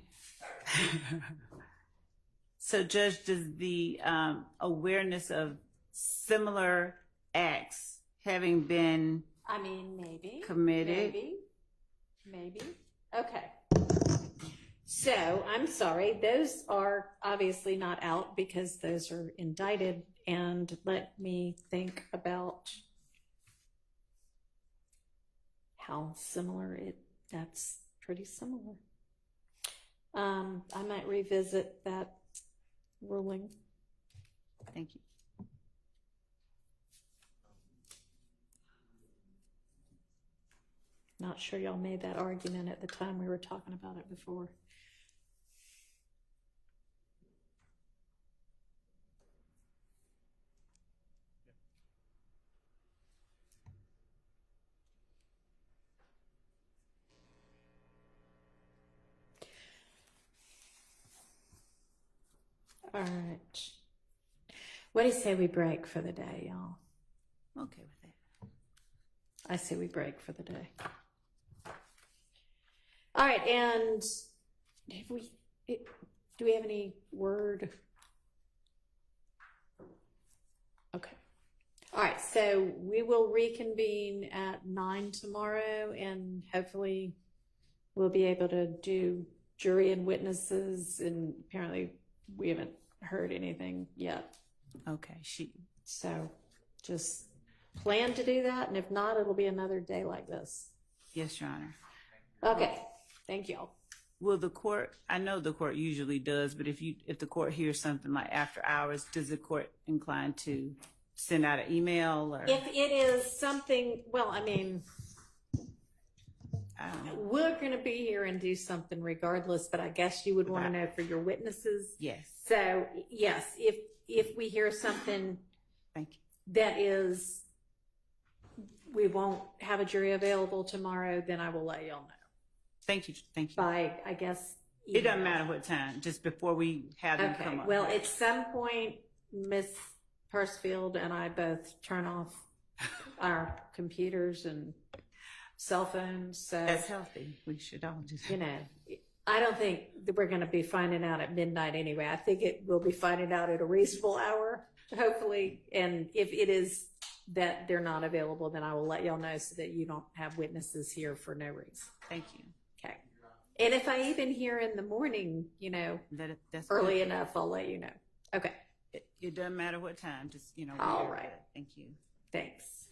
So, Judge, does the awareness of similar acts having been maybe committed? Maybe. Okay. So I'm sorry, those are obviously not out because those are indicted. And let me think about how similar that's pretty similar. I might revisit that ruling. Thank you. Not sure y'all made that argument at the time we were talking about it before. All right. What do you say we break for the day, y'all? I'm okay with that. I say we break for the day. All right, and do we have any word? Okay. All right, so we will reconvene at 9 tomorrow, and hopefully we'll be able to do jury and witnesses, and apparently we haven't heard anything yet. Okay, so just plan to do that, and if not, it'll be another day like this. Yes, Your Honor. Okay, thank you. Will the court, I know the court usually does, but if the court hears something like after hours, does the court incline to send out an email? Or If it is something, well, we're going to be here and do something regardless, but I guess you would want to know for your witnesses. Yes. So, yes, if we hear something Thank you. that is, we won't have a jury available tomorrow, then I will let y'all know. Thank you. By, I guess, it doesn't matter what time, just before we have them come up. Well, at some point, Miss Persfield and I both turn off our computers and cell phones, so That's healthy. We should all do that. you know, I don't think that we're going to be finding out at midnight anyway. I think we'll be finding out at a reasonable hour, hopefully. And if it is that they're not available, then I will let y'all know so that you don't have witnesses here for no reason. Thank you. Okay. And if I even hear in the morning, you know, That's early good. enough, I'll let you know. Okay. It doesn't matter what time, just, you know. All be right. Thank you. Thanks.